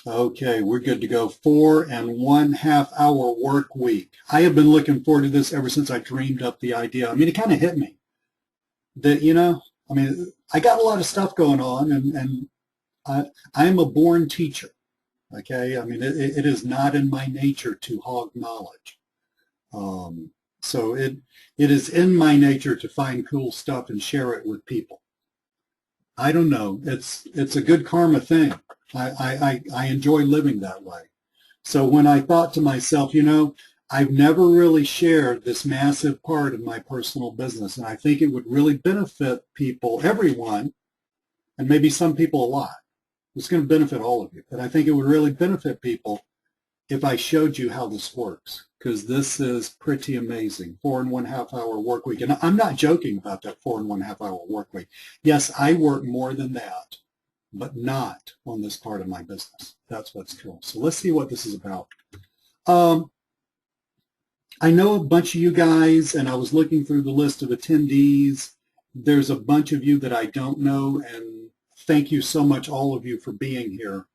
Okay, we're good to go. 4.5 hour work week. I have been looking forward to this ever since I dreamed up the idea. I mean, it kind of hit me that, I mean, I got a lot of stuff going on and I am a born teacher. Okay. I mean, it is not in my nature to hog knowledge. Um, so it is in my nature to find cool stuff and share it with people. I don't know. It's a good karma thing. I enjoy living that way. So when I thought to myself, I've never really shared this massive part of my personal business, and I think it would really benefit people, everyone, and maybe some people a lot. It's going to benefit all of you, but I think it would really benefit people if I showed you how this works, because this is pretty amazing. 4.5 hour work week. And I'm not joking about that 4.5 hour work week. Yes, I work more than that, but not on this part of my business. That's what's cool. So let's see what this is about. I know a bunch of you guys, and I was looking through the list of attendees. There's a bunch of you that I don't know, and thank you so much, all of you, for being here.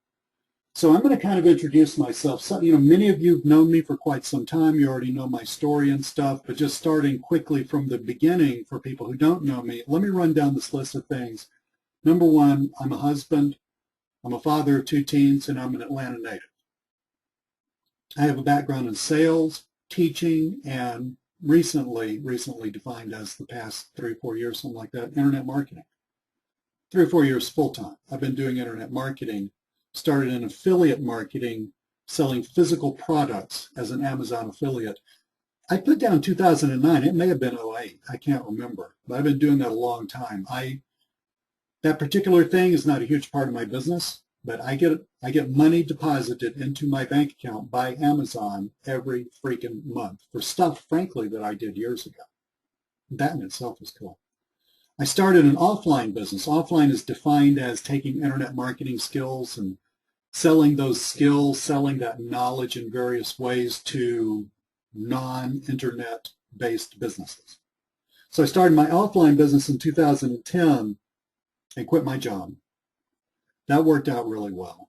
So I'm going to kind of introduce myself. So, many of you have known me for quite some time. You already know my story and stuff, but just starting quickly from the beginning for people who don't know me, let me run down this list of things. Number one, I'm a husband, I'm a father of 2 teens, and I'm an Atlanta native. I have a background in sales, teaching, and recently defined as the past 3 or 4 years, something like that, internet marketing. 3 or 4 years full-time. I've been doing internet marketing, started in affiliate marketing, selling physical products as an Amazon affiliate. I put down 2009. It may have been '08. I can't remember, but I've been doing that a long time. That particular thing is not a huge part of my business, but I get money deposited into my bank account by Amazon every freaking month for stuff, frankly, that I did years ago. That in itself is cool. I started an offline business. Offline is defined as taking internet marketing skills and selling those skills, selling that knowledge in various ways to non-internet based businesses. So I started my offline business in 2010 and quit my job. That worked out really well.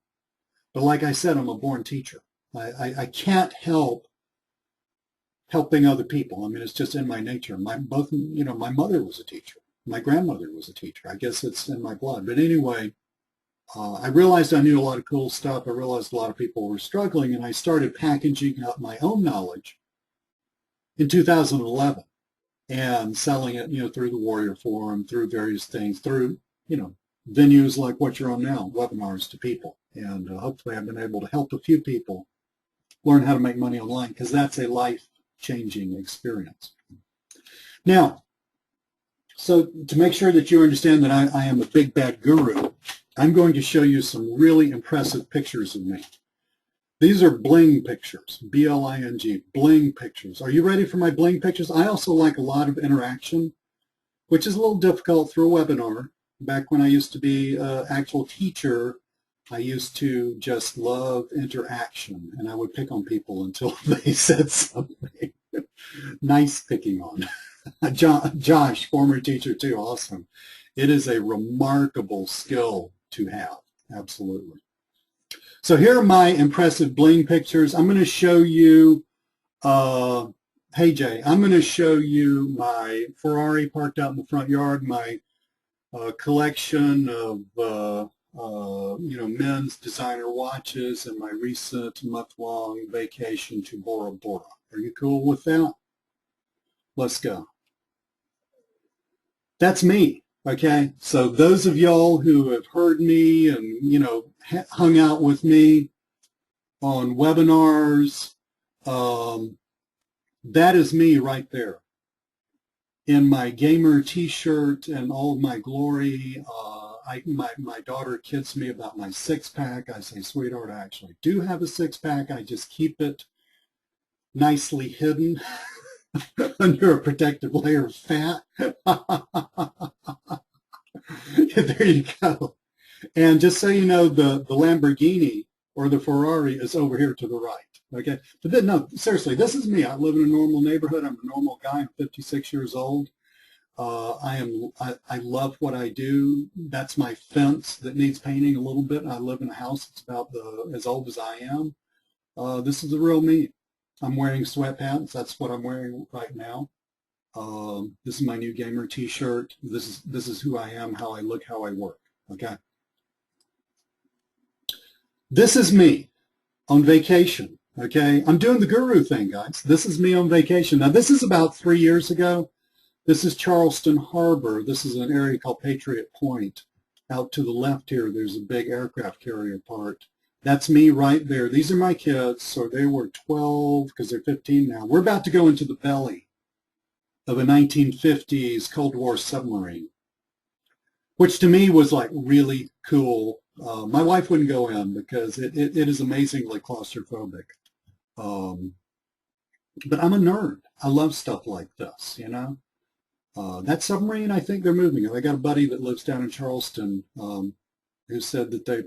But like I said, I'm a born teacher. I can't help helping other people. I mean, it's just in my nature. My mother was a teacher. My grandmother was a teacher. I guess it's in my blood. But anyway, I realized I knew a lot of cool stuff. I realized a lot of people were struggling, and I started packaging up my own knowledge in 2011 and selling it, through the Warrior Forum, through various things, through, venues like what you're on now, webinars to people. And hopefully I've been able to help a few people learn how to make money online, because that's a life-changing experience. Now, so to make sure that you understand that I am a big bad guru, I'm going to show you some really impressive pictures of me. These are bling pictures, B-L-I-N-G, bling pictures. Are you ready for my bling pictures? I also like a lot of interaction, which is a little difficult through a webinar. Back when I used to be an actual teacher, I used to just love interaction, and I would pick on people until they said something. Nice picking on. Josh, former teacher too, awesome. It is a remarkable skill to have, absolutely. So here are my impressive bling pictures. I'm going to show you, hey Jay, I'm going to show you my Ferrari parked out in the front yard, my collection of men's designer watches, and my recent month-long vacation to Bora Bora. Are you cool with that? Let's go. That's me. Okay, so those of y'all who have heard me and hung out with me on webinars, that is me right there in my gamer t-shirt and all of my glory. My daughter kids me about my six-pack. I say, sweetheart, I actually do have a six-pack. I just keep it nicely hidden under a protective layer of fat. There you go. And just so you know, the Lamborghini or the Ferrari is over here to the right. Okay, but then, no, seriously, this is me. I live in a normal neighborhood. I'm a normal guy. I'm 56 years old. I love what I do. That's my fence that needs painting a little bit. I live in a house that's about as old as I am. This is the real me. I'm wearing sweatpants. That's what I'm wearing right now. This is my new gamer t-shirt. This is who I am, how I look, how I work. Okay. This is me on vacation. Okay. I'm doing the guru thing, guys. This is me on vacation. Now, this is about 3 years ago. This is Charleston Harbor. This is an area called Patriot Point. Out to the left here, there's a big aircraft carrier part. That's me right there. These are my kids. So they were 12 because they're 15 now. We're about to go into the belly of a 1950s Cold War submarine, which to me was like really cool. My wife wouldn't go in because it is amazingly claustrophobic. But I'm a nerd. I love stuff like this, you know. That submarine, I think they're moving it. I got a buddy that lives down in Charleston who said that they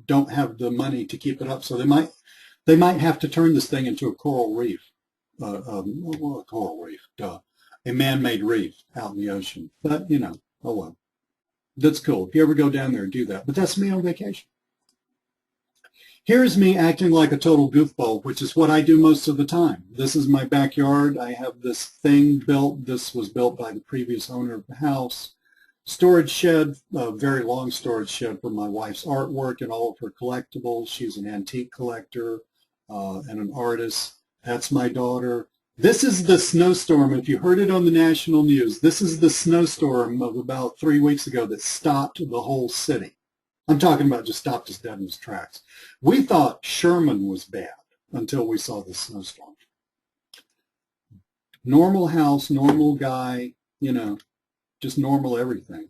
don't have the money to keep it up, so they might have to turn this thing into a coral reef. Well, a coral reef, duh. A man-made reef out in the ocean. But, you know, oh well. That's cool. If you ever go down there, do that. But that's me on vacation. Here's me acting like a total goofball, which is what I do most of the time. This is my backyard. I have this thing built. This was built by the previous owner of the house. Storage shed, a very long storage shed for my wife's artwork and all of her collectibles. She's an antique collector and an artist. That's my daughter. This is the snowstorm. If you heard it on the national news, this is the snowstorm of about 3 weeks ago that stopped the whole city. I'm talking about just stopped us dead in its tracks. We thought Sherman was bad until we saw this snowstorm. Normal house, normal guy, you know, just normal everything.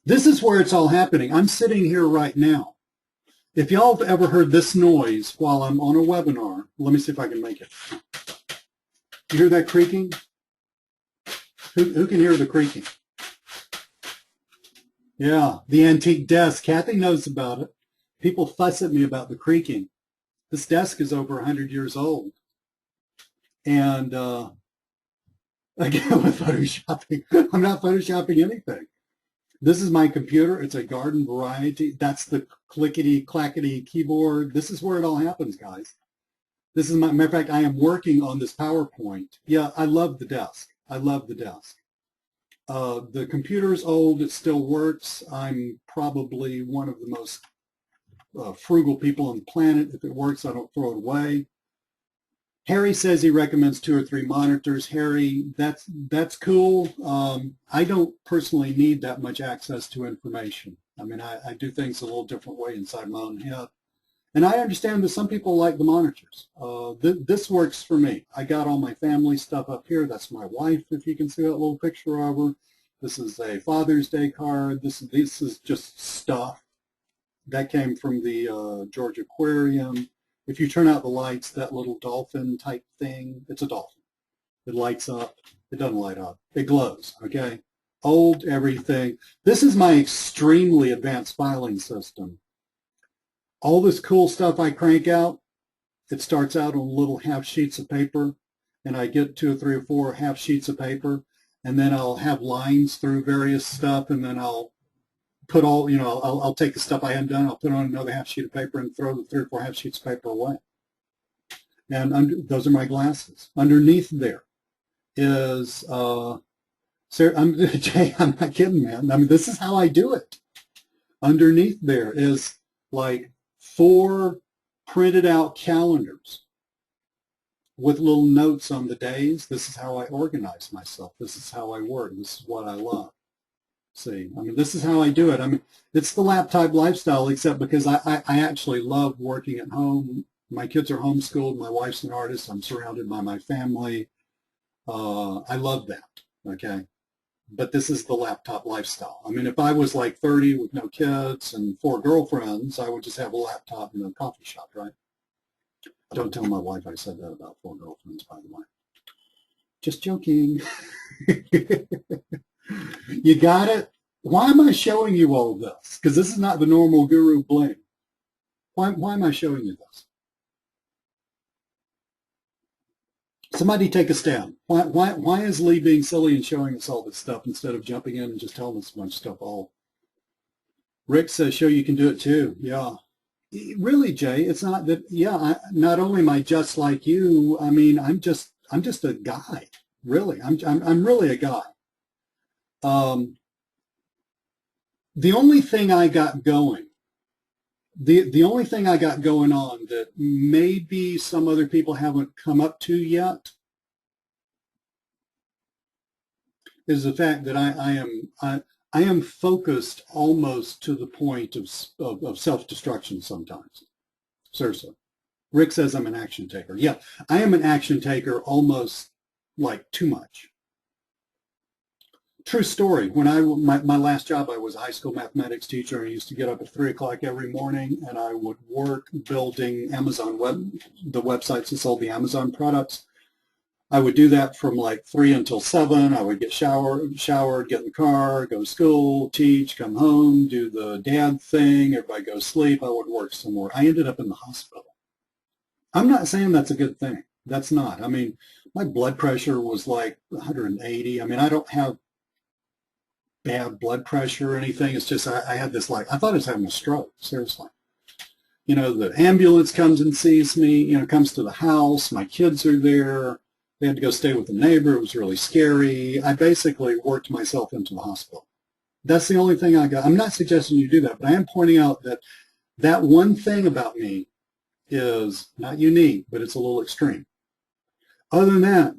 This is where it's all happening. I'm sitting here right now. If y'all have ever heard this noise while I'm on a webinar, let me see if I can make it. You hear that creaking? Who can hear the creaking? Yeah, the antique desk. Kathy knows about it. People fuss at me about the creaking. This desk is over 100 years old. And again, with photoshopping, I'm not photoshopping anything. This is my computer. It's a garden variety. That's the clickety-clackety keyboard. This is where it all happens, guys. This is my, matter of fact, I am working on this PowerPoint. Yeah, I love the desk. I love the desk. The computer is old. It still works. I'm probably one of the most frugal people on the planet. If it works, I don't throw it away. Harry says he recommends 2 or 3 monitors. Harry, that's cool. I don't personally need that much access to information. I mean, I do things a little different way inside my own head. And I understand that some people like the monitors. This works for me. I got all my family stuff up here. That's my wife, if you can see that little picture of her. This is a Father's Day card. This is just stuff. That came from the Georgia Aquarium. If you turn out the lights, that little dolphin type thing, it's a dolphin. It lights up. It doesn't light up. It glows, okay? Old everything. This is my extremely advanced filing system. All this cool stuff I crank out, it starts out on little half sheets of paper, and I get 2 or 3 or 4 half sheets of paper, and then I'll have lines through various stuff, and then I'll put all, you know, I'll take the stuff I hadn't done, I'll put on another half sheet of paper and throw the 3 or 4 half sheets of paper away. And those are my glasses. Underneath there is, Jay, I'm not kidding, man. I mean, this is how I do it. Underneath there is like 4 printed out calendars with little notes on the days. This is how I organize myself. This is how I work. This is what I love. See, I mean, this is how I do it. I mean, it's the laptop lifestyle, except because I actually love working at home. My kids are homeschooled. My wife's an artist. I'm surrounded by my family. I love that, okay? But this is the laptop lifestyle. I mean, if I was like 30 with no kids and 4 girlfriends, I would just have a laptop in a coffee shop, right? Don't tell my wife I said that about 4 girlfriends, by the way. Just joking. You got it? Why am I showing you all this? Because this is not the normal guru bling. Why am I showing you this? Somebody take a stab. Why is Lee being silly and showing us all this stuff instead of jumping in and just telling us a bunch of stuff? All Rick says, show you can do it too. Yeah. Really, Jay, it's not that, yeah, not only am I just like you, I mean, I'm just a guy, really. I'm really a guy. The only thing I got going, the only thing I got going on that maybe some other people haven't come up to yet is the fact that I am focused almost to the point of self-destruction sometimes. Seriously. Rick says I'm an action taker. Yeah, I am an action taker almost like too much. True story. When my last job, I was a high school mathematics teacher. I used to get up at 3 o'clock every morning, and I would work building the websites that sold the Amazon products. I would do that from like 3 until 7. I would get showered, get in the car, go to school, teach, come home, do the dad thing. Everybody go to sleep. I would work some more. I ended up in the hospital. I'm not saying that's a good thing. That's not. I mean, my blood pressure was like 180. I mean, I don't have bad blood pressure or anything. It's just I had this I thought I was having a stroke, seriously. You know, the ambulance comes and sees me, you know, comes to the house. My kids are there. They had to go stay with the neighbor. It was really scary. I basically worked myself into the hospital. That's the only thing I got. I'm not suggesting you do that, but I am pointing out that that one thing about me is not unique, but it's a little extreme. Other than that,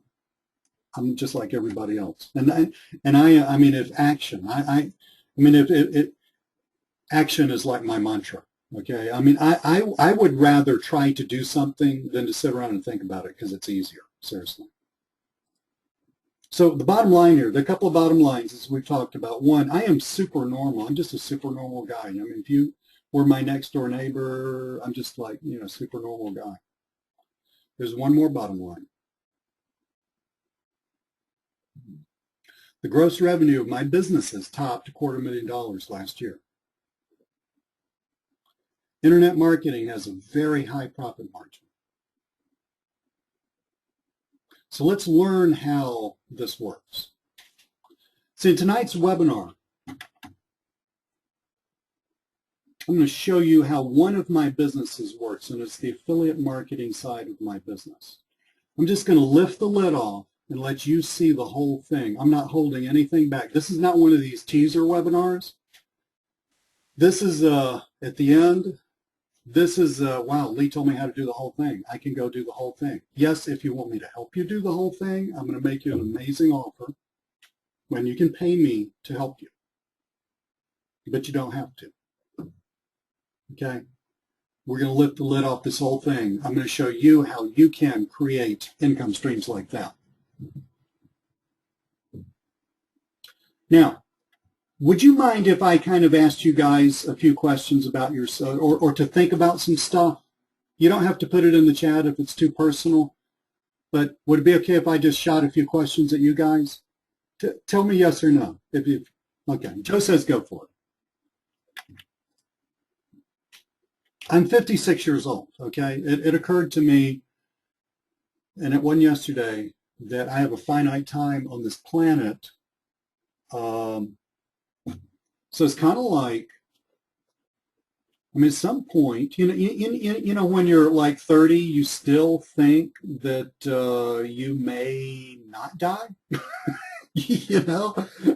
I'm just like everybody else. I mean, if action, I mean, if action is like my mantra. Okay. I mean, I would rather try to do something than to sit around and think about it because it's easier. Seriously. So the bottom line here, the couple of bottom lines as we've talked about. One, I am super normal. I'm just a super normal guy. I mean, if you were my next door neighbor, I'm just like, you know, super normal guy. There's one more bottom line. The gross revenue of my businesses topped $250,000 last year. Internet marketing has a very high profit margin. So let's learn how this works. So in tonight's webinar, I'm going to show you how one of my businesses works, and it's the affiliate marketing side of my business. I'm just going to lift the lid off and let you see the whole thing. I'm not holding anything back. This is not one of these teaser webinars. This is at the end. This is, wow, Lee told me how to do the whole thing. I can go do the whole thing. Yes, if you want me to help you do the whole thing, I'm going to make you an amazing offer when you can pay me to help you. But you don't have to. Okay? We're going to lift the lid off this whole thing. I'm going to show you how you can create income streams like that. Now, would you mind if I kind of asked you guys a few questions about yourself or to think about some stuff? You don't have to put it in the chat if it's too personal, but would it be okay if I just shot a few questions at you guys? Tell me yes or no. Okay, Joe says go for it. I'm 56 years old, okay? It occurred to me, and it wasn't yesterday, that I have a finite time on this planet. So it's kind of like, I mean, at some point, you know, when you're like 30, you still think that you may not die. You know,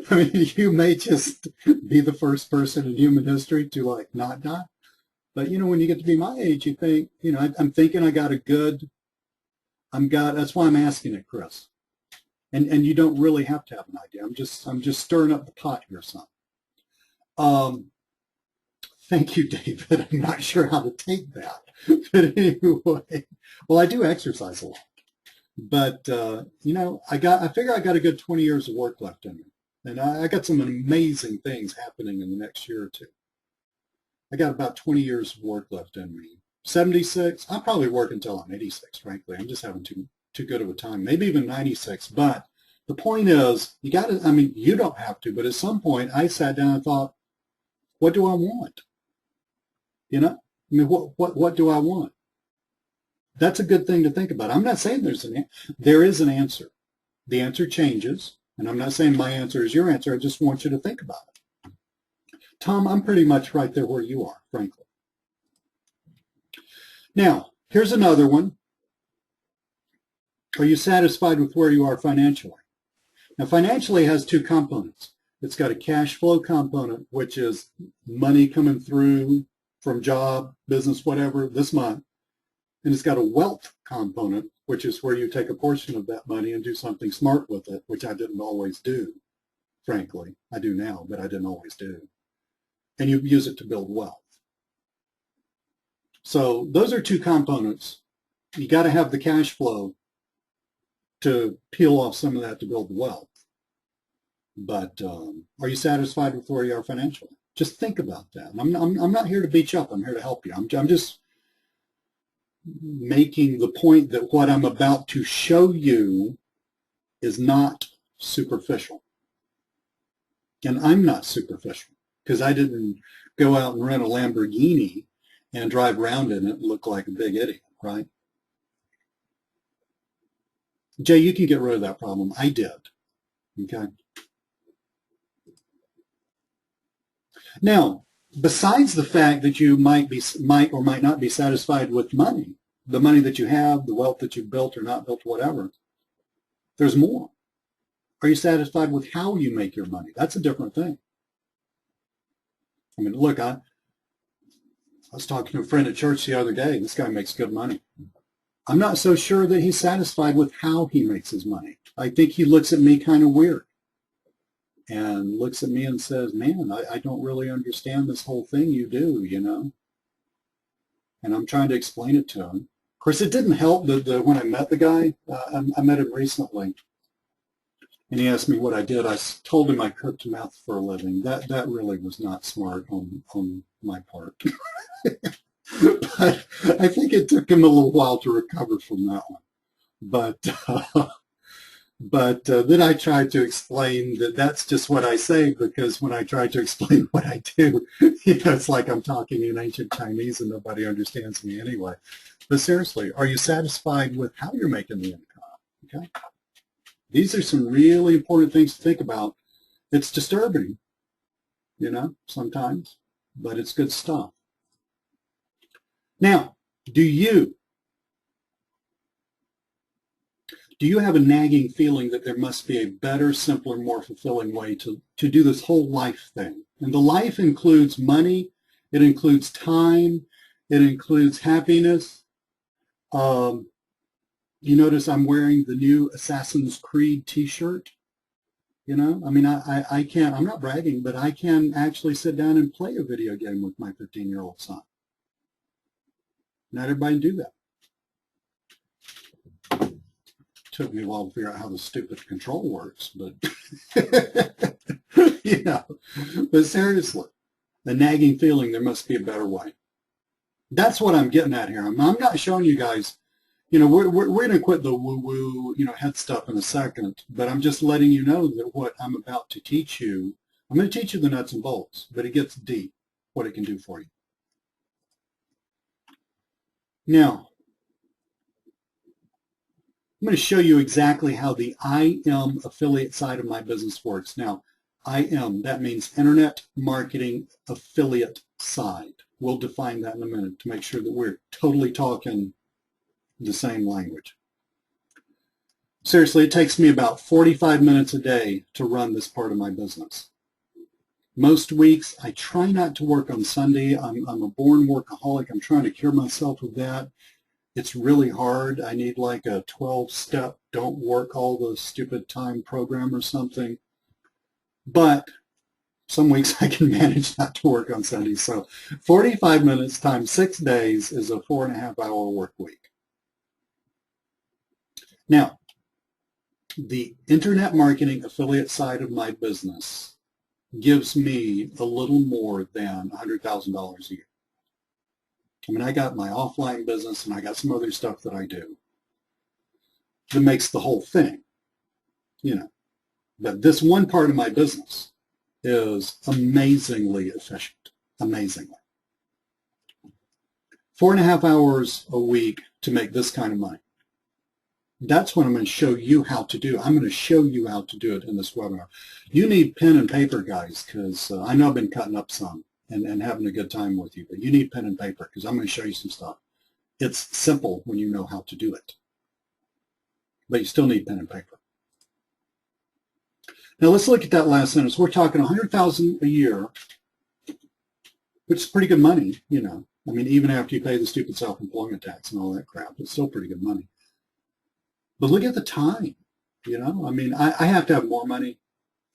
I mean, you may just be the first person in human history to like not die. But you know, when you get to be my age, you think, you know, I'm thinking I got a good. That's why I'm asking it, Chris. And you don't really have to have an idea. I'm just stirring up the pot here, son. Thank you, David. I'm not sure how to take that. But anyway, well, I do exercise a lot. But, you know, I figure I got a good 20 years of work left in me. And I got some amazing things happening in the next year or two. I got about 20 years of work left in me. 76, I'll probably work until I'm 86, frankly. I'm just having too good of a time. Maybe even 96. But the point is, you got to, I mean, you don't have to, but at some point I sat down and thought, what do I want? You know, I mean, what do I want? That's a good thing to think about. I'm not saying there is an answer. The answer changes, and I'm not saying my answer is your answer. I just want you to think about it. Tom, I'm pretty much right there where you are, frankly. Now, here's another one. Are you satisfied with where you are financially? Now, financially has two components. It's got a cash flow component, which is money coming through from job, business, whatever, this month. And it's got a wealth component, which is where you take a portion of that money and do something smart with it, which I didn't always do, frankly. I do now, but I didn't always do. And you use it to build wealth. So those are two components. You got to have the cash flow to peel off some of that to build the wealth. But are you satisfied with where you are financially? Just think about that. I'm not here to beat you up. I'm here to help you. I'm just making the point that what I'm about to show you is not superficial. And I'm not superficial because I didn't go out and rent a Lamborghini and drive around in it and look like a big idiot, right? Jay, you can get rid of that problem. I did. Okay. Now, besides the fact that you might or might not be satisfied with money, the money that you have, the wealth that you've built or not built, whatever, there's more. Are you satisfied with how you make your money? That's a different thing. I mean, look, I was talking to a friend at church the other day. This guy makes good money. I'm not so sure that he's satisfied with how he makes his money. I think he looks at me kind of weird and looks at me and says, man, I don't really understand this whole thing you do, you know? And I'm trying to explain it to him. Of course, it didn't help that when I met the guy, I met him recently, and he asked me what I did. I told him I cooked meth for a living. That really was not smart on my part. But I think it took him a little while to recover from that one. But then I tried to explain that that's just what I say, because when I try to explain what I do, it's like I'm talking in ancient Chinese and nobody understands me anyway. But seriously, are you satisfied with how you're making the income? Okay. These are some really important things to think about. It's disturbing, sometimes, but it's good stuff. Now, do you have a nagging feeling that there must be a better, simpler, more fulfilling way to do this whole life thing? And the life includes money, it includes time, it includes happiness. You notice I'm wearing the new Assassin's Creed t-shirt. I mean, I can't, I'm not bragging, but I can actually sit down and play a video game with my 15-year-old son. Not everybody can do that. Took me a while to figure out how the stupid control works, but but seriously, the nagging feeling there must be a better way. That's what I'm getting at here. I'm not showing you guys, we're going to quit the woo-woo, head stuff in a second, but I'm just letting you know that what I'm about to teach you, I'm going to teach you the nuts and bolts, but it gets deep, what it can do for you. Now, I'm going to show you exactly how the IM affiliate side of my business works. Now, IM, that means Internet Marketing Affiliate Side. We'll define that in a minute to make sure that we're totally talking the same language. Seriously, it takes me about 45 minutes a day to run this part of my business. Most weeks, I try not to work on Sunday. I'm a born workaholic. I'm trying to cure myself of that. It's really hard. I need like a 12-step, don't work all the stupid time program or something. But some weeks I can manage not to work on Sunday. So 45 minutes times 6 days is a 4.5-hour work week. Now, the Internet Marketing Affiliate side of my business gives me a little more than $100,000 a year. I mean, I got my offline business and I got some other stuff that I do that makes the whole thing, But this one part of my business is amazingly efficient, amazingly. 4.5 hours a week to make this kind of money. That's what I'm going to show you how to do. I'm going to show you how to do it in this webinar. You need pen and paper, guys, because I know I've been cutting up some and having a good time with you, but you need pen and paper because I'm going to show you some stuff. It's simple when you know how to do it, but you still need pen and paper. Now let's look at that last sentence. We're talking $100,000 a year, which is pretty good money, you know. I mean, even after you pay the stupid self-employment tax and all that crap, it's still pretty good money. But look at the time, you know. I mean, I have to have more money,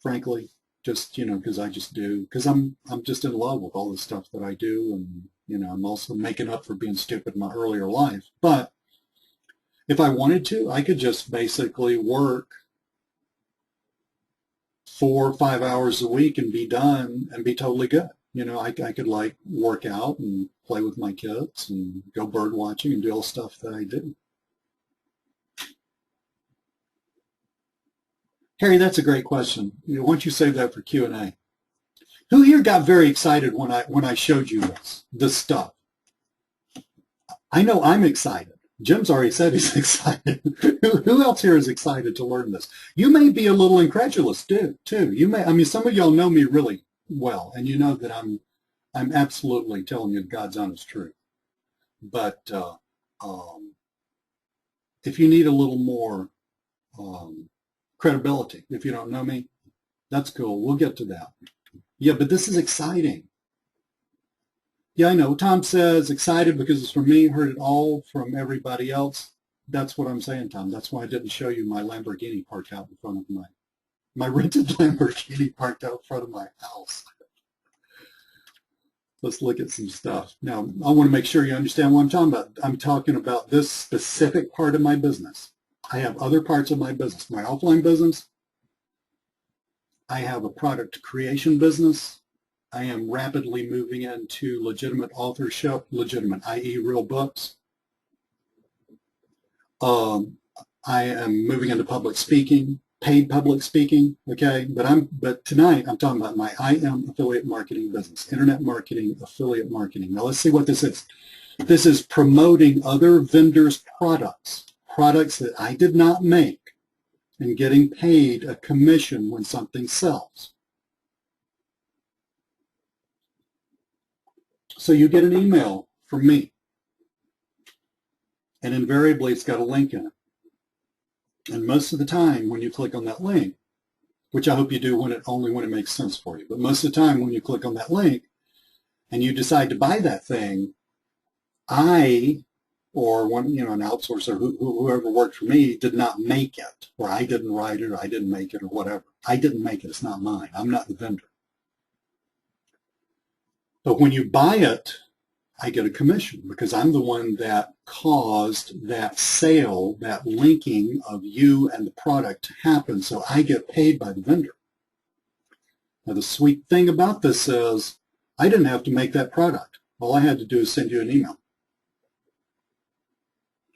frankly, just, you know, because I just do, because I'm just in love with all the stuff that I do, and, you know, I'm also making up for being stupid in my earlier life. But if I wanted to, I could just basically work 4 or 5 hours a week and be done and be totally good. You know, I could like work out and play with my kids and go bird watching and do all stuff that I do. Harry, that's a great question. You know, why don't you save that for Q&A? Who here got very excited when I showed you this stuff? I know I'm excited. Jim's already said he's excited. Who else here is excited to learn this? You may be a little incredulous too. You may. I mean, some of y'all know me really well, and you know that I'm absolutely telling you God's honest truth. But if you need a little more credibility, if you don't know me, that's cool. We'll get to that. Yeah, but this is exciting. Yeah, I know. Tom says excited because it's from me, heard it all from everybody else. That's what I'm saying, Tom. That's why I didn't show you my Lamborghini parked out in front of my rented Lamborghini parked out in front of my house. Let's look at some stuff. Now, I want to make sure you understand what I'm talking about. I'm talking about this specific part of my business. I have other parts of my business. My offline business. I have a product creation business. I am rapidly moving into legitimate authorship, legitimate, i.e. real books. I am moving into public speaking, paid public speaking, okay? But tonight I'm talking about my IM affiliate marketing business, internet marketing, affiliate marketing. Now let's see what this is. This is promoting other vendors' products that I did not make, and getting paid a commission when something sells. So you get an email from me, and invariably it's got a link in it. And most of the time when you click on that link, which I hope you do only when it makes sense for you, but most of the time when you click on that link and you decide to buy that thing, or one, you know, an outsourcer, whoever worked for me, did not make it, or I didn't write it, or I didn't make it, or whatever. I didn't make it. It's not mine. I'm not the vendor. But when you buy it, I get a commission because I'm the one that caused that sale, that linking of you and the product to happen, so I get paid by the vendor. Now, the sweet thing about this is I didn't have to make that product. All I had to do is send you an email.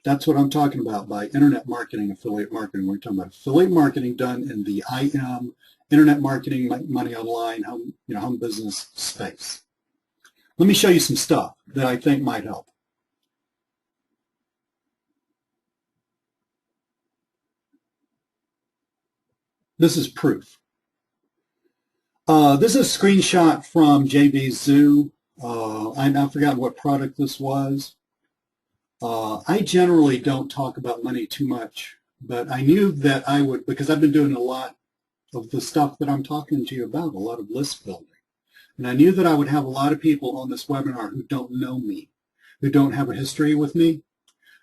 That's what I'm talking about by internet marketing, affiliate marketing. We're talking about affiliate marketing done in the IM, internet marketing, money online, home business space. Let me show you some stuff that I think might help. This is proof. This is a screenshot from JV's Zoo. I've forgotten what product this was. I generally don't talk about money too much, but I knew that I would, because I've been doing a lot of the stuff that I'm talking to you about, a lot of list building. And I knew that I would have a lot of people on this webinar who don't know me, who don't have a history with me.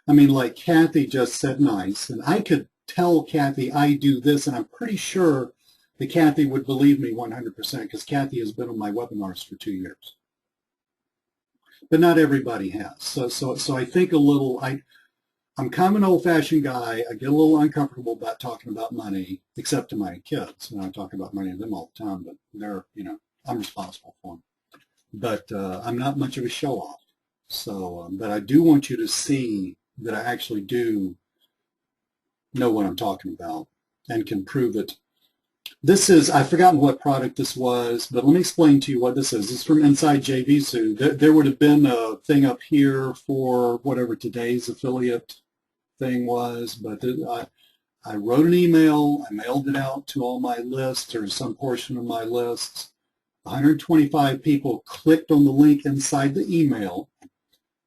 I mean, like Kathy just said nice, and I could tell Kathy I do this, and I'm pretty sure that Kathy would believe me 100% because Kathy has been on my webinars for 2 years. But not everybody has. So I think a little, I'm kind of an old-fashioned guy. I get a little uncomfortable about talking about money, except to my kids. I talk about money to them all the time, but they're, I'm responsible for them. But I'm not much of a show-off. So, but I do want you to see that I actually do know what I'm talking about and can prove it This is, I've forgotten what product this was, but let me explain to you what this is. This is from Inside JVZoo. There would have been a thing up here for whatever today's affiliate thing was, but I wrote an email, I mailed it out to all my lists or some portion of my lists. 125 people clicked on the link inside the email.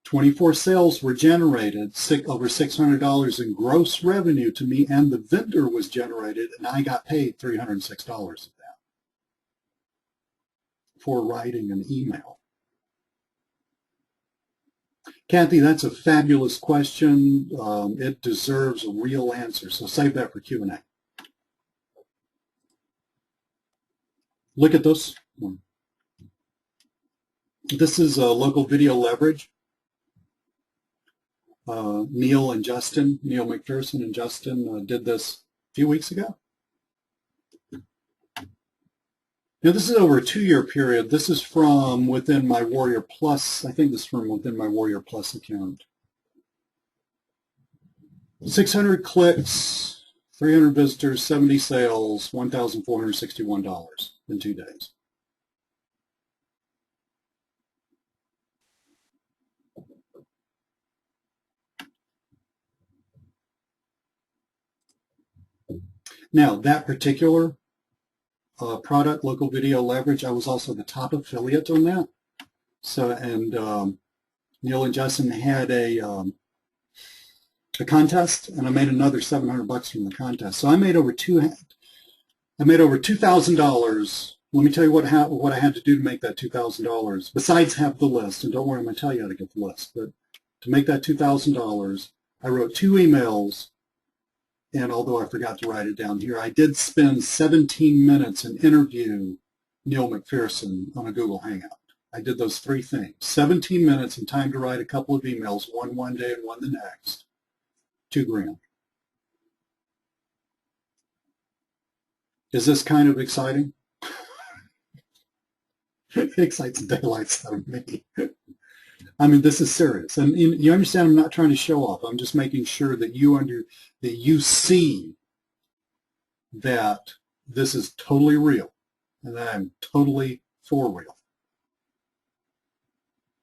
24 sales were generated, over $600 in gross revenue to me, and the vendor was generated, and I got paid $306 of that for writing an email. Kathy, that's a fabulous question. It deserves a real answer, so save that for Q&A. Look at this one. This is a local video leverage. Neil McPherson and Justin did this a few weeks ago. Now this is over a 2-year period. This is from within my Warrior Plus. I think this is from within my Warrior Plus account. 600 clicks, 300 visitors, 70 sales, $1,461 in 2 days. Now, that particular product, Local Video Leverage, I was also the top affiliate on that. So, and Neil and Justin had a contest, and I made another $700 from the contest. So I made over $2,000. Let me tell you what I had to do to make that $2,000. Besides have the list, and don't worry, I'm going to tell you how to get the list. But to make that $2,000, I wrote 2 emails. And although I forgot to write it down here, I did spend 17 minutes and interview Neil McPherson on a Google Hangout. I did those 3 things. 17 minutes and time to write a couple of emails, one day and one the next. $2,000. Is this kind of exciting? It excites the daylights out of me. I mean, this is serious, and you understand. I'm not trying to show off. I'm just making sure that you see that this is totally real, and that I'm totally for real.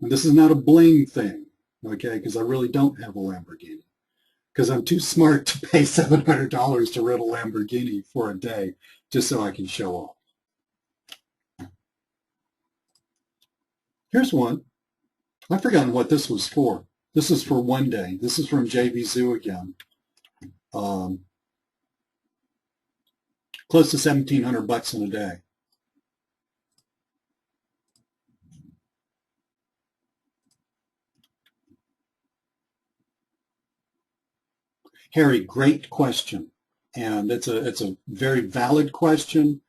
And this is not a bling thing, okay? Because I really don't have a Lamborghini, because I'm too smart to pay $700 to rent a Lamborghini for a day just so I can show off. Here's one. I've forgotten what this was for. This is for one day. This is from JVZoo again. Close to $1,700 in a day. Harry, great question, and it's a very valid question.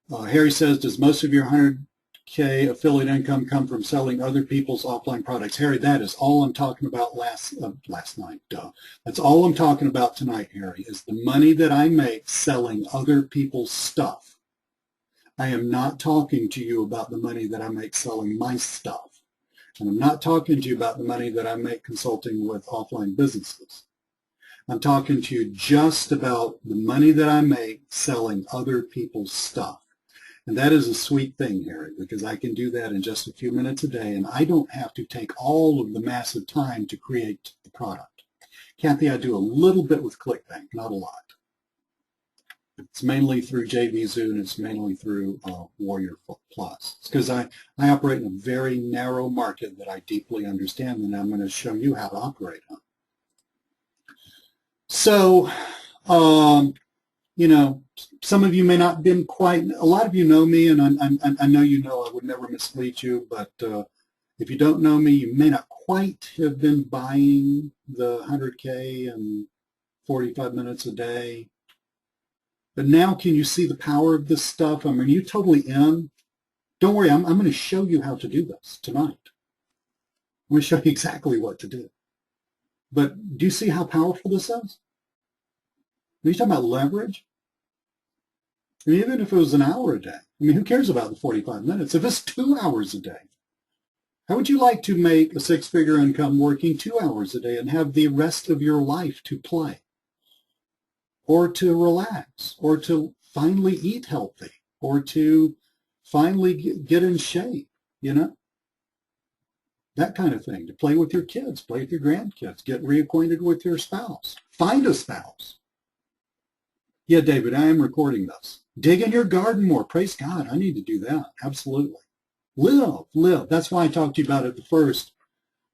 Harry says, does most of your 100K affiliate income come from selling other people's offline products? Harry, that is all I'm talking about last night. That's all I'm talking about tonight, Harry, is the money that I make selling other people's stuff. I am not talking to you about the money that I make selling my stuff. And I'm not talking to you about the money that I make consulting with offline businesses. I'm talking to you just about the money that I make selling other people's stuff. And that is a sweet thing, Harry, because I can do that in just a few minutes a day, and I don't have to take all of the massive time to create the product. Kathy, I do a little bit with ClickBank, not a lot. It's mainly through JVZoo, and it's mainly through Warrior Plus. It's because I operate in a very narrow market that I deeply understand, and I'm going to show you how to operate on. So, you know, some of you may not have been quite, a lot of you know me, and I know you know I would never mislead you, but if you don't know me, you may not quite have been buying the 100K and 45 minutes a day. But now can you see the power of this stuff? I mean, are you totally in? Don't worry, I'm going to show you how to do this tonight. I'm going to show you exactly what to do. But do you see how powerful this is? Are you talking about leverage? I mean, even if it was an hour a day, I mean, who cares about the 45 minutes? If it's 2 hours a day, how would you like to make a 6-figure income working 2 hours a day and have the rest of your life to play or to relax or to finally eat healthy or to finally get in shape, you know? That kind of thing, to play with your kids, play with your grandkids, get reacquainted with your spouse. Find a spouse. Yeah, David, I am recording this. Dig in your garden more. Praise God. I need to do that. Absolutely. Live. That's why I talked to you about it at first.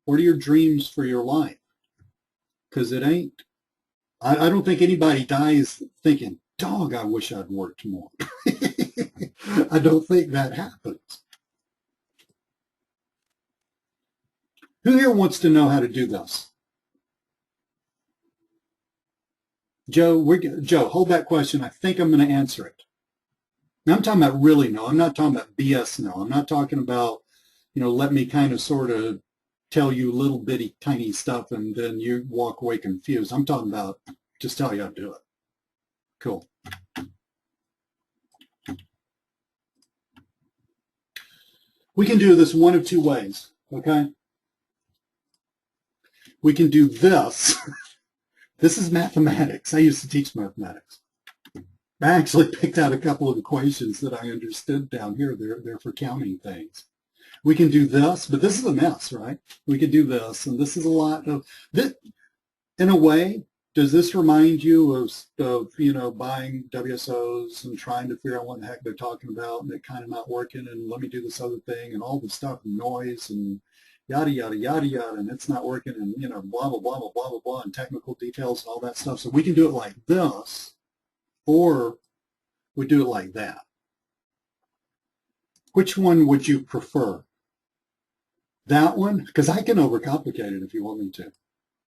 What are your dreams for your life? Because it ain't. I don't think anybody dies thinking, dog, I wish I'd worked more. I don't think that happens. Who here wants to know how to do this? Joe, hold that question. I think I'm going to answer it. Now, I'm talking about really no. I'm not talking about BS no. I'm not talking about, let me kind of sort of tell you little bitty tiny stuff and then you walk away confused. I'm talking about just tell you how to do it. Cool. We can do this one of two ways, okay? We can do this. This is mathematics. I used to teach mathematics. I actually picked out a couple of equations that I understood down here. They're for counting things. We can do this, but this is a mess, right? We could do this, and this is a lot of this. In a way, does this remind you of buying WSOs and trying to figure out what the heck they're talking about, and it kind of not working, and let me do this other thing, and all the stuff, and noise, and yada, yada, yada, yada, and it's not working, and, blah, blah, blah, blah, blah, blah, blah, and technical details and all that stuff. So we can do it like this, or we do it like that. Which one would you prefer? That one? Because I can overcomplicate it if you want me to.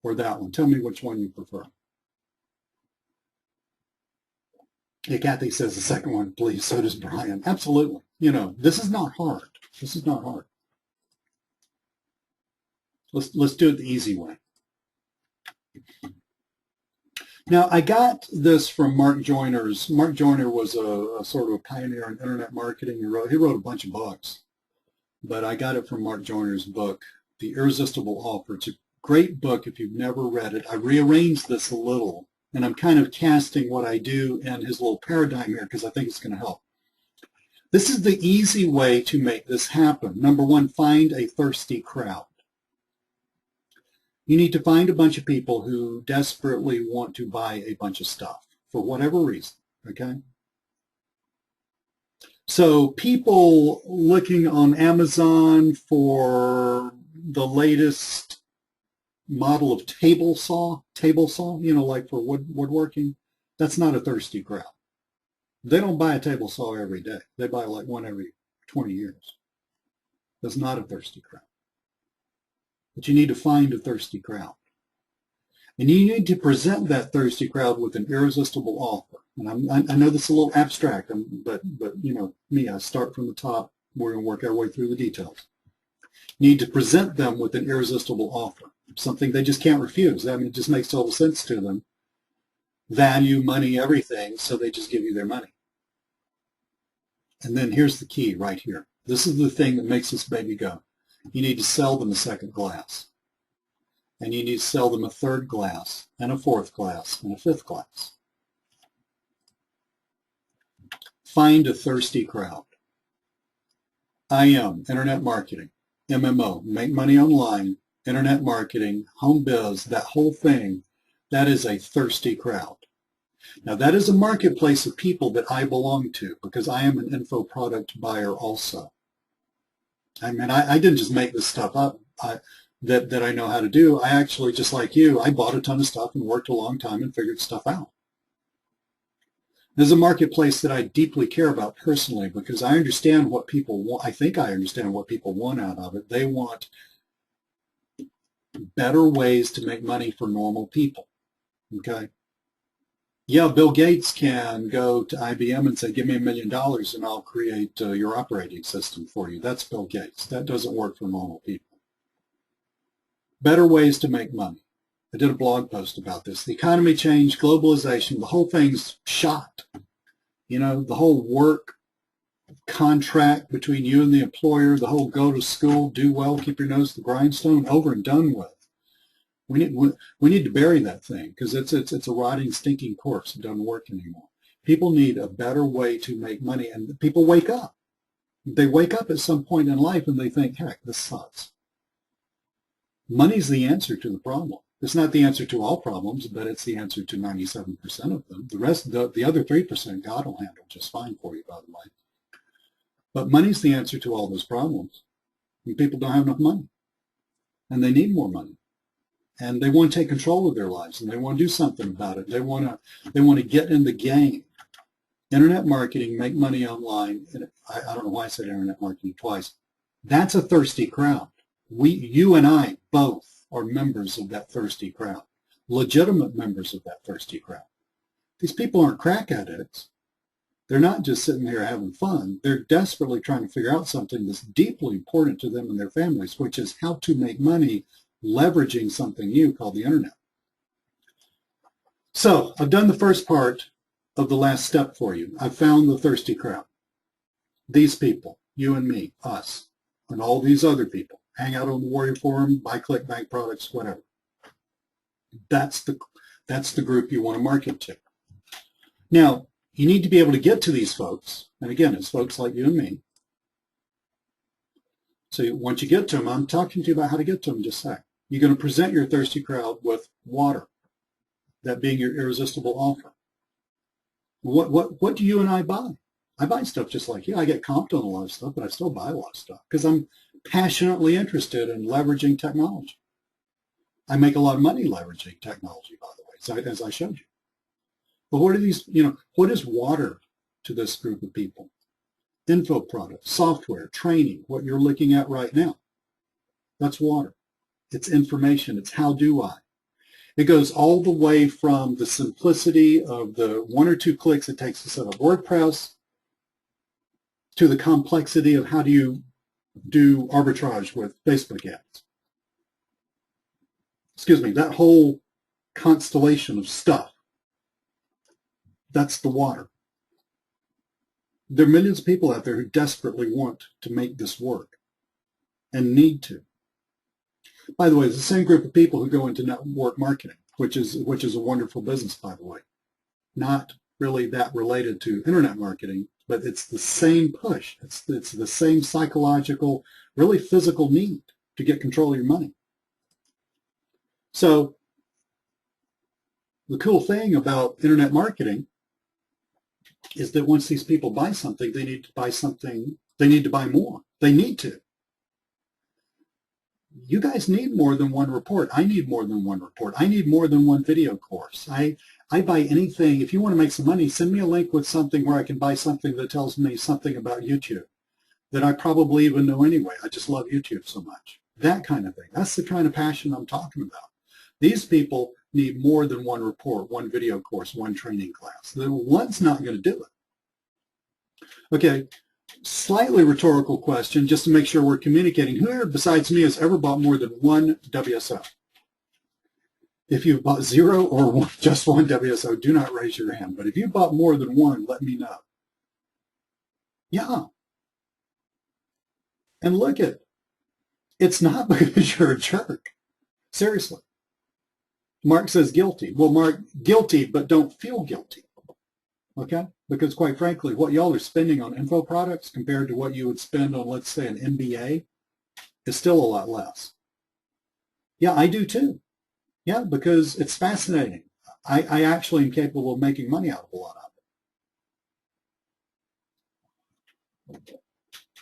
Or that one. Tell me which one you prefer. Yeah, Kathy says the second one, please. So does Brian. Absolutely. This is not hard. This is not hard. Let's do it the easy way. Now, I got this from Mark Joyner's. Mark Joyner was a sort of a pioneer in internet marketing. He wrote a bunch of books, but I got it from Mark Joyner's book, The Irresistible Offer. It's a great book if you've never read it. I rearranged this a little, and I'm kind of casting what I do in his little paradigm here because I think it's going to help. This is the easy way to make this happen. Number one, find a thirsty crowd. You need to find a bunch of people who desperately want to buy a bunch of stuff for whatever reason, okay? So people looking on Amazon for the latest model of table saw, like for woodworking, that's not a thirsty crowd. They don't buy a table saw every day. They buy like one every 20 years. That's not a thirsty crowd. But you need to find a thirsty crowd. And you need to present that thirsty crowd with an irresistible offer. And I know this is a little abstract, but me, I start from the top. We're going to work our way through the details. You need to present them with an irresistible offer, something they just can't refuse. I mean, it just makes total sense to them. Value, money, everything, so they just give you their money. And then here's the key right here. This is the thing that makes this baby go. You need to sell them a second glass. And you need to sell them a third glass, and a fourth glass, and a fifth glass. Find a thirsty crowd. IM, internet marketing. MMO, make money online, internet marketing, home biz, that whole thing, that is a thirsty crowd. Now that is a marketplace of people that I belong to because I am an info product buyer also. I mean, I didn't just make this stuff up that I know how to do. I actually, just like you, I bought a ton of stuff and worked a long time and figured stuff out. There's a marketplace that I deeply care about personally because I understand what people want. I think I understand what people want out of it. They want better ways to make money for normal people, okay? Yeah, Bill Gates can go to IBM and say, give me $1 million and I'll create your operating system for you. That's Bill Gates. That doesn't work for normal people. Better ways to make money. I did a blog post about this. The economy changed, globalization, the whole thing's shot. The whole work contract between you and the employer, the whole go to school, do well, keep your nose to the grindstone, over and done with. We need to bury that thing because it's a rotting, stinking corpse. It doesn't work anymore. People need a better way to make money, and people wake up. They wake up at some point in life and they think, heck, this sucks. Money's the answer to the problem. It's not the answer to all problems, but it's the answer to 97% of them. The rest, the other 3%, God will handle just fine for you, by the way. But money's the answer to all those problems. And people don't have enough money. And they need more money. And they want to take control of their lives, and they want to do something about it. They want to get in the game. Internet marketing, make money online. And I don't know why I said internet marketing twice. That's a thirsty crowd. You and I both are members of that thirsty crowd, legitimate members of that thirsty crowd. These people aren't crack addicts. They're not just sitting here having fun. They're desperately trying to figure out something that's deeply important to them and their families, which is how to make money leveraging something new called the internet. So I've done the first part of the last step for you. I've found the thirsty crowd. These people, you and me, us, and all these other people. Hang out on the Warrior Forum, buy ClickBank products, whatever. That's the group you want to market to. Now, you need to be able to get to these folks, and again, it's folks like you and me. So once you get to them, I'm talking to you about how to get to them in just a sec. You're going to present your thirsty crowd with water, that being your irresistible offer. What do you and I buy? I buy stuff just like you. I get comped on a lot of stuff, but I still buy a lot of stuff because I'm passionately interested in leveraging technology. I make a lot of money leveraging technology, by the way, as I showed you. But what are these, what is water to this group of people? Info products, software, training, what you're looking at right now. That's water. It's information. It's how do I. It goes all the way from the simplicity of the 1 or 2 clicks it takes to set up WordPress to the complexity of how do you do arbitrage with Facebook ads. Excuse me, that whole constellation of stuff. That's the water. There are millions of people out there who desperately want to make this work and need to. By the way, it's the same group of people who go into network marketing, which is a wonderful business, by the way. Not really that related to internet marketing, but it's the same push. It's the same psychological, really physical need to get control of your money. So the cool thing about internet marketing is that once these people buy something, they need to buy something, they need to buy more. They need to. You guys need more than one report. I need more than one report. I need more than one video course. I buy anything. If you want to make some money, send me a link with something where I can buy something that tells me something about YouTube that I probably even know anyway. I just love YouTube so much. That kind of thing. That's the kind of passion I'm talking about. These people need more than one report, one video course, one training class. The one's not going to do it. Okay. Slightly rhetorical question, just to make sure we're communicating. Who here besides me has ever bought more than one WSO? If you've bought 0 or just one WSO, do not raise your hand. But if you bought more than one, let me know. Yeah. And look at, it's not because you're a jerk. Seriously. Mark says guilty. Well, Mark, guilty, but don't feel guilty. Okay? Because quite frankly, what y'all are spending on info products compared to what you would spend on, let's say, an MBA is still a lot less. Yeah, I do too. Yeah, because it's fascinating. I actually am capable of making money out of a lot of it.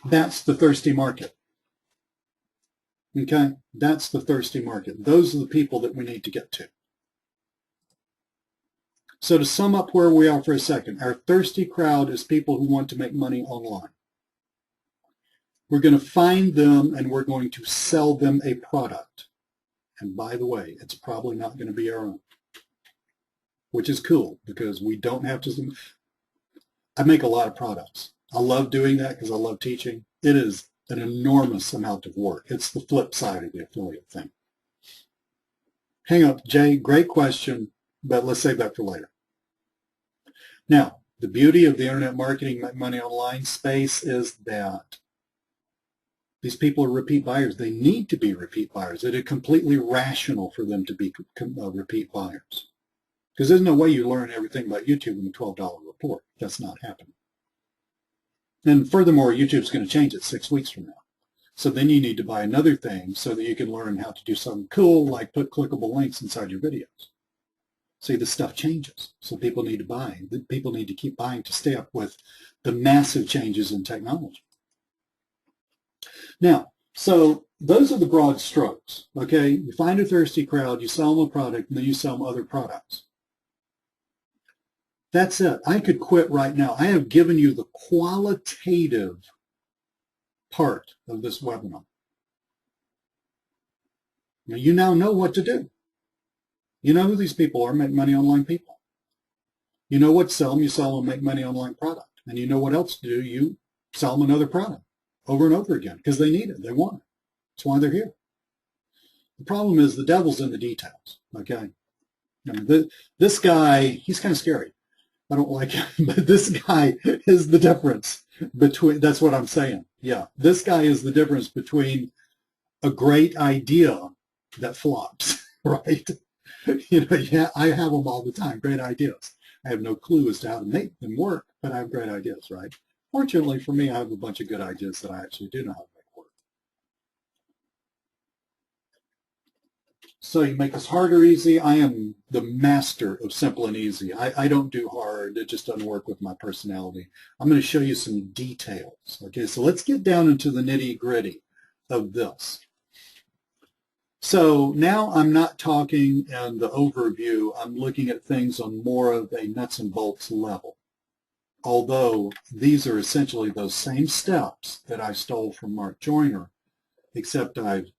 That's the thirsty market. Okay? That's the thirsty market. Those are the people that we need to get to. So to sum up where we are for a second, our thirsty crowd is people who want to make money online. We're going to find them and we're going to sell them a product. And by the way, it's probably not going to be our own, which is cool because we don't have to. I make a lot of products. I love doing that because I love teaching. It is an enormous amount of work. It's the flip side of the affiliate thing. Hang up, Jay. Great question. But let's save that for later. Now, the beauty of the internet marketing money online space is that these people are repeat buyers. They need to be repeat buyers. It is completely rational for them to be repeat buyers. Because there's no way you learn everything about YouTube in a $12 report. That's not happening. And furthermore, YouTube's going to change it 6 weeks from now. So then you need to buy another thing so that you can learn how to do something cool, like put clickable links inside your videos. See, this stuff changes. So people need to buy. People need to keep buying to stay up with the massive changes in technology. Now, so those are the broad strokes, okay? You find a thirsty crowd, you sell them a product, and then you sell them other products. That's it. I could quit right now. I have given you the qualitative part of this webinar. Now, you now know what to do. You know who these people are, make money online people. You know what to sell them, you sell them, make money online product. And you know what else to do, you sell them another product over and over again because they need it, they want it. That's why they're here. The problem is the devil's in the details, okay? I mean, this guy, he's kind of scary. I don't like him, but this guy is the difference between, that's what I'm saying. Yeah, this guy is the difference between a great idea that flops, right? You know, yeah, I have them all the time, great ideas. I have no clue as to how to make them work, but I have great ideas, right? Fortunately for me, I have a bunch of good ideas that I actually do know how to make work. So you make this hard or easy. I am the master of simple and easy. I don't do hard. It just doesn't work with my personality. I'm going to show you some details. Okay, so let's get down into the nitty-gritty of this. So now I'm not talking in the overview. I'm looking at things on more of a nuts and bolts level. Although these are essentially those same steps that I stole from Mark Joyner, except I've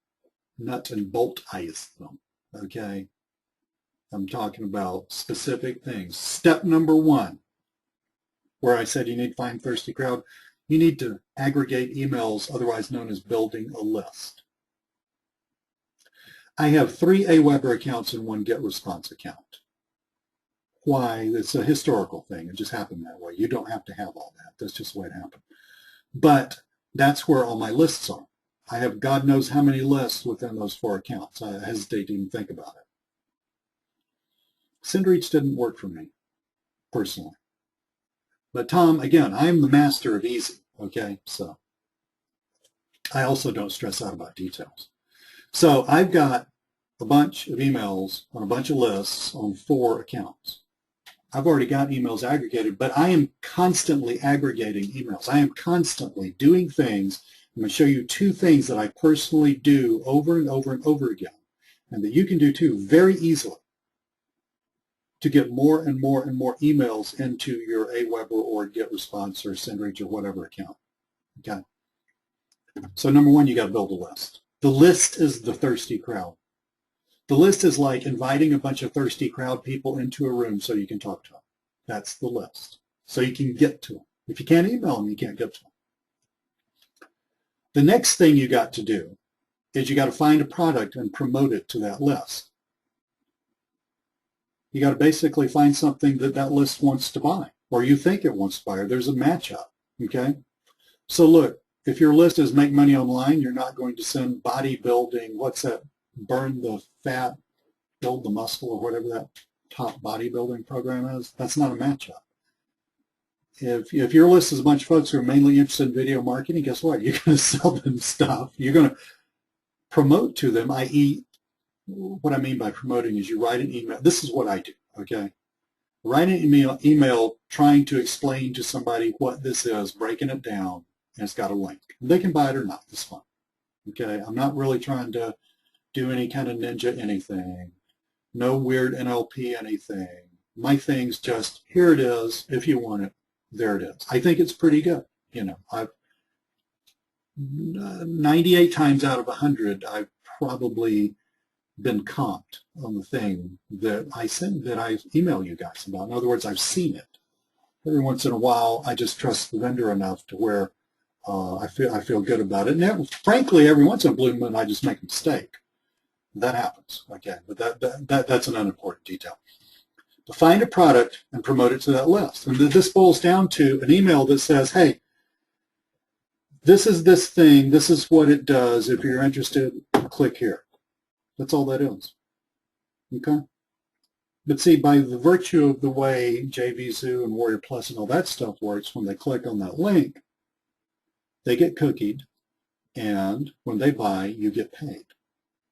nut and boltized them, okay? I'm talking about specific things. Step number 1, where I said you need to find thirsty crowd, you need to aggregate emails, otherwise known as building a list. I have 3 Aweber accounts and 1 GetResponse account. Why? It's a historical thing. It just happened that way. You don't have to have all that. That's just the way it happened. But that's where all my lists are. I have God knows how many lists within those 4 accounts. I hesitate to even think about it. SendReach didn't work for me, personally. But Tom, again, I'm the master of easy, okay? So I also don't stress out about details. So I've got a bunch of emails on a bunch of lists on 4 accounts. I've already got emails aggregated, but I am constantly aggregating emails. I am constantly doing things. I'm going to show you 2 things that I personally do over and over and over again, and that you can do too very easily to get more and more and more emails into your Aweber or GetResponse or SendReach or whatever account. Okay. So number 1, you got to build a list. The list is the thirsty crowd. The list is like inviting a bunch of thirsty crowd people into a room so you can talk to them. That's the list. So you can get to them. If you can't email them, you can't get to them. The next thing you got to do is you got to find a product and promote it to that list. You got to basically find something that that list wants to buy, or you think it wants to buy, or there's a matchup, okay? So look, if your list is make money online, you're not going to send bodybuilding, what's that, burn the fat, build the muscle, or whatever that top bodybuilding program is. That's not a matchup. If your list is a bunch of folks who are mainly interested in video marketing, guess what? You're going to sell them stuff. You're going to promote to them, i.e., what I mean by promoting is you write an email. This is what I do, okay? Write an email trying to explain to somebody what this is, breaking it down, and it's got a link. They can buy it or not. It's fine, okay? I'm not really trying to do any kind of ninja anything, no weird NLP anything. My thing's just, here it is. If you want it, there it is. I think it's pretty good. You know, I've 98 times out of 100, I've probably been comped on the thing that I send, that I email you guys about. In other words, I've seen it. Every once in a while, I just trust the vendor enough to where I feel good about it. And frankly, every once in a blue moon, I just make a mistake. That happens, okay? But that's an unimportant detail. To find a product and promote it to that list. And this boils down to an email that says, hey, this is this thing, this is what it does. If you're interested, click here. That's all that is, okay? But see, by the virtue of the way JVZoo and Warrior Plus and all that stuff works, when they click on that link, they get cookied, and when they buy, you get paid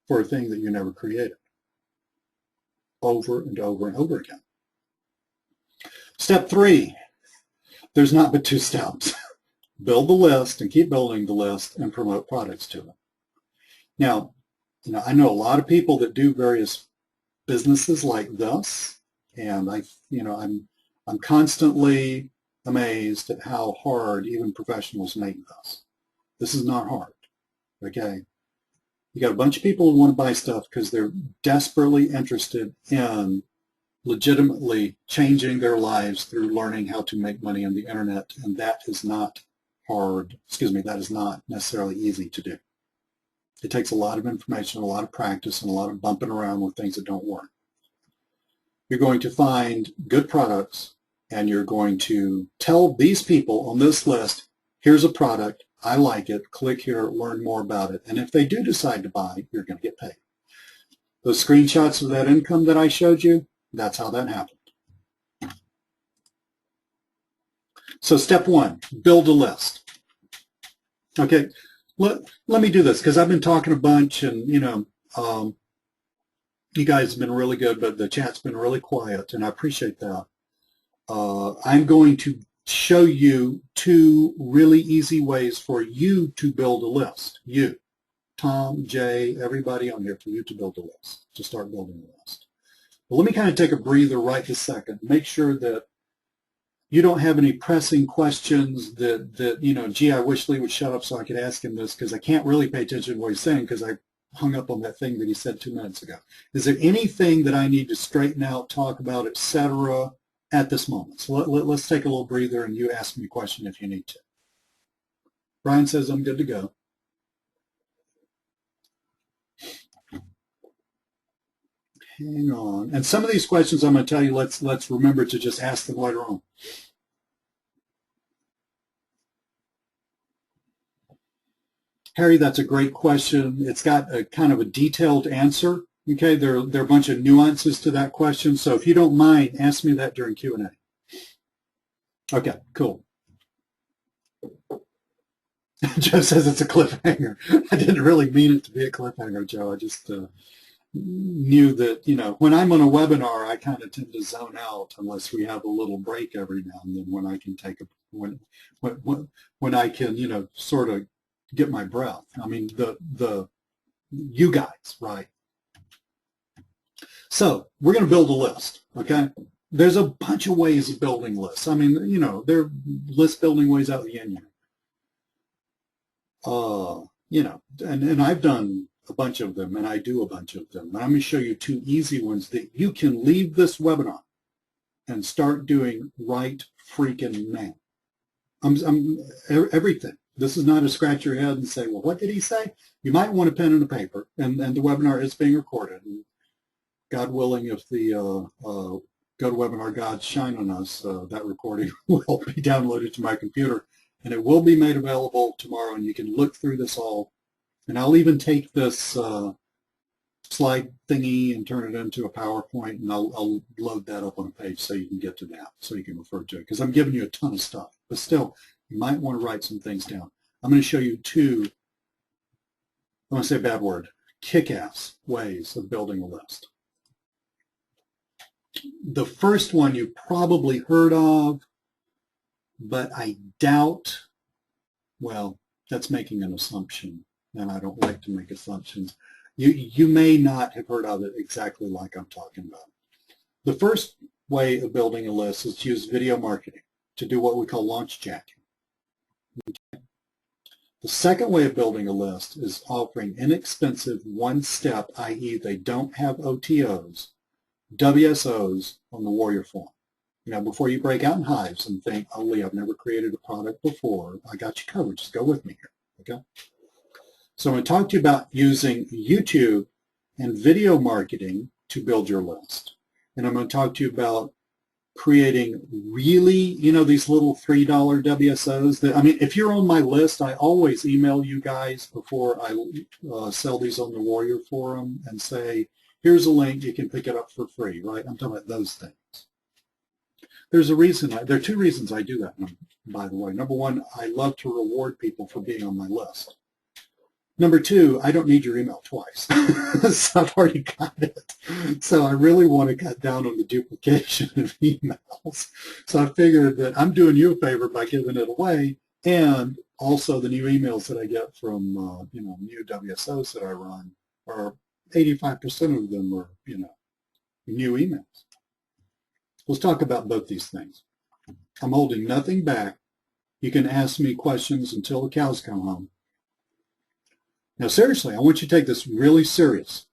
for a thing that you never created, over and over and over again. Step 3, there's not but 2 steps. Build the list and keep building the list and promote products to it. Now, I know a lot of people that do various businesses like this, and I'm constantly amazed at how hard even professionals make this. This is not hard, okay? You got a bunch of people who want to buy stuff because they're desperately interested in legitimately changing their lives through learning how to make money on the internet, and that is not hard, that is not necessarily easy to do. It takes a lot of information, a lot of practice, and a lot of bumping around with things that don't work. You're going to find good products, and you're going to tell these people on this list, here's a product, I like it, click here, learn more about it. And if they do decide to buy, you're going to get paid. Those screenshots of that income that I showed you, that's how that happened. So step 1, build a list. Okay, let me do this because I've been talking a bunch, and you guys have been really good, but the chat's been really quiet, and I appreciate that. I'm going to show you 2 really easy ways for you to build a list. You, Tom, Jay, everybody on here, for you to build a list, to start building a list. Well, let me kind of take a breather right this second. Make sure that you don't have any pressing questions that gee, I wish Lee would shut up so I could ask him this, because I can't really pay attention to what he's saying because I hung up on that thing that he said 2 minutes ago. Is there anything that I need to straighten out, talk about, etc. at this moment? So let's take a little breather, and you ask me a question if you need to. Brian says I'm good to go. Hang on. And some of these questions I'm going to tell you, let's remember to just ask them later on. Harry, that's a great question. It's got a kind of a detailed answer. Okay, there are a bunch of nuances to that question. So if you don't mind, ask me that during Q&A. Okay, cool. Joe says it's a cliffhanger. I didn't really mean it to be a cliffhanger, Joe. I just knew that, when I'm on a webinar, I kind of tend to zone out unless we have a little break every now and then when I can take when I can, sort of get my breath. I mean, you guys, right? So we're going to build a list, okay? There's a bunch of ways of building lists. I mean, there are list building ways out the yin and I've done a bunch of them, and I do a bunch of them. And I'm going to show you 2 easy ones that you can leave this webinar and start doing right freaking now. Everything. This is not a scratch your head and say, well, what did he say? You might want a pen and a paper, and the webinar is being recorded. And God willing, if the GoToWebinar gods shine on us, that recording will be downloaded to my computer, and it will be made available tomorrow, and you can look through this all. And I'll even take this slide thingy and turn it into a PowerPoint, and I'll load that up on a page so you can get to that, so you can refer to it, because I'm giving you a ton of stuff. But still, you might want to write some things down. I'm going to show you 2, I want to say a bad word, kick-ass ways of building a list. The first one you probably heard of, but I doubt, well, that's making an assumption, and I don't like to make assumptions. You may not have heard of it exactly like I'm talking about. The first way of building a list is to use video marketing to do what we call launch jacking. Okay. The second way of building a list is offering inexpensive one-step, i.e. they don't have OTOs, WSOs on the Warrior Forum. Before you break out in hives and think, oh, Lee, I've never created a product before, I got you covered. Just go with me here, okay? So I'm going to talk to you about using YouTube and video marketing to build your list. And I'm going to talk to you about creating really, these little $3 WSOs. That, I mean, if you're on my list, I always email you guys before I sell these on the Warrior Forum and say, Here's a link, you can pick it up for free, right? I'm talking about those things. There's a reason, there are two reasons I do that, by the way. Number one, I love to reward people for being on my list. Number two, I don't need your email twice. So I've already got it. So I really want to cut down on the duplication of emails. So I figured that I'm doing you a favor by giving it away, and also the new emails that I get from new WSOs that I run are 85% of them are new emails. Let's talk about both these things. I'm holding nothing back. You can ask me questions until the cows come home. Now, seriously, I want you to take this really serious.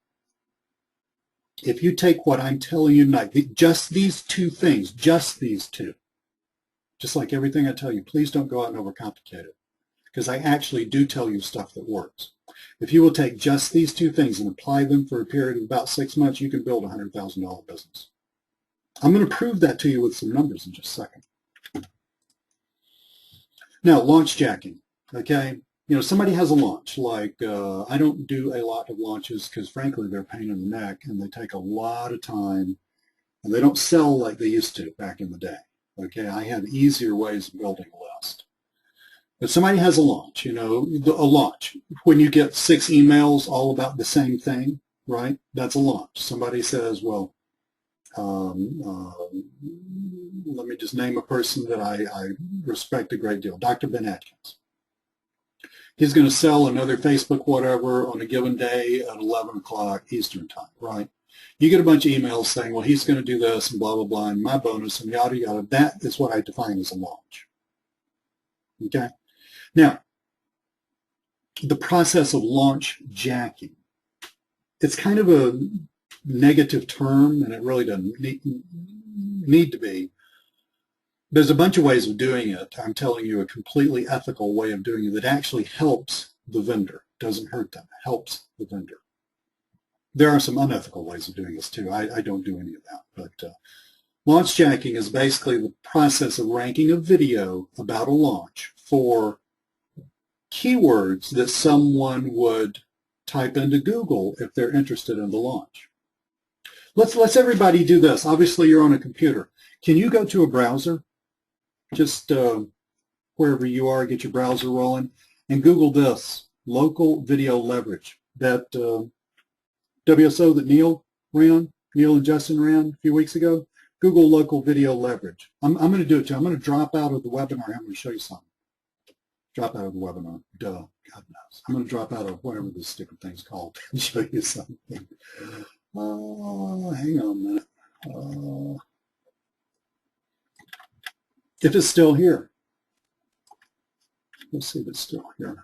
If you take what I'm telling you tonight, just these two things, just these two, just like everything I tell you, please don't go out and overcomplicate it, because I actually do tell you stuff that works. If you will take just these two things and apply them for a period of about 6 months, you can build a $100,000 business. I'm going to prove that to you with some numbers in just a second. Now, launch jacking, okay? Somebody has a launch, like I don't do a lot of launches because, frankly, they're a pain in the neck and they take a lot of time and they don't sell like they used to back in the day, okay? I have easier ways of building a list. But somebody has a launch, a launch. When you get 6 emails all about the same thing, right? That's a launch. Somebody says, well, let me just name a person that I respect a great deal, Dr. Ben Atkins. He's going to sell another Facebook whatever on a given day at 11 o'clock Eastern time, right? You get a bunch of emails saying, well, he's going to do this and blah, blah, blah, and my bonus and yada, yada. That is what I define as a launch, okay? Now, the process of launch jacking, it's kind of a negative term, and it really doesn't need to be. There's a bunch of ways of doing it. I'm telling you a completely ethical way of doing it that actually helps the vendor, doesn't hurt them, helps the vendor. There are some unethical ways of doing this too. I don't do any of that. But launch jacking is basically the process of ranking a video about a launch for keywords that someone would type into Google if they're interested in the launch. Let's everybody do this. Obviously, you're on a computer. Can you go to a browser? Just wherever you are, get your browser rolling, and Google this, local video leverage. That WSO that Neil and Justin ran a few weeks ago, Google local video leverage. I'm going to do it too. I'm going to drop out of the webinar. I'm going to show you something. Drop out of the webinar. Duh, God knows. I'm going to drop out of whatever this stupid thing's called and show you something. Hang on a minute. If it's still here. Let's see if it's still here.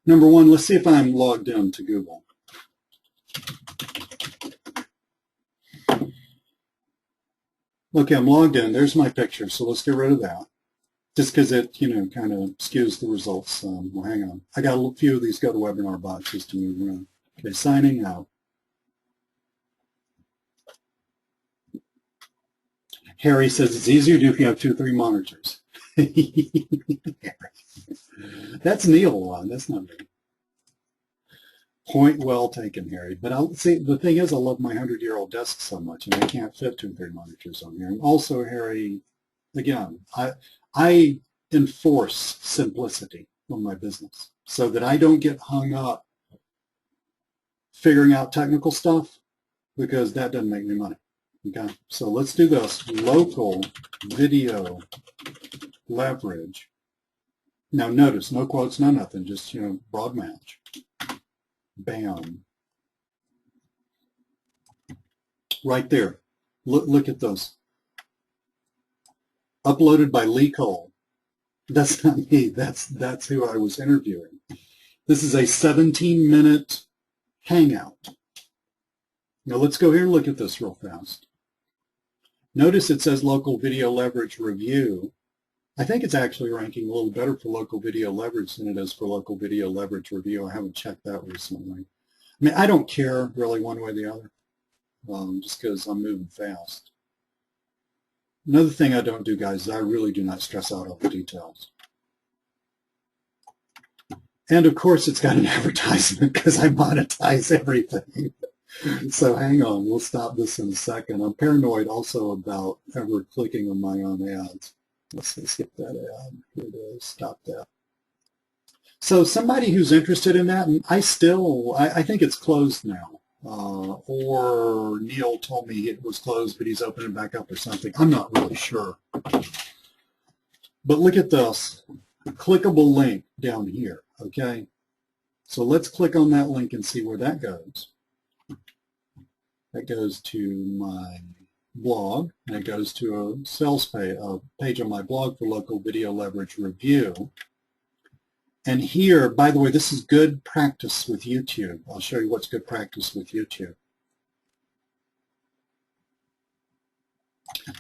Number one, let's see if I'm logged in to Google. Okay, I'm logged in. There's my picture, so let's get rid of that. Just because it, kind of skews the results. Well, hang on. I got a few of these GoToWebinar boxes to move around. Okay, signing out. Harry says it's easier to do if you have 2 or 3 monitors. That's Neil. That's not me. Point well taken, Harry. But see, the thing is, I love my 100-year-old desk so much, and I can't fit 2 or 3 monitors on here. And also, Harry, again, I enforce simplicity on my business so that I don't get hung up figuring out technical stuff, because that doesn't make me money. Okay, so let's do this. Local video leverage. Now notice, no quotes, no nothing, just, broad match. Bam. Right there. Look at those. Uploaded by Lee Cole. That's not me. That's who I was interviewing. This is a 17-minute hangout. Now let's go here and look at this real fast. Notice it says local video leverage review. I think it's actually ranking a little better for local video leverage than it is for local video leverage review. I haven't checked that recently. I mean, I don't care really one way or the other, just because I'm moving fast. Another thing I don't do, guys, is I really do not stress out all the details. And of course, it's got an advertisement because I monetize everything. So hang on, we'll stop this in a second. I'm paranoid also about ever clicking on my own ads. Let's skip that ad. Here it is. Stop that. So somebody who's interested in that, and I think it's closed now. Or Neil told me it was closed, but he's opening it back up or something. I'm not really sure. But look at this clickable link down here, okay? So let's click on that link and see where that goes. That goes to my blog, and it goes to a sales page, a page on my blog for local video leverage review. And here, by the way, this is good practice with YouTube. I'll show you what's good practice with YouTube.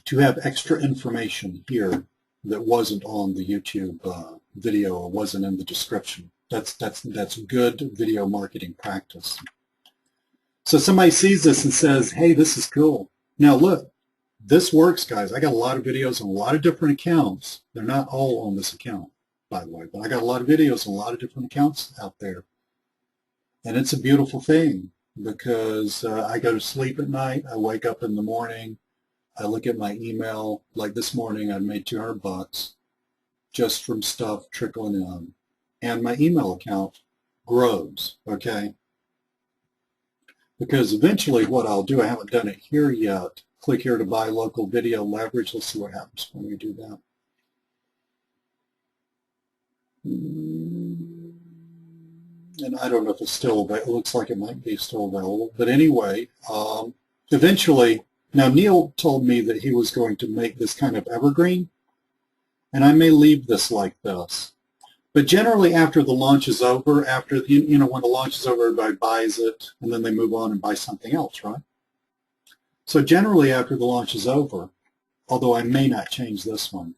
To have extra information here that wasn't on the YouTube video or wasn't in the description. That's good video marketing practice. So somebody sees this and says, hey, this is cool. Now look, this works, guys. I got a lot of videos on a lot of different accounts. They're not all on this account, by the way, but I got a lot of videos on a lot of different accounts out there. And it's a beautiful thing because I go to sleep at night, I wake up in the morning, I look at my email. Like this morning, I made $200 just from stuff trickling in. And my email account grows, okay? Because eventually what I'll do, I haven't done it here yet, click here to buy local video leverage. Let's see what happens when we do that. And I don't know if it's still available. It looks like it might be still available. But anyway, eventually, now Neil told me that he was going to make this kind of evergreen, and I may leave this like this. But generally after the launch is over, after, you know, when the launch is over, everybody buys it, and then they move on and buy something else, right? So generally after the launch is over, although I may not change this one,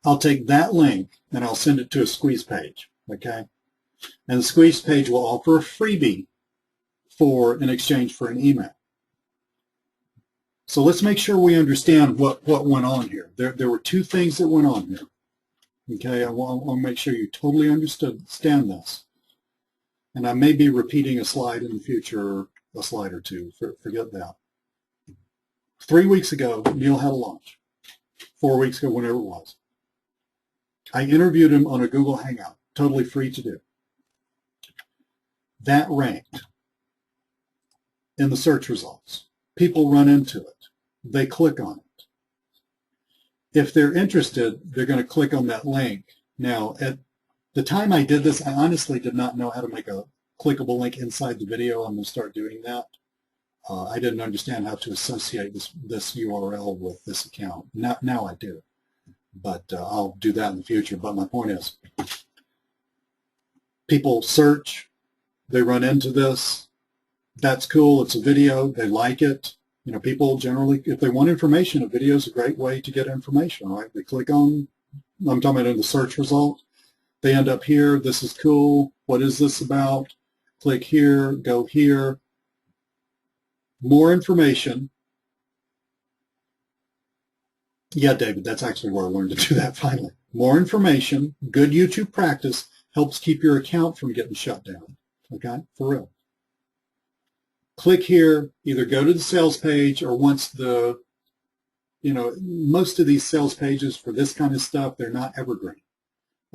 I'll take that link and I'll send it to a squeeze page, okay? And the squeeze page will offer a freebie in exchange for an email. So let's make sure we understand what went on here. There were two things that went on here. Okay, I want to make sure you totally understand this. And I may be repeating a slide in the future, a slide or two, forget that. 3 weeks ago, Neil had a launch. 4 weeks ago, whenever it was. I interviewed him on a Google Hangout, totally free to do. That ranked in the search results. People run into it. They click on it. If they're interested, they're going to click on that link. Now, at the time I did this, I honestly did not know how to make a clickable link inside the video. I'm going to start doing that. I didn't understand how to associate this URL with this account. Now I do, but I'll do that in the future. But my point is, people search, they run into this. That's cool. It's a video. They like it. You know, people generally, if they want information, a video is a great way to get information, right? They click on, I'm talking about in the search result. They end up here. This is cool. What is this about? Click here, go here. More information. Yeah, David, that's actually where I learned to do that finally. More information, good YouTube practice helps keep your account from getting shut down. Okay, for real. Click here, either go to the sales page or once the, you know, most of these sales pages for this kind of stuff, they're not evergreen.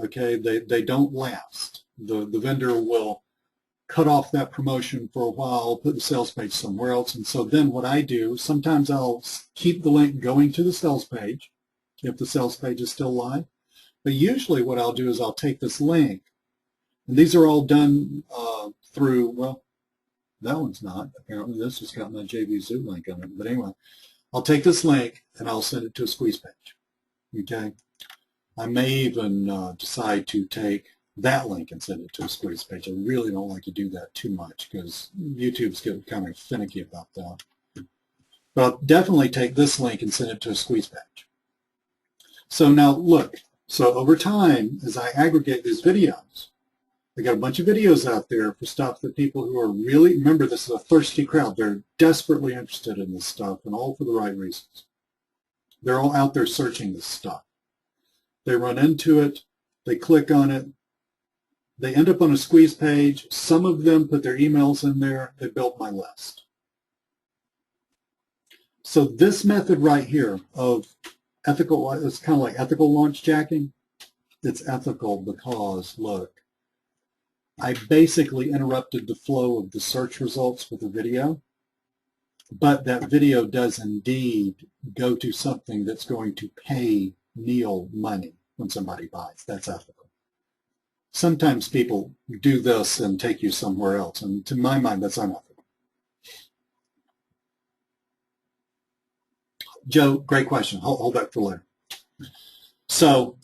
Okay, they don't last. The vendor will cut off that promotion for a while, put the sales page somewhere else. And so then what I do, sometimes I'll keep the link going to the sales page if the sales page is still live. But usually what I'll do is I'll take this link, and these are all done through, well, that one's not. Apparently this has got my JVZoo link on it. But anyway, I'll take this link and I'll send it to a squeeze page. Okay. I may even decide to take that link and send it to a squeeze page. I really don't like to do that too much because YouTube's getting kind of finicky about that. But I'll definitely take this link and send it to a squeeze page. So now look, so over time, as I aggregate these videos, I got a bunch of videos out there for stuff that people who are really, remember this is a thirsty crowd, they're desperately interested in this stuff and all for the right reasons. They're all out there searching this stuff. They run into it, they click on it, They end up on a squeeze page. Some of them put their emails in there. They built my list. So this method right here of ethical, it's kind of like ethical launch jacking. It's ethical because, look, I basically interrupted the flow of the search results with a video, but that video does indeed go to something that's going to pay Neil money when somebody buys. That's ethical. Sometimes people do this and take you somewhere else, and to my mind, that's unethical. Joe, great question. Hold that for later. So,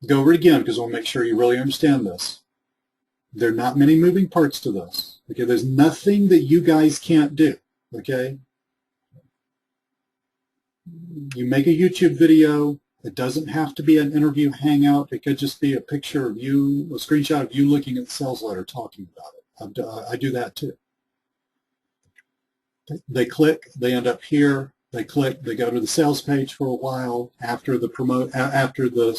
go over it again because we'll make sure you really understand this. There are not many moving parts to this. Okay, there's nothing that you guys can't do. Okay, you make a YouTube video. It doesn't have to be an interview hangout. It could just be a picture of you, a screenshot of you looking at the sales letter talking about it. I do that too. They click, they end up here. They click, they go to the sales page for a while. After the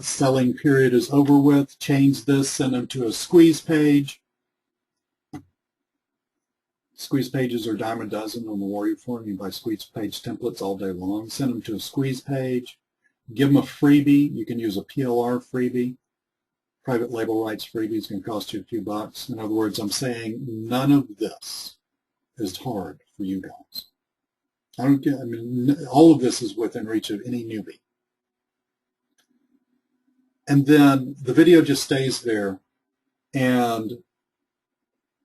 selling period is over with, change this, send them to a squeeze page. Squeeze pages are a dime a dozen on the Warrior Forum. You buy squeeze page templates all day long. Send them to a squeeze page. Give them a freebie. You can use a PLR freebie. Private label rights freebie is going to cost you a few bucks. In other words, I'm saying none of this is hard for you guys. I mean, all of this is within reach of any newbie. And then the video just stays there. And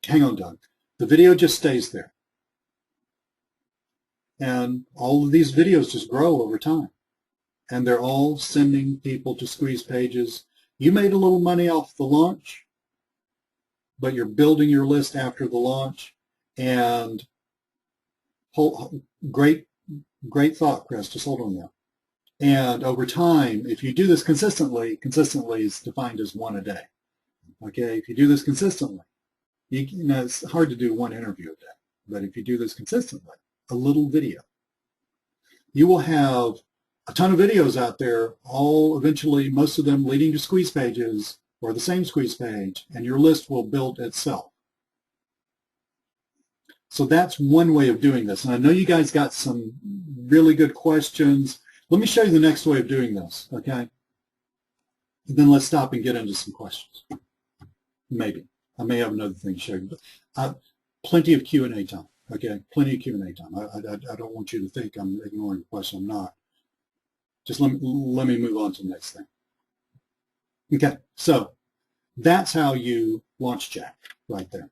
hang on, Doug. The video just stays there. And all of these videos just grow over time. And they're all sending people to squeeze pages. You made a little money off the launch, but you're building your list after the launch. And great thought, Chris. Just hold on there. And over time, if you do this consistently is defined as one a day. Okay, if you do this consistently, you know, it's hard to do one interview a day, but if you do this consistently, a little video, you will have a ton of videos out there, all eventually, most of them leading to squeeze pages or the same squeeze page, and your list will build itself. So that's one way of doing this. And I know you guys got some really good questions. Let me show you the next way of doing this, okay? And then let's stop and get into some questions. Maybe. I may have another thing to show you, but plenty of Q&A time, okay? Plenty of Q&A time. I don't want you to think I'm ignoring the question. I'm not. Just let me move on to the next thing. Okay, so that's how you launch jack right there.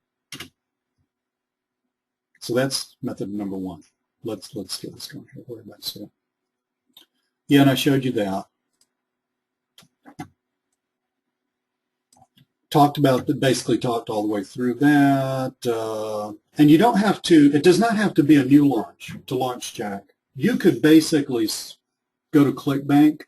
So that's method number one. Let's get this going here. Worry about it. Yeah, and I showed you that. Basically talked all the way through that. And you don't have to, it does not have to be a new launch to launch jack. You could basically go to ClickBank.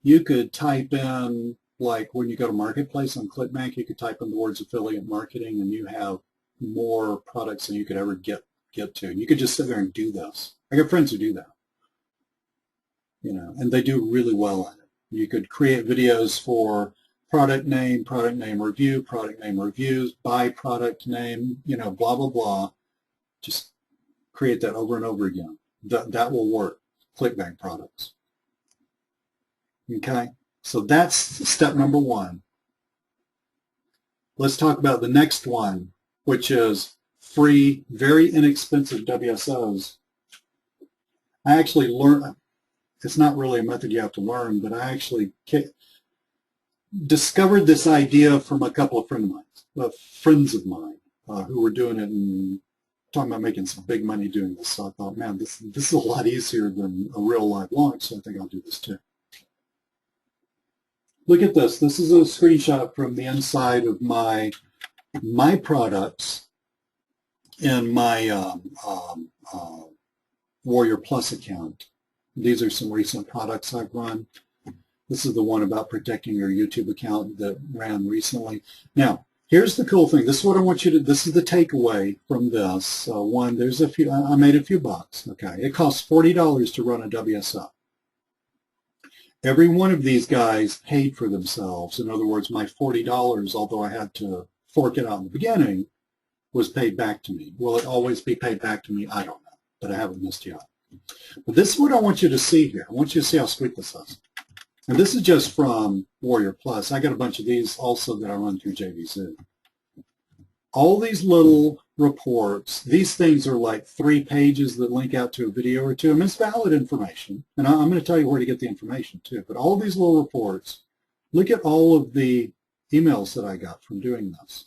You could type in, like when you go to Marketplace on ClickBank, you could type in the words affiliate marketing and you have more products than you could ever get to. And you could just sit there and do this. I got friends who do that. You know, and they do really well at it. You could create videos for product name review, product name reviews, buy product name, you know, blah, blah, blah. Just create that over and over again. That will work. ClickBank products. Okay, so that's step number one. Let's talk about the next one, which is free, very inexpensive WSOs. I actually learned, it's not really a method you have to learn, but I actually discovered this idea from a couple of friends of mine who were doing it and talking about making some big money doing this. So I thought, man, this is a lot easier than a real live launch, so I think I'll do this too. Look at this. This is a screenshot from the inside of my products in my Warrior Plus account. These are some recent products I've run. This is the one about protecting your YouTube account that ran recently. Now, here's the cool thing. This is what I want you to, this is the takeaway from this. One, there's a few, I made a few bucks. Okay. It costs $40 to run a WSO. Every one of these guys paid for themselves. In other words, my $40, although I had to fork it out in the beginning, was paid back to me. Will it always be paid back to me? I don't know, but I haven't missed yet. But this is what I want you to see here. I want you to see how sweet this is. And this is just from Warrior Plus. I got a bunch of these also that I run through JVZoo. All these little reports, these things are like 3 pages that link out to a video or two. I mean, it's valid information, and I'm going to tell you where to get the information too. But all these little reports, look at all of the emails that I got from doing this.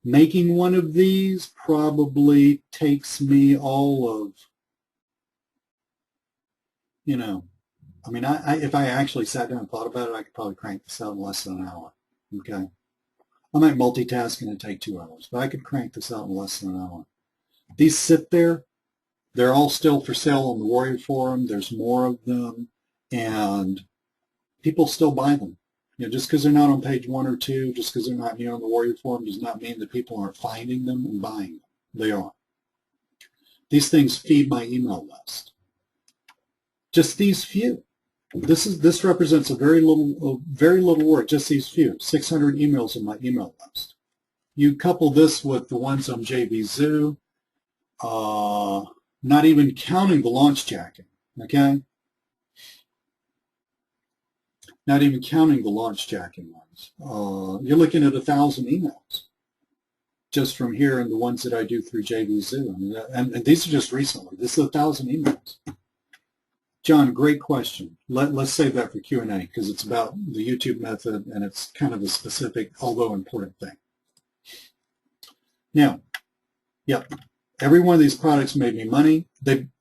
Making one of these probably takes me all of, you know, I mean, if I actually sat down and thought about it, I could probably crank this out in less than an hour, okay? I might multitask and it'd take 2 hours, but I could crank this out in less than an hour. These sit there. They're all still for sale on the Warrior Forum. There's more of them, and people still buy them. You know, just because they're not on page 1 or 2, just because they're not on the Warrior Forum does not mean that people aren't finding them and buying them. They are. These things feed my email list. Just these few. This represents a very little work, just these few, 600 emails in my email list. You couple this with the ones on JVZoo, not even counting the launch jacking, okay? Not even counting the launch jacking ones. You're looking at 1,000 emails just from here and the ones that I do through JVZoo. And these are just recently. This is 1,000 emails. John, great question. Let's save that for Q&A because it's about the YouTube method and it's kind of a specific, although important thing. Now, yep, every one of these products made me money.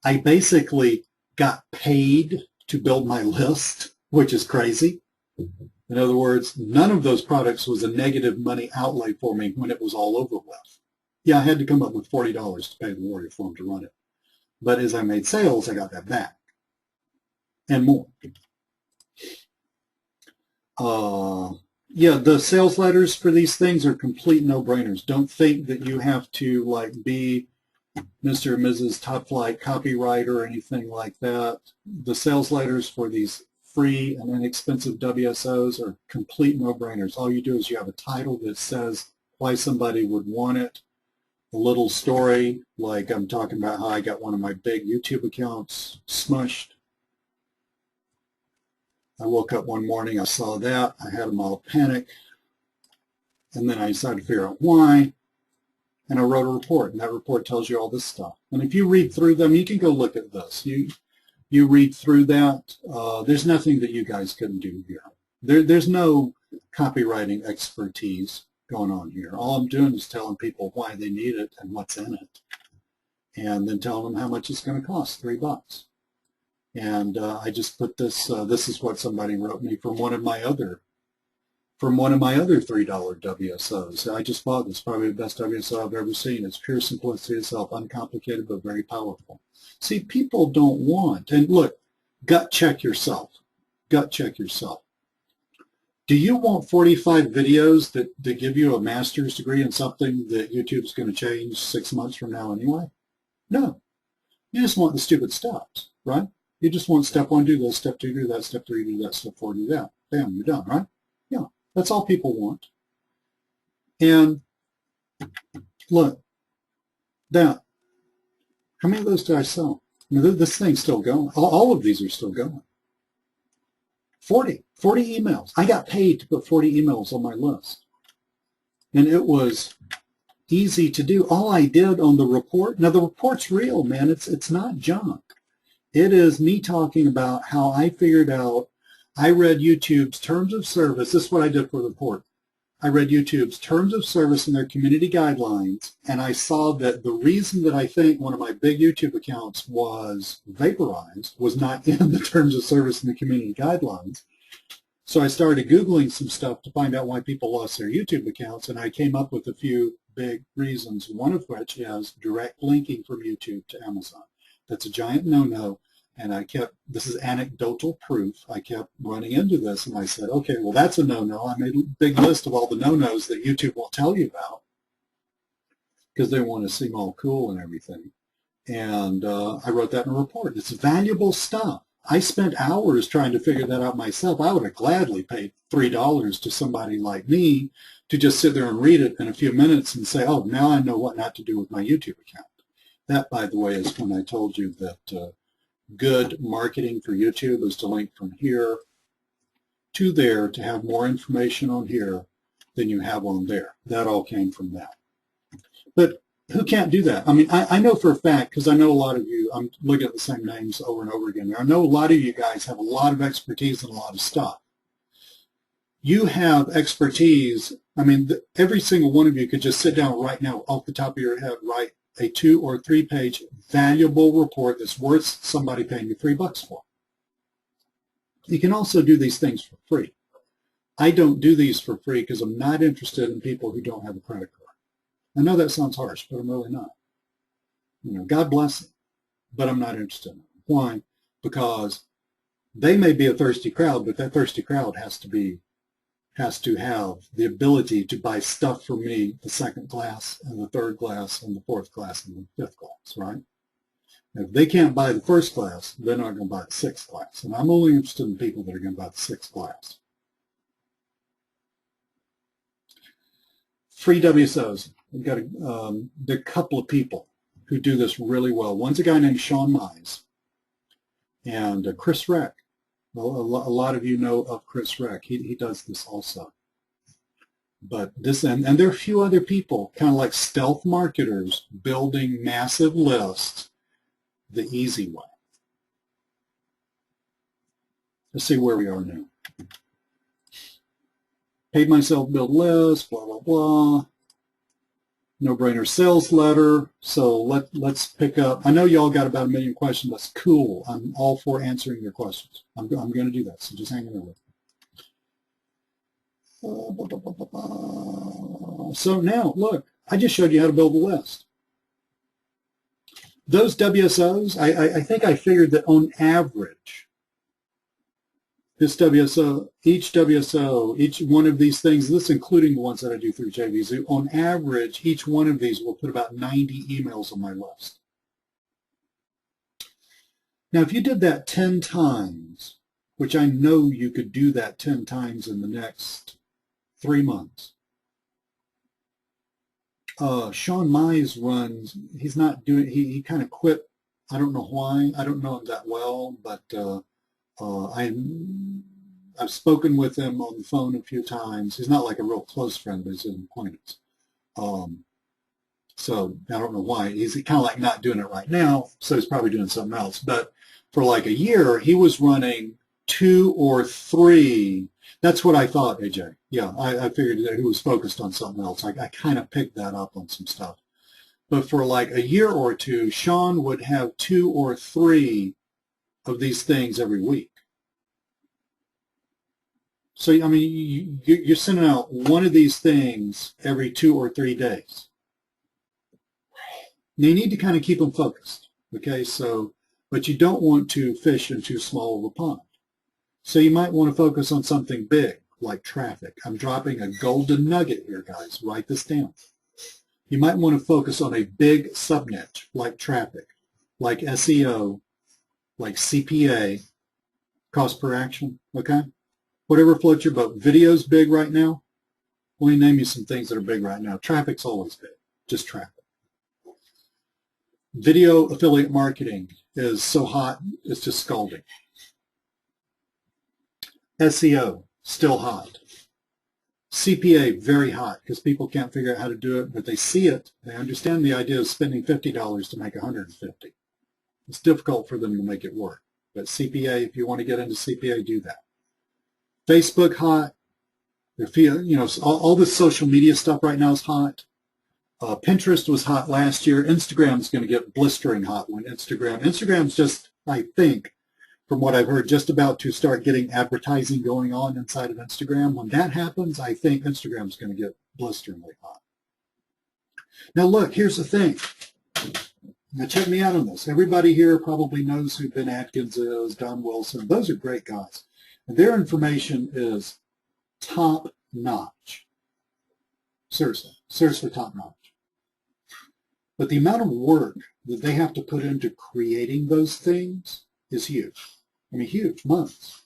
I basically got paid to build my list, which is crazy. In other words, none of those products was a negative money outlay for me when it was all over with. Yeah, I had to come up with $40 to pay the Warrior Forum to run it. But as I made sales, I got that back. And more. Yeah, the sales letters for these things are complete no-brainers. Don't think that you have to like be Mr. or Mrs. Top Flight copywriter or anything like that. The sales letters for these free and inexpensive WSOs are complete no-brainers. All you do is you have a title that says why somebody would want it, a little story, like I'm talking about how I got one of my big YouTube accounts smushed. I woke up one morning, I saw that, I had a mild panic, and then I decided to figure out why, and I wrote a report, and that report tells you all this stuff. And if you read through them, you can go look at this. You read through that. There's nothing that you guys couldn't do here. There's no copywriting expertise going on here. All I'm doing is telling people why they need it and what's in it, and then telling them how much it's going to cost, $3. And I just put this. This is what somebody wrote me from one of my other $3 WSOs. I just bought this. Probably the best WSO I've ever seen. It's pure simplicity itself, uncomplicated but very powerful. See, people don't want. And look, gut check yourself. Gut check yourself. Do you want 45 videos that give you a master's degree in something that YouTube's going to change 6 months from now anyway? No. You just want the stupid steps, right? You just want step 1, do this, step 2, do that, step 3, do that, step 4, do that. Bam, you're done, right? Yeah, that's all people want. And look, that, how many of those did I sell? I mean, this thing's still going. All of these are still going. 40 emails. I got paid to put 40 emails on my list. And it was easy to do. All I did on the report, now the report's real, man. It's not junk. It is me talking about how I figured out, I read YouTube's terms of service. This is what I did for the report. I read YouTube's terms of service and their community guidelines, and I saw that the reason that I think one of my big YouTube accounts was vaporized was not in the terms of service and the community guidelines. So I started Googling some stuff to find out why people lost their YouTube accounts, and I came up with a few big reasons, one of which is direct linking from YouTube to Amazon. That's a giant no-no, and this is anecdotal proof, I kept running into this, and I said, okay, well, that's a no-no. I made a big list of all the no-nos that YouTube won't tell you about because they want to seem all cool and everything. And I wrote that in a report. It's valuable stuff. I spent hours trying to figure that out myself. I would have gladly paid $3 to somebody like me to just sit there and read it in a few minutes and say, oh, now I know what not to do with my YouTube account. That, by the way, is when I told you that good marketing for YouTube is to link from here to there to have more information on here than you have on there. That all came from that. But who can't do that? I mean, I know for a fact, because I know a lot of you, I'm looking at the same names over and over again. I know a lot of you guys have a lot of expertise in a lot of stuff. You have expertise. I mean, every single one of you could just sit down right now off the top of your head, write a 2- or 3-page valuable report that's worth somebody paying you $3 for. You can also do these things for free. I don't do these for free because I'm not interested in people who don't have a credit card. I know that sounds harsh, but I'm really not. You know, God bless them, but I'm not interested in them. Why? Because they may be a thirsty crowd, but that thirsty crowd has to have the ability to buy stuff from me, the second class and the third class and the fourth class and the fifth class, right? If they can't buy the first class, they're not going to buy the sixth class. And I'm only interested in people that are going to buy the sixth class. Free WSOs. We've got a couple of people who do this really well. One's a guy named Sean Mize and Chris Reck. Well, a lot of you know of Chris Reck. He does this also. But this, and there are a few other people, kind of like stealth marketers, building massive lists the easy way. Let's see where we are now. Paid myself build list, blah, blah, blah. No-brainer sales letter. So let's pick up. I know y'all got about 1 million questions. That's cool. I'm all for answering your questions. I'm going to do that, so just hang in there with me. So now, look, I just showed you how to build a list. Those WSOs, I think I figured that on average, this WSO, each one of these things, this including the ones that I do through JVZoo, on average, each one of these will put about 90 emails on my list. Now, if you did that 10 times, which I know you could do that 10 times in the next 3 months, Sean Mize runs, he's not doing, he kind of quit. I don't know why. I don't know him that well, but I've spoken with him on the phone a few times. He's not like a real close friend, but he's an acquaintance. So I don't know why. He's kind of like not doing it right now, so he's probably doing something else. But for like a year, he was running 2 or 3. That's what I thought, AJ. Yeah, I figured that he was focused on something else. I kind of picked that up on some stuff. But for like a year or two, Sean would have 2 or 3 of these things every week. So, I mean, you're sending out one of these things every 2 or 3 days. Now, you need to kind of keep them focused, okay? So, but you don't want to fish in too small of a pond. So you might want to focus on something big, like traffic. I'm dropping a golden nugget here, guys. Write this down. You might want to focus on a big subniche, like traffic, like SEO, like CPA, cost per action, okay? Whatever floats your boat. Video's big right now. Let me name you some things that are big right now. Traffic's always big, just traffic. Video affiliate marketing is so hot, it's just scalding. SEO, still hot. CPA, very hot, because people can't figure out how to do it, but they see it. They understand the idea of spending $50 to make $150. It's difficult for them to make it work. But CPA, if you want to get into CPA, do that. Facebook, hot. If you know, all this social media stuff right now is hot. Pinterest was hot last year. Instagram's going to get blistering hot when Instagram's just, I think, from what I've heard, just about to start getting advertising going on inside of Instagram. When that happens, I think Instagram's going to get blisteringly hot. Now look, here's the thing. Now check me out on this. Everybody here probably knows who Ben Atkins is, Don Wilson. Those are great guys. And their information is top-notch. Seriously top-notch. But the amount of work that they have to put into creating those things is huge. I mean, huge, months.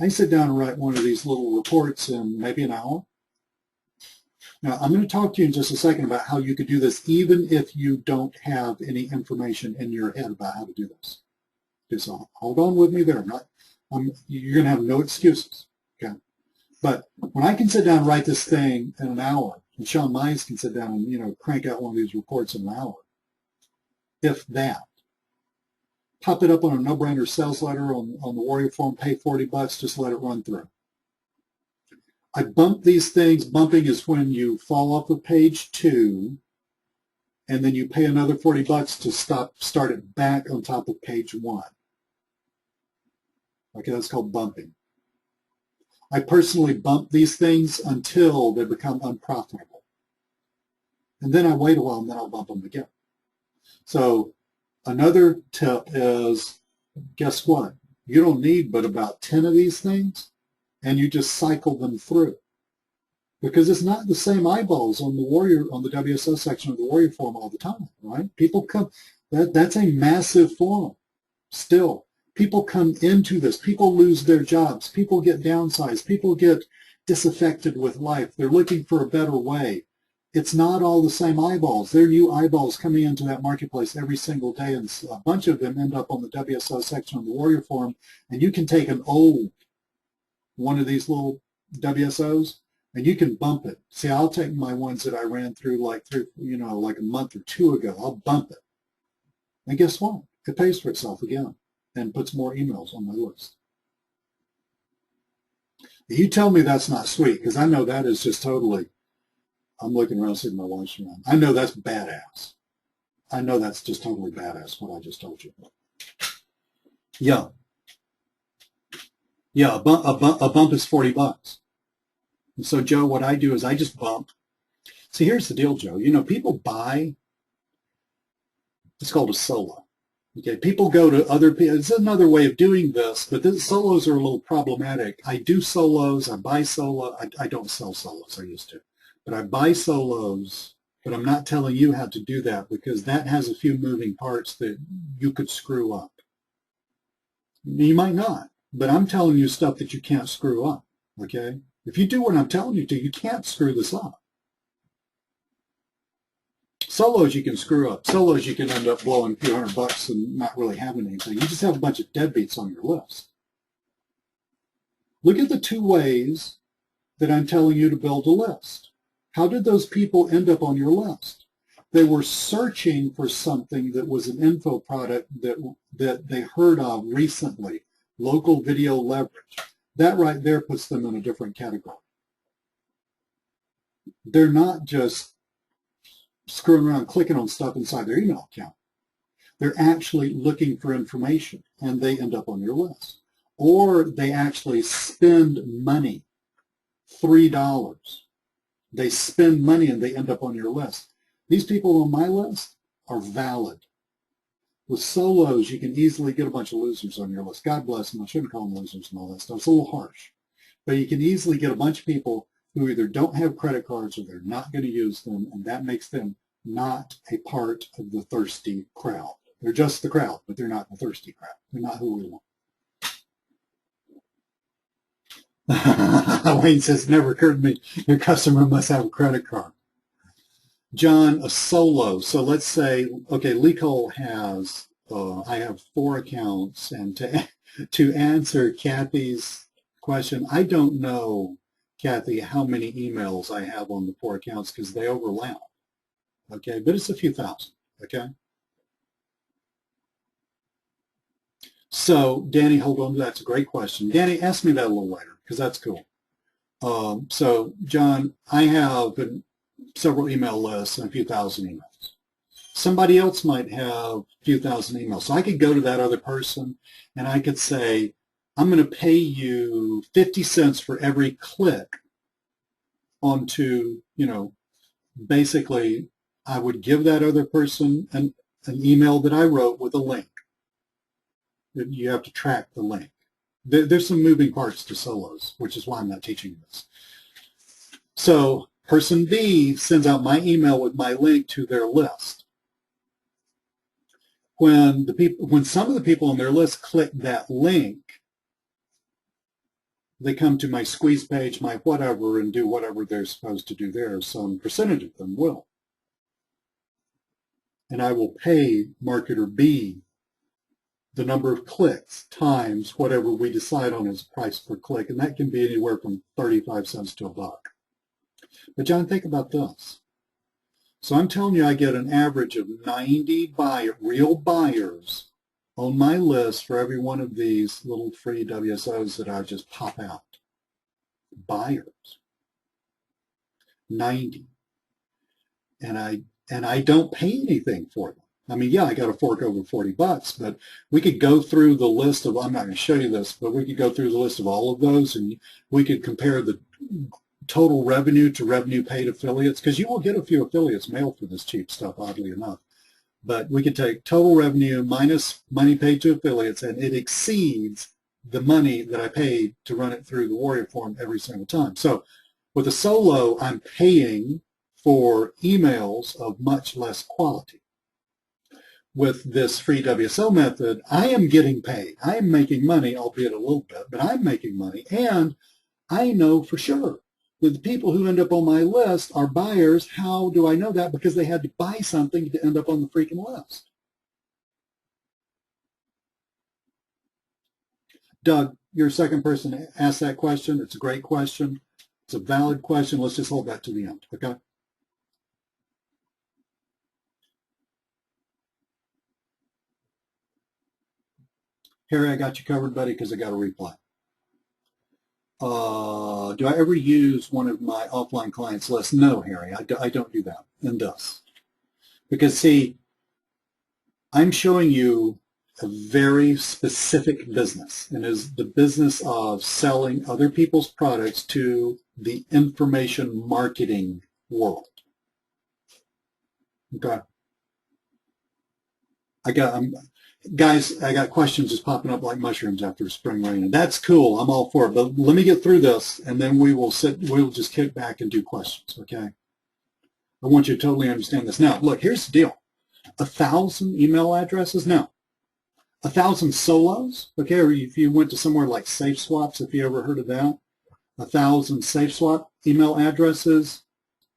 I sit down and write one of these little reports in maybe an hour. Now, I'm going to talk to you in just a second about how you could do this even if you don't have any information in your head about how to do this. Just hold on with me there. You're going to have no excuses. Okay? But when I can sit down and write this thing in an hour, and Sean Mize can sit down and crank out one of these reports in an hour, if that, pop it up on a no-brainer sales letter on the Warrior Forum, pay $40, just let it run through. I bump these things. Bumping is when you fall off of page 2, and then you pay another $40 to start it back on top of page 1. Okay, that's called bumping. I personally bump these things until they become unprofitable. And then I wait a while, and then I'll bump them again. So another tip is, guess what? You don't need but about 10 of these things, and you just cycle them through. Because it's not the same eyeballs on the WSO section of the Warrior Forum all the time, right? People come, that's a massive forum still. People come into this. People lose their jobs. People get downsized. People get disaffected with life. They're looking for a better way. It's not all the same eyeballs. There are new eyeballs coming into that marketplace every single day, and a bunch of them end up on the WSO section of the Warrior Forum, and you can take an old one of these little WSOs, and you can bump it. See, I'll take my ones that I ran through like a month or 2 ago. I'll bump it. And guess what? It pays for itself again and puts more emails on my list. You tell me that's not sweet, because I know that is just totally, I'm looking around seeing my wife's around. I know that's badass. I know that's just totally badass, what I just told you. Yeah. Yeah, a bump is $40. And so, Joe, what I do is I just bump. See, here's the deal, Joe. People buy, it's called a solo. Okay, people go to other people. It's another way of doing this, but solos are a little problematic. I do solos. I buy solo. I don't sell solos. I used to. But I buy solos, but I'm not telling you how to do that, because that has a few moving parts that you could screw up. You might not, but I'm telling you stuff that you can't screw up, okay? If you do what I'm telling you to, you can't screw this up. Solos you can screw up. Solos you can end up blowing a few $100 and not really having anything. You just have a bunch of deadbeats on your list. Look at the 2 ways that I'm telling you to build a list. How did those people end up on your list? They were searching for something that was an info product that they heard of recently, local video leverage. That right there puts them in a different category. They're not just screwing around clicking on stuff inside their email account. They're actually looking for information, and they end up on your list. Or they actually spend money, $3. They spend money and they end up on your list. These people on my list are valid. With solos, you can easily get a bunch of losers on your list. God bless them. I shouldn't call them losers and all that stuff. It's a little harsh. But you can easily get a bunch of people who either don't have credit cards or they're not going to use them, and that makes them not a part of the thirsty crowd. They're just the crowd, but they're not the thirsty crowd. They're not who we want. Wayne says, never occurred to me, your customer must have a credit card. John, a solo. So let's say, okay, Lecole has, I have 4 accounts, and to answer Kathy's question, I don't know, Kathy, how many emails I have on the 4 accounts, because they overlap. Okay, but it's a few thousand. Okay. So, Danny, hold on. That's a great question. Danny, ask me that a little later, because that's cool. So, John, I have several email lists and a few thousand emails. Somebody else might have a few thousand emails. So I could go to that other person and I could say, I'm going to pay you 50 cents for every click onto, basically I would give that other person an email that I wrote with a link. You have to track the link. There's some moving parts to solos, which is why I'm not teaching this. So person B sends out my email with my link to their list. when some of the people on their list click that link, they come to my squeeze page, my whatever, and do whatever they're supposed to do there. Some percentage of them will. And I will pay marketer B the number of clicks times whatever we decide on as price per click. And that can be anywhere from 35 cents to $1. But John, think about this. So I'm telling you, I get an average of 90 real buyers on my list for every one of these little free WSOs that I just pop out. Buyers. 90. And I don't pay anything for them. I mean, yeah, I got to fork over $40, but we could go through the list of, I'm not going to show you this, but we could go through the list of all of those, and we could compare the total revenue to revenue paid affiliates, because you will get a few affiliates mailed for this cheap stuff, oddly enough. But we could take total revenue minus money paid to affiliates, and it exceeds the money that I paid to run it through the Warrior Forum every single time. So with a solo, I'm paying for emails of much less quality. With this free WSO method, I am getting paid. I am making money, albeit a little bit, but I'm making money. And I know for sure that the people who end up on my list are buyers. How do I know that? Because they had to buy something to end up on the freaking list. Doug, you're the second person to ask that question. It's a great question. It's a valid question. Let's just hold that to the end, okay? Harry, I got you covered, buddy, because I got a reply. Do I ever use one of my offline clients' lists? No, Harry, I don't do that, and thus. Because, see, I'm showing you a very specific business, and is the business of selling other people's products to the information marketing world. Okay. Guys, I got questions just popping up like mushrooms after spring rain, and that's cool. I'm all for it. But let me get through this, and then we'll just kick back and do questions, okay? I want you to totally understand this. Now, look, here's the deal. 1,000 email addresses? No. 1,000 solos? Okay, or if you went to somewhere like SafeSwaps, if you ever heard of that, 1,000 SafeSwap email addresses,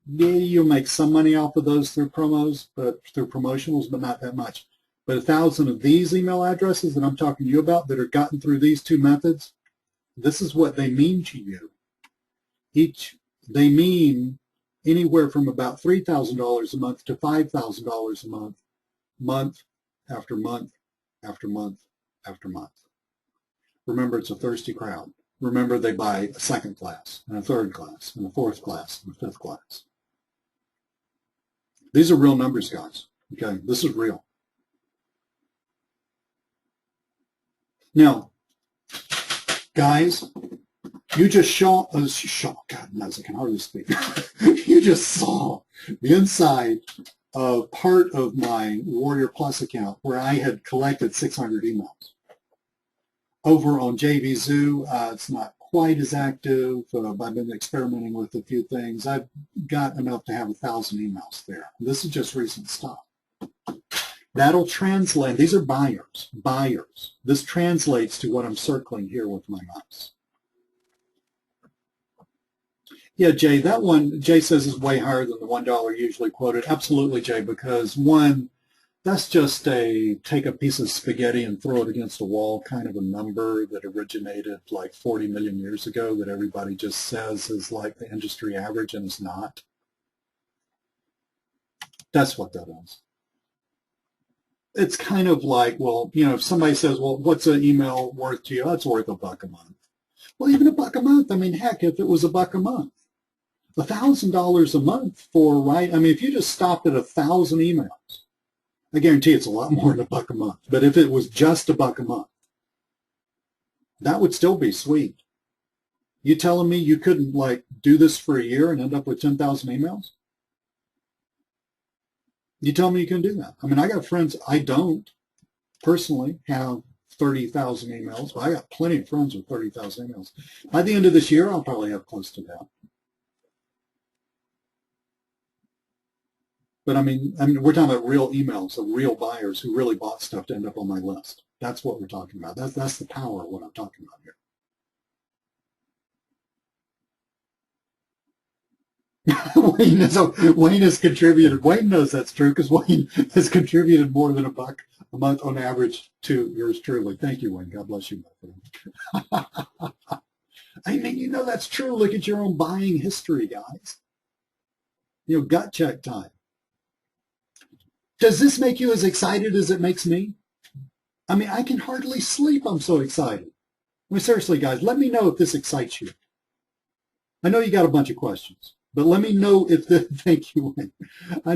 yeah, you'll make some money off of those through promos, but through promotionals, but not that much. But 1,000 of these email addresses that I'm talking to you about that are gotten through these two methods, this is what they mean to you. They mean anywhere from about $3,000 a month to $5,000 a month, month after month after month after month. Remember, it's a thirsty crowd. Remember, they buy a second class and a third class and a fourth class and a fifth class. These are real numbers, guys. Okay, this is real. Now, guys, you just God knows I can hardly speak. You just saw the inside of part of my Warrior Plus account where I had collected 600 emails. Over on JVZoo, it's not quite as active. I've been experimenting with a few things. I've got enough to have 1,000 emails there. This is just recent stuff. That'll translate. These are buyers. This translates to what I'm circling here with my mouse. Yeah, Jay, that one, Jay says is way higher than the $1 usually quoted. Absolutely, Jay, because one, that's just take a piece of spaghetti and throw it against a wall kind of a number that originated like 40 million years ago that everybody just says is like the industry average, and it's not. That's what that is. It's kind of like, well, you know, if somebody says, well, what's an email worth to you? Oh, it's worth $1 a month. Well, even $1 a month, I mean, heck, if it was $1 a month, $1,000 a month for, right? I mean, if you just stopped at 1,000 emails, I guarantee it's a lot more than $1 a month. But if it was just $1 a month, that would still be sweet. You telling me you couldn't, like, do this for a year and end up with 10,000 emails? You tell me you can do that. I mean, I got friends, I don't personally have 30,000 emails, but I got plenty of friends with 30,000 emails. By the end of this year, I'll probably have close to that. But I mean, we're talking about real emails of real buyers who really bought stuff to end up on my list. That's what we're talking about. That's the power of what I'm talking about here. Wayne has contributed. Wayne knows that's true because Wayne has contributed more than $1 a month on average to yours truly. Thank you, Wayne. God bless you, my friend. I mean, you know that's true. Look at your own buying history, guys. You know, gut check time. Does this make you as excited as it makes me? I mean, I can hardly sleep. I'm so excited. I mean, seriously, guys, let me know if this excites you. I know you got a bunch of questions, but let me know if this, thank you. I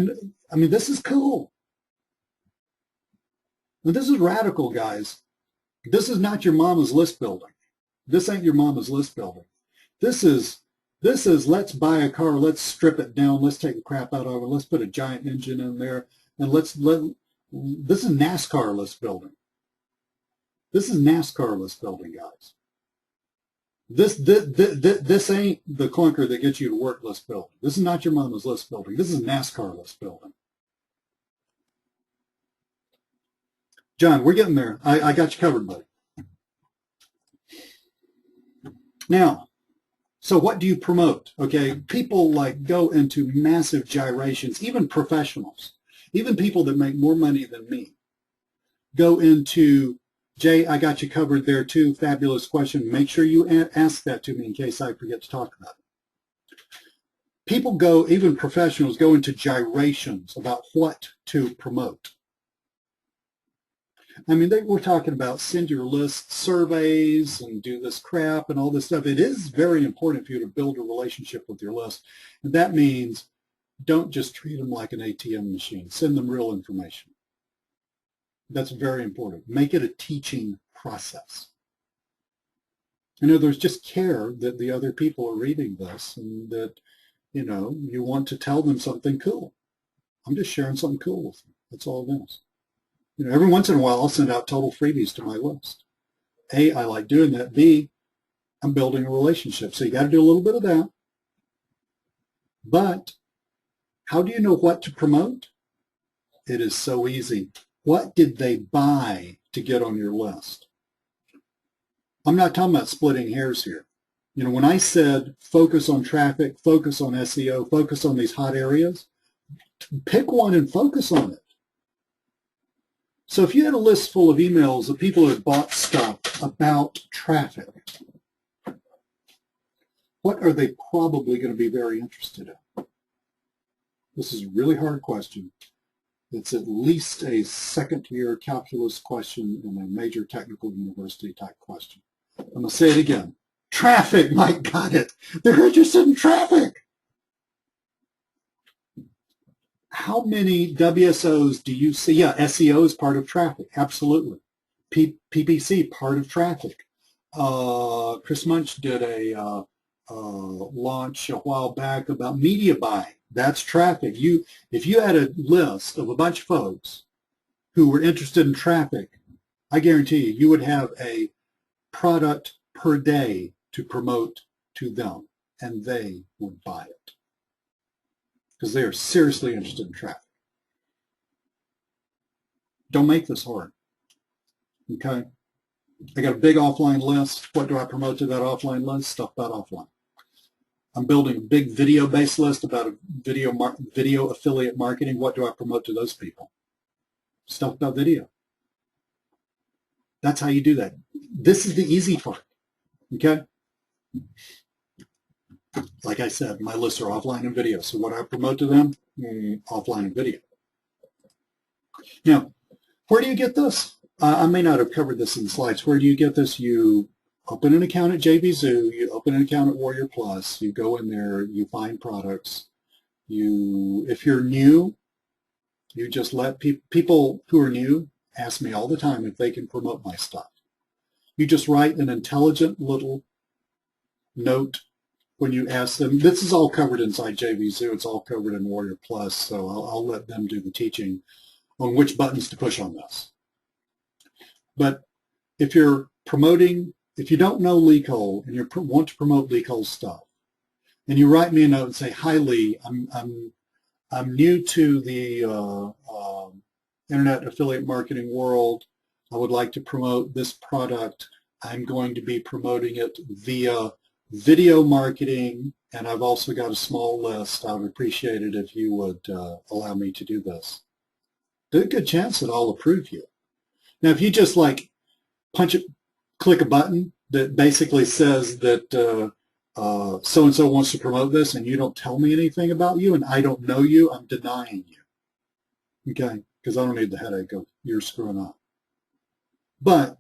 mean, this is cool. But this is radical, guys. This is not your mama's list building. This ain't your mama's list building. This is let's buy a car, let's strip it down, let's take the crap out of it, let's put a giant engine in there, and this is NASCAR list building. This is NASCAR list building, guys. This ain't the clunker that gets you to work list building. This is not your mama's list building. This is NASCAR list building. John, we're getting there. I got you covered, buddy. Now, so what do you promote? Okay, people like go into massive gyrations, even professionals, even people that make more money than me, go into, Jay, I got you covered there too. Fabulous question. Make sure you ask that to me in case I forget to talk about it. People go, even professionals go into gyrations about what to promote. I mean, we're talking about send your list surveys and do this crap and all this stuff. It is very important for you to build a relationship with your list. And that means don't just treat them like an ATM machine. Send them real information. That's very important. Make it a teaching process. You know, there's just care that the other people are reading this and that, you know, you want to tell them something cool. I'm just sharing something cool with them. That's all it is. You know, every once in a while, I'll send out total freebies to my list. A, I like doing that. B, I'm building a relationship. So you got to do a little bit of that. But how do you know what to promote? It is so easy. What did they buy to get on your list? I'm not talking about splitting hairs here. You know, when I said focus on traffic, focus on SEO, focus on these hot areas, pick one and focus on it. So if you had a list full of emails of people who had bought stuff about traffic, what are they probably going to be very interested in? This is a really hard question. It's at least a second-year calculus question and a major technical university type question. I'm going to say it again. Traffic, Mike got it. They're interested in traffic. How many WSOs do you see? Yeah, SEO is part of traffic. Absolutely. PPC, part of traffic. Chris Munch did a launch a while back about media buying. That's traffic. If you had a list of a bunch of folks who were interested in traffic, I guarantee you would have a product per day to promote to them, and they would buy it because they are seriously interested in traffic. Don't make this hard, okay? I got a big offline list. What do I promote to that offline list? Stuff about offline. I'm building a big video-based list about a video affiliate marketing. What do I promote to those people? Stuff about video. That's how you do that. This is the easy part, okay? Like I said, my lists are offline and video. So what I promote to them, offline and video. Now, where do you get this? I may not have covered this in the slides. Where do you get this? You open an account at JVZoo, you open an account at Warrior Plus, you go in there, you find products. If you're new, you just let people who are new ask me all the time if they can promote my stuff. You just write an intelligent little note when you ask them. This is all covered inside JVZoo. It's all covered in Warrior Plus, so I'll let them do the teaching on which buttons to push on this. But if you're promoting, if you don't know LeakHole and you want to promote LeakHole stuff, and you write me a note and say, "Hi Lee, I'm new to the internet affiliate marketing world. I would like to promote this product. I'm going to be promoting it via video marketing, and I've also got a small list. I would appreciate it if you would allow me to do this. There's a good chance that I'll approve you. Now, if you just like click a button that basically says that so-and-so wants to promote this and you don't tell me anything about you and I don't know you, I'm denying you. Okay? Because I don't need the headache of you're screwing up. But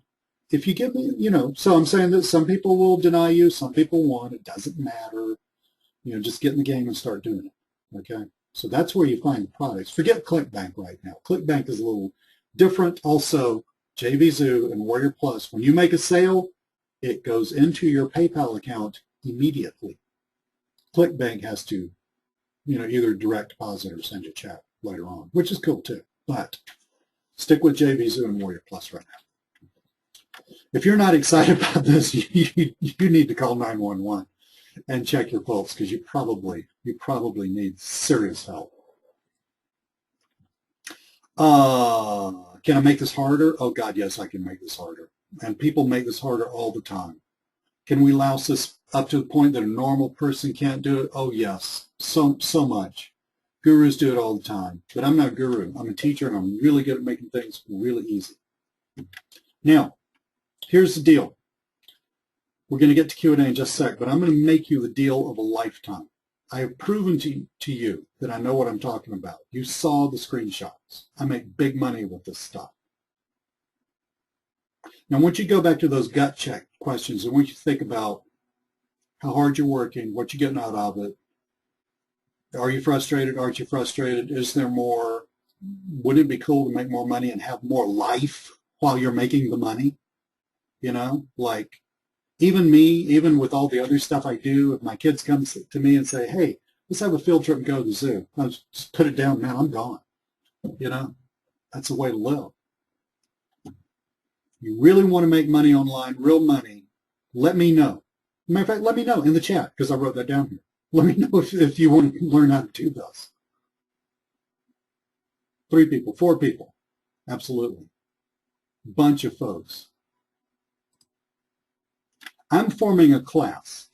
if you give me, so I'm saying that some people will deny you, some people won't. It doesn't matter. Just get in the game and start doing it. Okay? So that's where you find the products. Forget ClickBank right now. ClickBank is a little different. Also, JVZoo and Warrior Plus, when you make a sale, it goes into your PayPal account immediately. ClickBank has to, either direct deposit or send you a check later on, which is cool too. But stick with JVZoo and Warrior Plus right now. If you're not excited about this, you need to call 911 and check your pulse because you probably need serious help. Can I make this harder? Oh God, yes, I can make this harder. And people make this harder all the time. Can we louse this up to the point that a normal person can't do it? Oh yes, so much. Gurus do it all the time. But I'm not a guru. I'm a teacher and I'm really good at making things really easy. Now, here's the deal. We're going to get to Q&A in just a sec, but I'm going to make you the deal of a lifetime. I have proven to you that I know what I'm talking about. You saw the screenshots. I make big money with this stuff. Now, once you go back to those gut check questions, and once you think about how hard you're working, what you're getting out of it, are you frustrated? Aren't you frustrated? Is there more? Wouldn't it be cool to make more money and have more life while you're making the money? Like even me, even with all the other stuff I do, if my kids come to me and say, hey, let's have a field trip and go to the zoo, I'll just put it down, man, I'm gone. That's the way to live. You really want to make money online, real money, let me know. Matter of fact, let me know in the chat because I wrote that down here. Let me know if you want to learn how to do this. 3 people, 4 people, absolutely. Bunch of folks. I'm forming a class.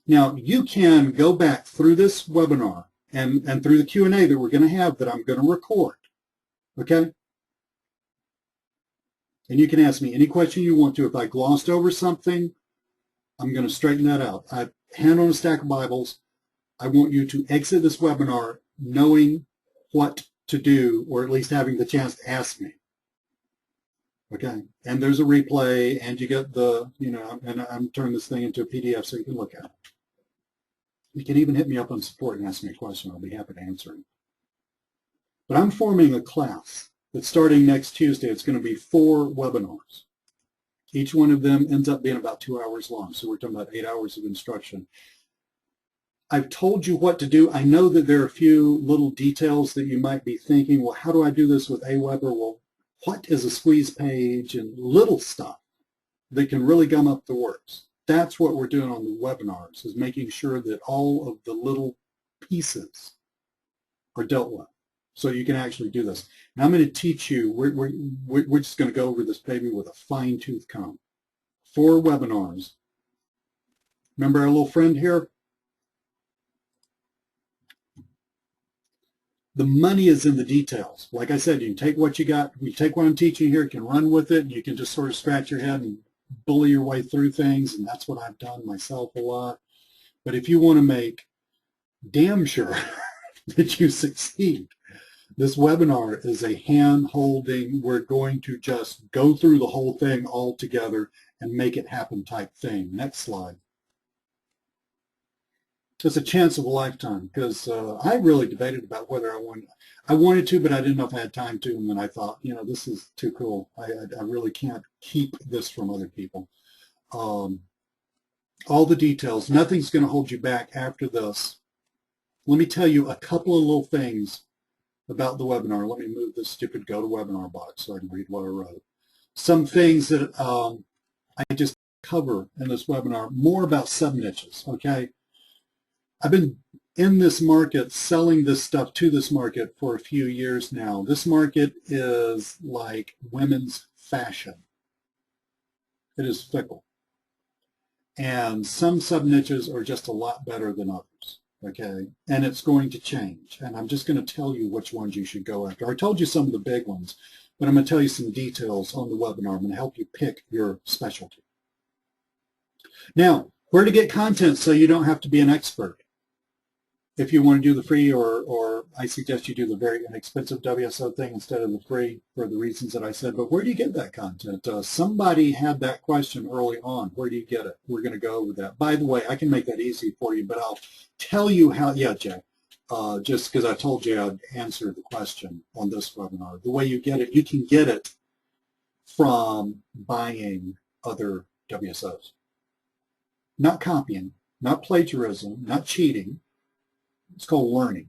Now, you can go back through this webinar and through the Q&A that we're going to have that I'm going to record, okay? And you can ask me any question you want to. If I glossed over something, I'm going to straighten that out. I hand on a stack of Bibles. I want you to exit this webinar knowing what to do, or at least having the chance to ask me. Okay, and there's a replay, and you get the, and I'm turning this thing into a PDF so you can look at it. You can even hit me up on support and ask me a question. I'll be happy to answer it. But I'm forming a class that's starting next Tuesday. It's going to be 4 webinars. Each one of them ends up being about 2 hours long, so we're talking about 8 hours of instruction. I've told you what to do. I know that there are a few little details that you might be thinking, well, how do I do this with Aweber? Well, what is a squeeze page and little stuff that can really gum up the works? That's what we're doing on the webinars, is making sure that all of the little pieces are dealt with so you can actually do this. Now I'm going to teach you, we're just going to go over this baby with a fine-tooth comb. 4 webinars. Remember our little friend here? The money is in the details. Like I said, you can take what you got, you take what I'm teaching here, you can run with it, and you can just sort of scratch your head and bully your way through things, and that's what I've done myself a lot. But if you want to make damn sure that you succeed, this webinar is a hand-holding, we're going to just go through the whole thing all together and make it happen type thing. Next slide. It's a chance of a lifetime because I really debated about whether I wanted to, but I didn't know if I had time to, and then I thought, this is too cool. I really can't keep this from other people. All the details, nothing's going to hold you back after this. Let me tell you a couple of little things about the webinar. Let me move this stupid GoToWebinar box so I can read what I wrote. Some things that I just cover in this webinar, more about sub-niches, okay? I've been in this market, selling this stuff to this market for a few years now. This market is like women's fashion. It is fickle. And some sub-niches are just a lot better than others, okay? And it's going to change. And I'm just going to tell you which ones you should go after. I told you some of the big ones, but I'm going to tell you some details on the webinar. I'm going to help you pick your specialty. Now, where to get content so you don't have to be an expert. If you want to do the free, or I suggest you do the very inexpensive WSO thing instead of the free for the reasons that I said. But where do you get that content? Somebody had that question early on. Where do you get it? We're going to go over that. By the way, I can make that easy for you, but I'll tell you how. Yeah, Jay, just because I told you I'd answer the question on this webinar. The way you get it, you can get it from buying other WSOs. Not copying, not plagiarism, not cheating. It's called learning.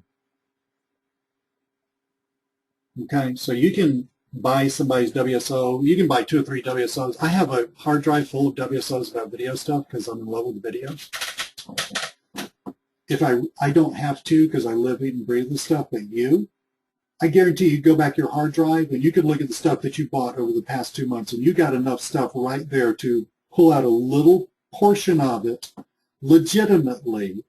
Okay, so you can buy somebody's WSO. You can buy 2 or 3 WSOs. I have a hard drive full of WSOs about video stuff because I'm in love with the video. If I don't have to because I live, eat, and breathe this stuff, but I guarantee you go back to your hard drive and you can look at the stuff that you bought over the past 2 months and you got enough stuff right there to pull out a little portion of it legitimately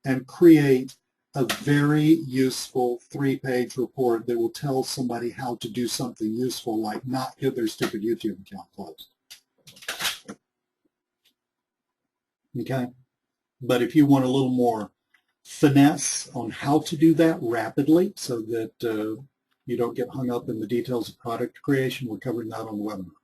and create a very useful 3-page report that will tell somebody how to do something useful, like not get their stupid YouTube account closed. Okay? But if you want a little more finesse on how to do that rapidly so that you don't get hung up in the details of product creation, we're covering that on the webinar.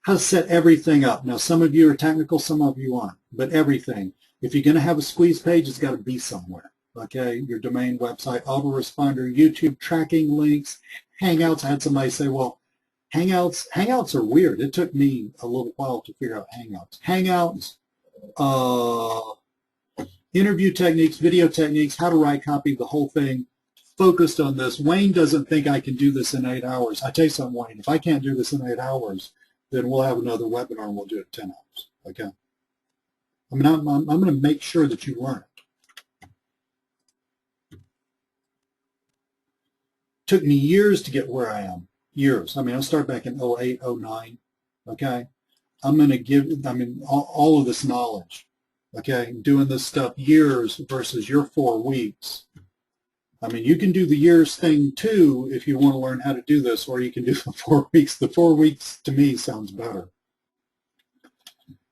How to set everything up. Now, some of you are technical, some of you aren't, but everything. If you're going to have a squeeze page, it's got to be somewhere, okay? Your domain, website, autoresponder, YouTube, tracking links, Hangouts. I had somebody say, well, Hangouts are weird. It took me a little while to figure out Hangouts. Interview techniques, video techniques, how to write copy, the whole thing focused on this. Wayne doesn't think I can do this in 8 hours. I tell you something, Wayne, if I can't do this in 8 hours, then we'll have another webinar and we'll do it in 10 hours, okay? I mean, I'm going to make sure that you learn it. Took me years to get where I am. Years. I mean, I started back in 08, 09, okay? I'm going to give, all of this knowledge, okay? Doing this stuff years versus your 4 weeks. I mean, you can do the years thing too if you want to learn how to do this, or you can do the 4 weeks. The 4 weeks to me sounds better.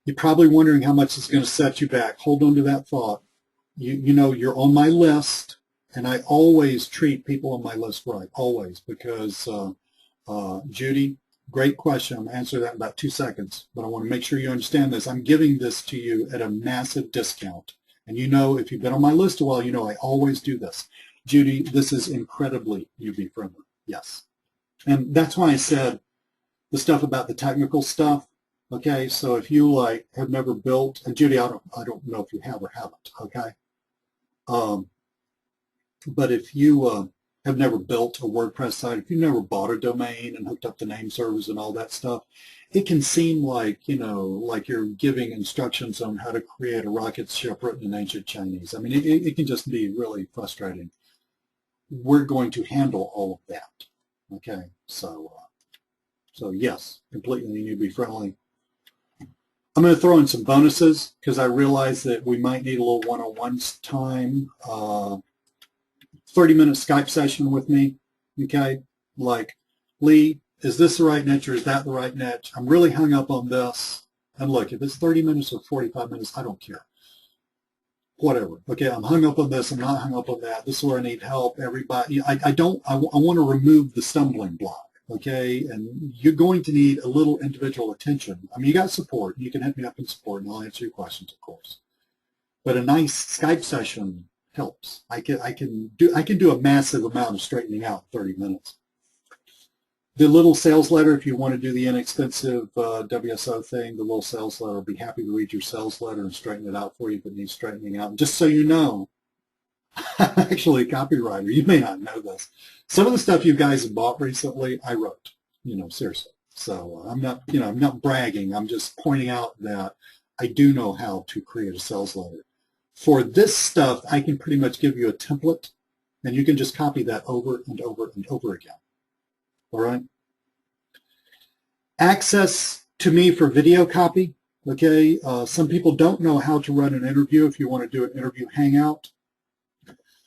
You're probably wondering how much it's going to set you back. Hold on to that thought. You know, you're on my list, and I always treat people on my list right, always, because Judy, great question. I'm going to answer that in about 2 seconds, but I want to make sure you understand this. I'm giving this to you at a massive discount. And you know, if you've been on my list a while, you know I always do this. Judy, this is incredibly UB friendly. Yes. And that's why I said the stuff about the technical stuff. Okay, so if you have never built, and Judy, I don't know if you have or haven't, okay? But if you have never built a WordPress site, if you've never bought a domain and hooked up the name servers and all that stuff, it can seem like, you know, like you're giving instructions on how to create a rocket ship written in ancient Chinese. I mean, it can just be really frustrating. We're going to handle all of that, okay? So yes, completely UB friendly. I'm going to throw in some bonuses because I realize that we might need a little one-on-one time. 30-minute Skype session with me, okay? Like, Lee, is this the right niche or is that the right niche? I'm really hung up on this. And look, if it's 30 minutes or 45 minutes, I don't care. Whatever. Okay, I'm hung up on this. I'm not hung up on that. This is where I need help. Everybody, I want to remove the stumbling block. Okay, and you're going to need a little individual attention. I mean, you got support. You can hit me up in support, and I'll answer your questions, of course. But a nice Skype session helps. I can do a massive amount of straightening out in 30 minutes. The little sales letter, if you want to do the inexpensive WSO thing, the little sales letter, I'll be happy to read your sales letter and straighten it out for you if it needs straightening out. And just so you know, I'm actually a copywriter. You may not know this. Some of the stuff you guys have bought recently, I wrote, you know, seriously. So I'm not bragging. I'm just pointing out that I do know how to create a sales letter. For this stuff, I can pretty much give you a template, and you can just copy that over and over and over again. All right? Access to me for video copy. Okay, some people don't know how to run an interview if you want to do an interview hangout.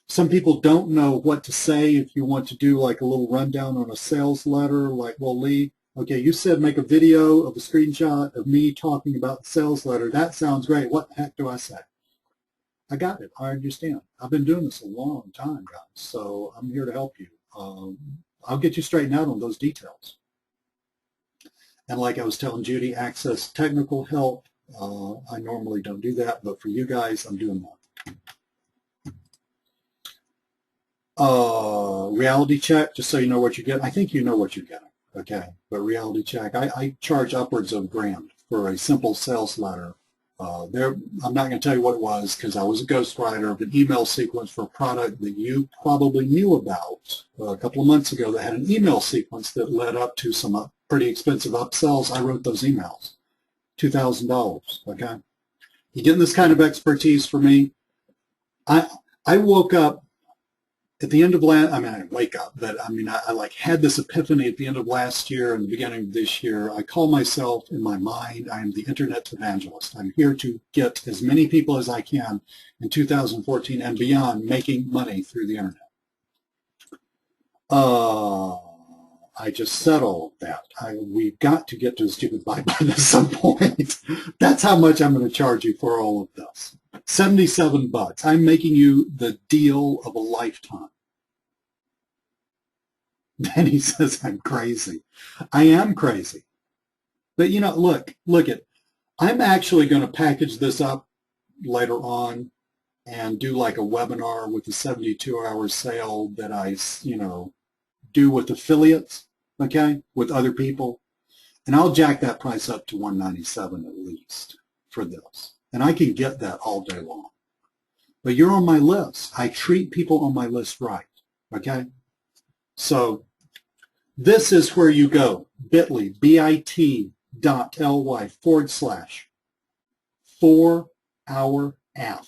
Some people don't know what to say if you want to do like a little rundown on a sales letter, like, well, Lee, okay, you said make a video of a screenshot of me talking about the sales letter. That sounds great. What the heck do I say? I got it. I understand. I've been doing this a long time, guys, so I'm here to help you. I'll get you straightened out on those details. And like I was telling Judy, access technical help. I normally don't do that, but for you guys, I'm doing that. Reality check, just so you know what you're getting. I think you know what you're getting, okay? But reality check, I charge upwards of $1,000 for a simple sales letter. I'm not going to tell you what it was because I was a ghostwriter of an email sequence for a product that you probably knew about a couple of months ago that had an email sequence that led up to some pretty expensive upsells. I wrote those emails, $2,000, okay? You getting this kind of expertise for me? I woke up at the end of I didn't wake up, but I like had this epiphany at the end of last year and the beginning of this year. I call myself in my mind, I am the internet evangelist. I'm here to get as many people as I can in 2014 and beyond making money through the internet. I just said all of that. We've got to get to the stupid buy button at some point. That's how much I'm going to charge you for all of this. $77. I'm making you the deal of a lifetime. Then he says I'm crazy. I am crazy. But you know, look it. I'm actually going to package this up later on and do like a webinar with a 72-hour sale that I, do with affiliates, okay, with other people. And I'll jack that price up to $197 at least for this. And I can get that all day long. But you're on my list. I treat people on my list right, okay? So this is where you go, bit.ly, bit.ly / 4-hour app,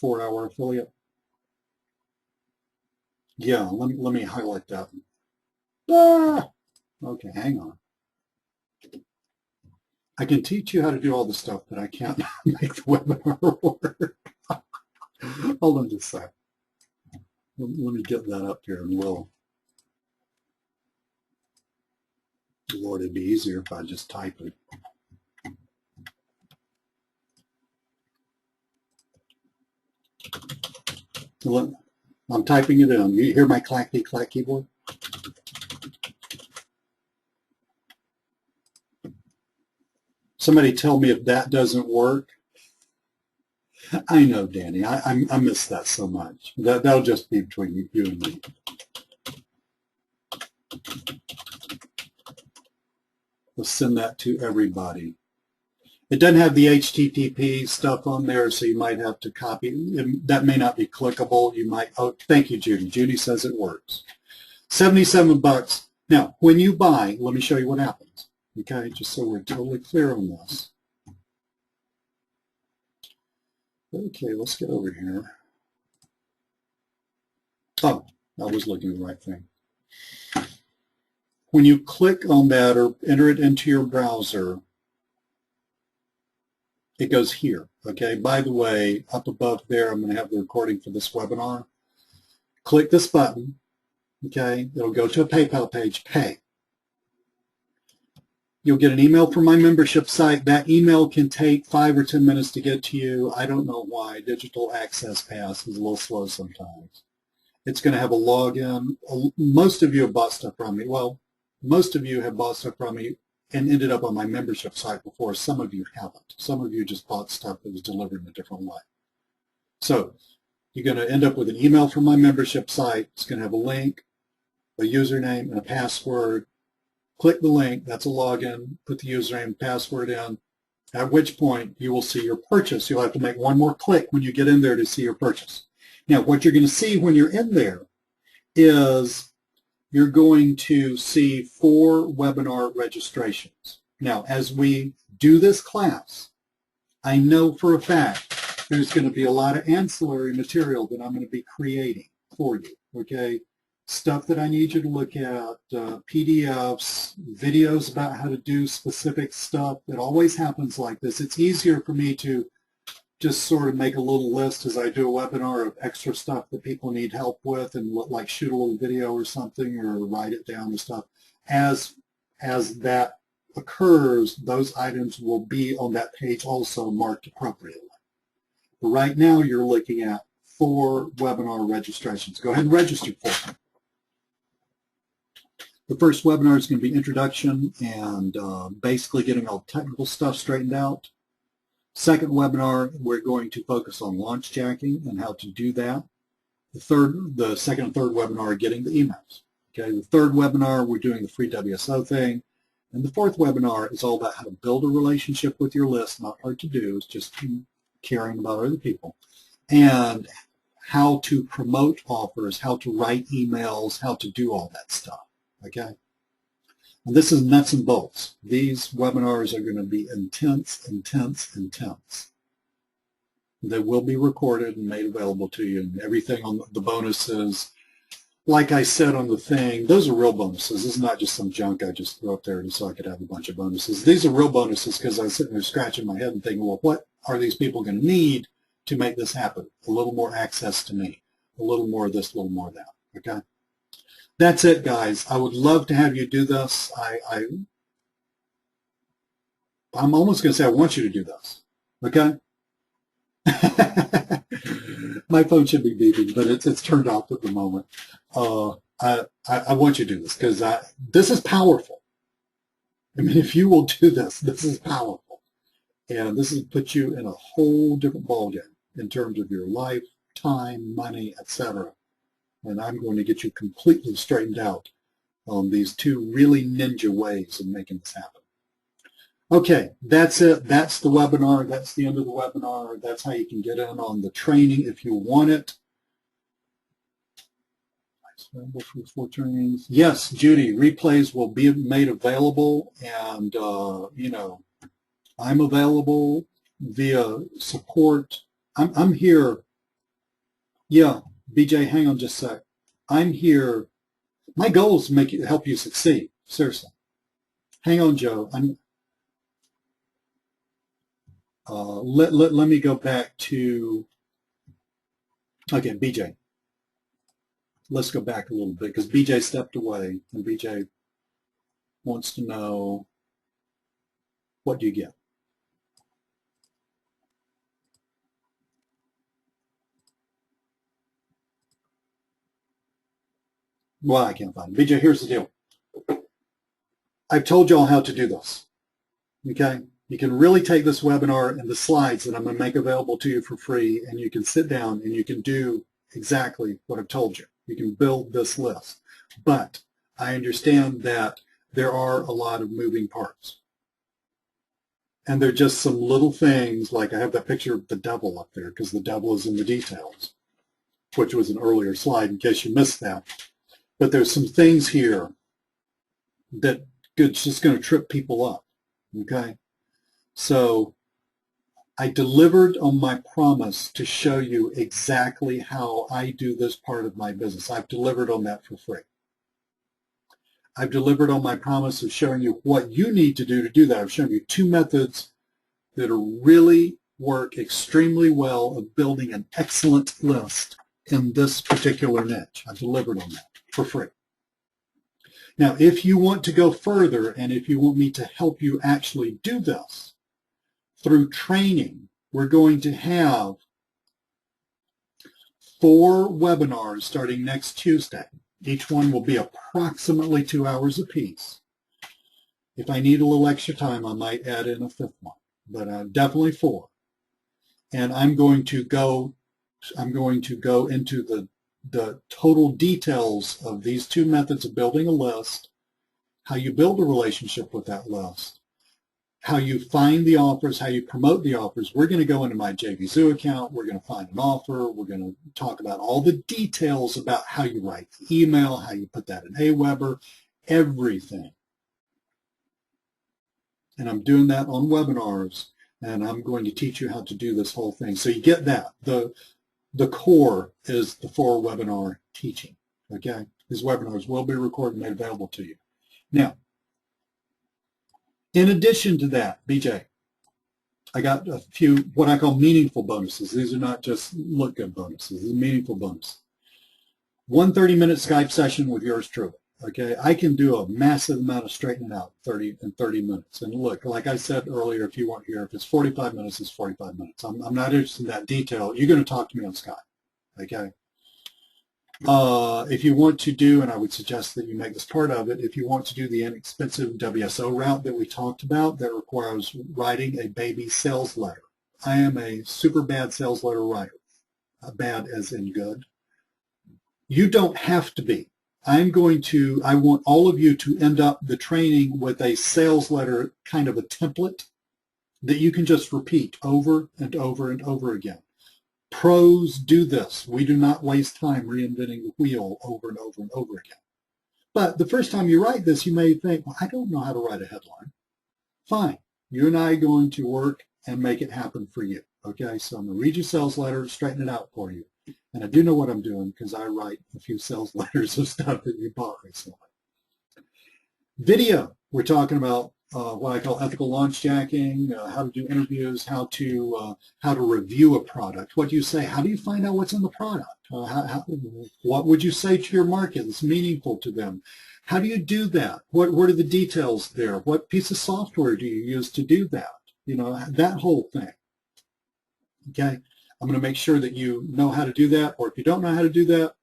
4-hour affiliate. Yeah, let me highlight that. Okay, hang on. I can teach you how to do all the stuff, but I can't make the webinar work. Hold on just a sec. Let me get that up here and we'll. Lord, it'd be easier if I just type it. Look, I'm typing it in. You hear my clackety clack keyboard? Somebody tell me if that doesn't work. I know, Danny. I miss that so much. That'll just be between you and me. We'll send that to everybody. It doesn't have the HTTP stuff on there, so you might have to copy. That may not be clickable. You might. Oh, thank you, Judy. Judy says it works. $77. Now, when you buy, let me show you what happens. Okay, just so we're totally clear on this. Okay, let's get over here. Oh, I was looking at the right thing. When you click on that or enter it into your browser, it goes here, okay? By the way, up above there, I'm going to have the recording for this webinar. Click this button, okay? It'll go to a PayPal page, pay. You'll get an email from my membership site. That email can take 5 or 10 minutes to get to you. I don't know why. Digital Access Pass is a little slow sometimes. It's going to have a login. Most of you have bought stuff from me. Well, most of you have bought stuff from me and ended up on my membership site before. Some of you haven't. Some of you just bought stuff that was delivered in a different way. So you're going to end up with an email from my membership site. It's going to have a link, a username, and a password. Click the link. That's a login. Put the username and password in, at which point you will see your purchase. You'll have to make one more click when you get in there to see your purchase. Now, what you're going to see when you're in there is you're going to see 4 webinar registrations. Now, as we do this class, I know for a fact there's going to be a lot of ancillary material that I'm going to be creating for you, okay? Stuff that I need you to look at, PDFs, videos about how to do specific stuff. It always happens like this. It's easier for me to just sort of make a little list as I do a webinar of extra stuff that people need help with, and like shoot a little video or something or write it down and stuff. As that occurs, those items will be on that page also marked appropriately. But right now you're looking at 4 webinar registrations. Go ahead and register for them. The first webinar is going to be introduction and basically getting all technical stuff straightened out. Second webinar, we're going to focus on launch jacking and how to do that. The second and third webinar are getting the emails. Okay, the third webinar, we're doing the free WSO thing. And the fourth webinar is all about how to build a relationship with your list. Not hard to do, it's just caring about other people. And how to promote offers, how to write emails, how to do all that stuff. Okay? And this is nuts and bolts. These webinars are going to be intense, intense, intense. They will be recorded and made available to you, and everything on the bonuses. Like I said on the thing, those are real bonuses. This is not just some junk I just threw up there just so I could have a bunch of bonuses. These are real bonuses because I was sitting there scratching my head and thinking, well, what are these people going to need to make this happen? A little more access to me, a little more of this, a little more of that. Okay? That's it, guys. I would love to have you do this. I'm almost going to say I want you to do this. Okay? My phone should be beeping, but it's turned off at the moment. I want you to do this because this is powerful. I mean, if you will do this, this is powerful. And this has put you in a whole different ballgame in terms of your life, time, money, etc. And I'm going to get you completely straightened out on these 2 really ninja ways of making this happen. Okay, that's it. That's the webinar. That's the end of the webinar. That's how you can get in on the training if you want it. Yes, Judy, replays will be made available, and you know, I'm available via support. I'm here. Yeah, BJ, hang on just a sec. I'm here. My goal is to help you succeed. Seriously. Hang on, Joe. Let me go back to, okay, BJ. Let's go back a little bit because BJ stepped away and BJ wants to know, what do you get? Well, I can't find it. BJ, here's the deal. I've told y'all how to do this, okay? You can really take this webinar and the slides that I'm going to make available to you for free, and you can sit down and you can do exactly what I've told you. You can build this list. But I understand that there are a lot of moving parts. And they're just some little things, like I have that picture of the devil up there because the devil is in the details, which was an earlier slide in case you missed that. But there's some things here that it's just going to trip people up, okay? So I delivered on my promise to show you exactly how I do this part of my business. I've delivered on that for free. I've delivered on my promise of showing you what you need to do that. I've shown you 2 methods that really work extremely well of building an excellent list in this particular niche. I've delivered on that for free. Now, if you want to go further and if you want me to help you actually do this through training, we're going to have 4 webinars starting next Tuesday. Each one will be approximately 2 hours apiece. If I need a little extra time, I might add in a 5th one, but definitely 4. And I'm going to go into the total details of these 2 methods of building a list, how you build a relationship with that list, how you find the offers, how you promote the offers. We're going to go into my JVZoo account. We're going to find an offer. We're going to talk about all the details about how you write the email, how you put that in Aweber, everything. And I'm doing that on webinars and I'm going to teach you how to do this whole thing. So you get that. The core is the 4 webinar teaching, okay? These webinars will be recorded and made available to you. Now, in addition to that, BJ, I got a few what I call meaningful bonuses. These are not just look good bonuses. These are meaningful bonuses. 1 30-minute Skype session with yours truly. Okay, I can do a massive amount of straightening out in 30 minutes. And look, like I said earlier, if you weren't here, if it's 45 minutes, it's 45 minutes. I'm not interested in that detail. You're going to talk to me on Skype. Okay. If you want to do, and I would suggest that you make this part of it, if you want to do the inexpensive WSO route that we talked about, that requires writing a baby sales letter. I am a super bad sales letter writer, bad as in good. You don't have to be. I want all of you to end up the training with a sales letter, kind of a template that you can just repeat over and over and over again. Pros do this. We do not waste time reinventing the wheel over and over and over again. But the first time you write this, you may think, well, I don't know how to write a headline. Fine. You and I are going to work and make it happen for you. Okay, so I'm going to read your sales letter, straighten it out for you. And I do know what I'm doing because I write a few sales letters of stuff that you bought recently. Video, we're talking about what I call ethical launch jacking, how to do interviews, how to review a product. What do you say? How do you find out what's in the product? What would you say to your market that's meaningful to them? How do you do that? What are the details there? What piece of software do you use to do that? You know, that whole thing. Okay? I'm going to make sure that you know how to do that, or if you don't know how to do that,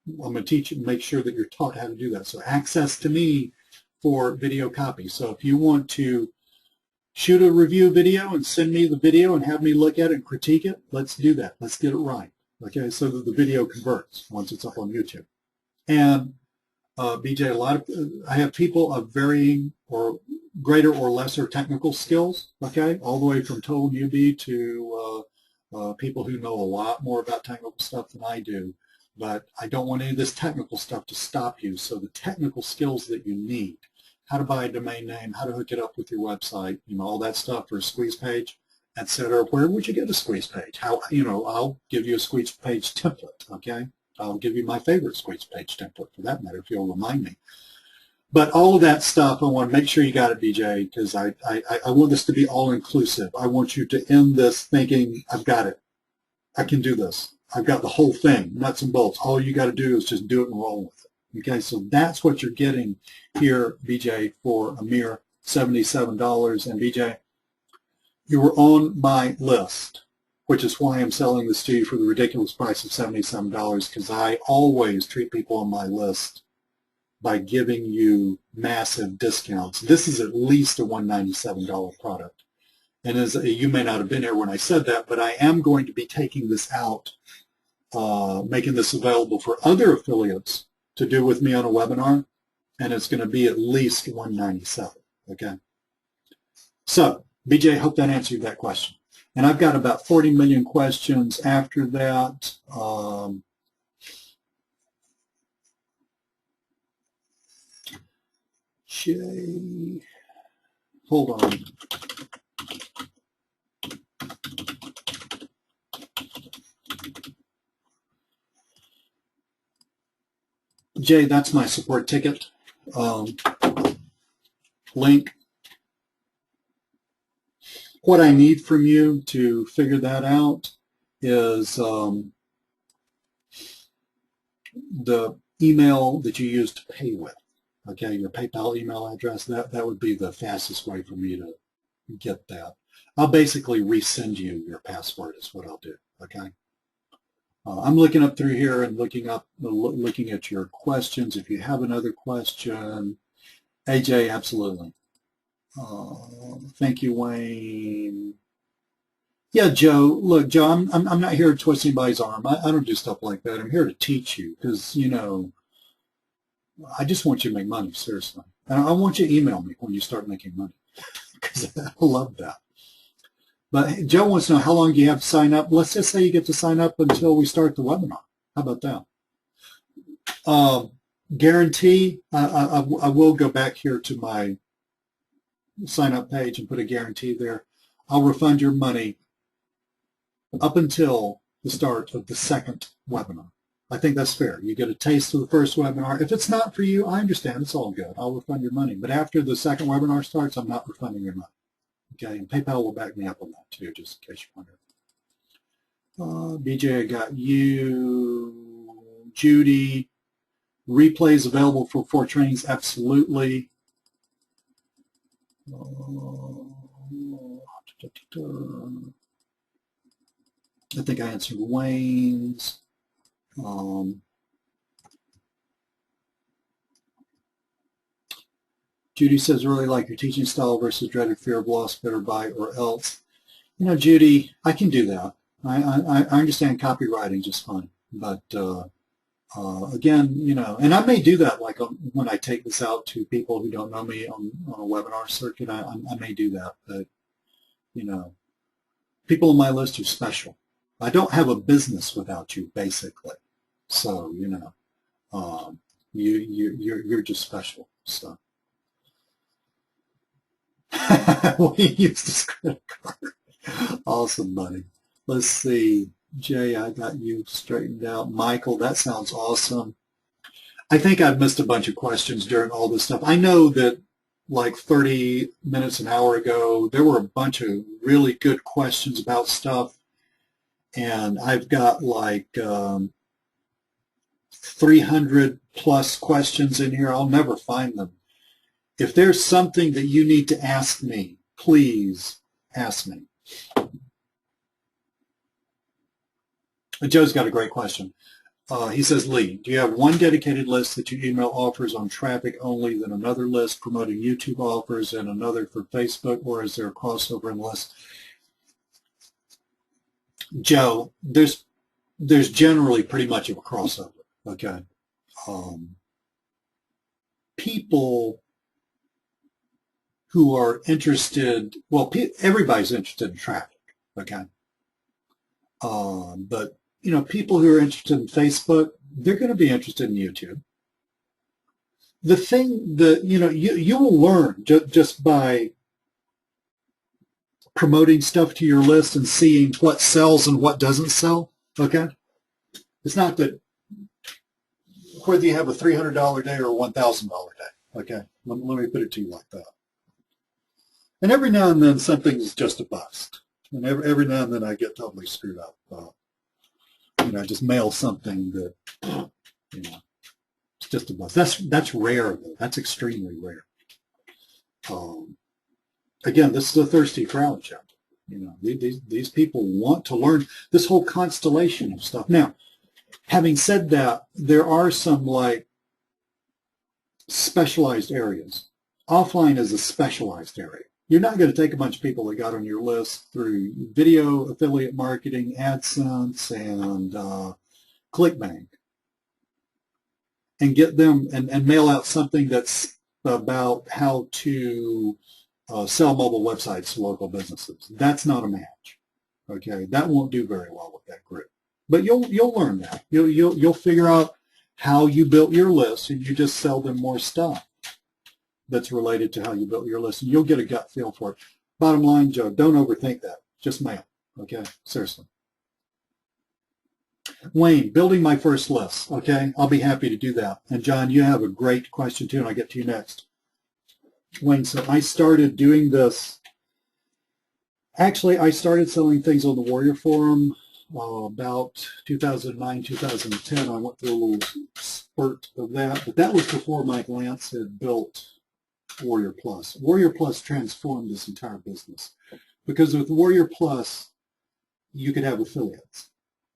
I'm going to teach you and make sure that you're taught how to do that. So access to me for video copy. So if you want to shoot a review video and send me the video and have me look at it and critique it, let's do that. Let's get it right, okay, so that the video converts once it's up on YouTube. And BJ, I have people of varying or greater or lesser technical skills, okay, all the way from total newbie to people who know a lot more about technical stuff than I do. But I don't want any of this technical stuff to stop you. So the technical skills that you need, how to buy a domain name, how to hook it up with your website, you know, all that stuff for a squeeze page, etc. Where would you get a squeeze page? How, you know, I'll give you a squeeze page template, okay? I'll give you my favorite squeeze page template for that matter if you'll remind me. But all of that stuff, I want to make sure you got it, BJ, because I want this to be all-inclusive. I want you to end this thinking, I've got it. I can do this. I've got the whole thing, nuts and bolts. All you got to do is just do it and roll with it. Okay, so that's what you're getting here, BJ, for a mere $77. And BJ, you were on my list, which is why I'm selling this to you for the ridiculous price of $77, because I always treat people on my list by giving you massive discounts. This is at least a $197 product. And as you may not have been here when I said that, but I am going to be taking this out, making this available for other affiliates to do with me on a webinar, and it's going to be at least $197. Okay. So, BJ, hope that answered that question. And I've got about 40 million questions after that. Jay, hold on. Jay, that's my support ticket link. What I need from you to figure that out is the email that you use to pay with. Okay, your PayPal email address, that would be the fastest way for me to get that. I'll basically resend you your password is what I'll do, okay? I'm looking up through here and looking at your questions. If you have another question, AJ, absolutely. Thank you, Wayne. Yeah, Joe. Look, Joe, I'm not here to twist anybody's arm. I don't do stuff like that. I'm here to teach you because, you know, I just want you to make money, seriously. And I want you to email me when you start making money because I love that. But Joe wants to know, how long do you have to sign up? Let's just say you get to sign up until we start the webinar. How about that? Guarantee, I will go back here to my sign up page and put a guarantee there. I'll refund your money up until the start of the second webinar. I think that's fair. You get a taste of the first webinar. If it's not for you, I understand. It's all good. I'll refund your money. But after the second webinar starts, I'm not refunding your money. Okay, and PayPal will back me up on that too, just in case you're wondering. BJ, I got you. Judy, replays available for 4 trainings? Absolutely. I think I answered Wayne's. Judy says, really like your teaching style versus dreaded fear of loss, better buy or else. You know, Judy, I can do that. I understand copywriting just fine. But again, you know, and I may do that like when I take this out to people who don't know me on a webinar circuit, I may do that. But, you know, people on my list are special. I don't have a business without you, basically. So, you know, you're just special. So. We used his credit card. Awesome, buddy. Let's see. Jay, I got you straightened out. Michael, that sounds awesome. I think I've missed a bunch of questions during all this stuff. I know that like 30 minutes, an hour ago, there were a bunch of really good questions about stuff. And I've got like 300 plus questions in here. I'll never find them. If there's something that you need to ask me, please ask me. Joe's got a great question. He says, Lee, do you have one dedicated list that you email offers on traffic only, then another list promoting YouTube offers and another for Facebook, or is there a crossover in the list? Joe, there's generally pretty much of a crossover, okay? People who are interested, well, everybody's interested in traffic, okay? But, you know, people who are interested in Facebook, they're going to be interested in YouTube. The thing that, you know, you will learn just by promoting stuff to your list and seeing what sells and what doesn't sell, okay? It's not that whether you have a $300 day or a $1,000 day, okay? Let me put it to you like that. And every now and then something's just a bust. And every now and then I get totally screwed up. You know, I just mail something that, you know, it's just a bust. That's rare, though. That's extremely rare. Again, this is a thirsty crowd, Joe. You know, these people want to learn this whole constellation of stuff. Now, having said that, there are some, like, specialized areas. Offline is a specialized area. You're not going to take a bunch of people that got on your list through video, affiliate marketing, AdSense, and ClickBank and get them and mail out something that's about how to sell mobile websites to local businesses. That's not a match. Okay, that won't do very well with that group. But you'll learn that. You'll figure out how you built your list, and you just sell them more stuff that's related to how you built your list, and you'll get a gut feel for it. Bottom line, Joe, don't overthink that. Just mail, okay? Seriously. Wayne, building my first list, okay? I'll be happy to do that. And John, you have a great question too, and I'll get to you next. Wayne, so I started doing this. Actually, I started selling things on the Warrior Forum about 2009, 2010. I went through a little spurt of that, but that was before Mike Lance had built Warrior Plus. Warrior Plus transformed this entire business because with Warrior Plus, you could have affiliates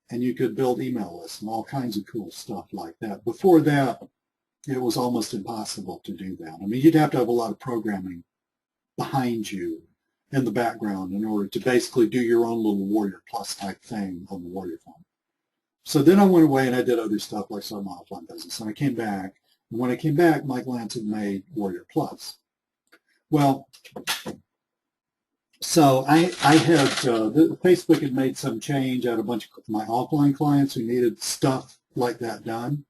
and you could build email lists and all kinds of cool stuff like that. Before that, it was almost impossible to do that. I mean, you'd have to have a lot of programming behind you in the background in order to basically do your own little Warrior Plus type thing on the Warrior Forum. So then I went away and I did other stuff like some offline business, and I came back. And when I came back, Mike Lance had made Warrior Plus. Well, so I had, Facebook had made some change. I had a bunch of my offline clients who needed stuff like that done.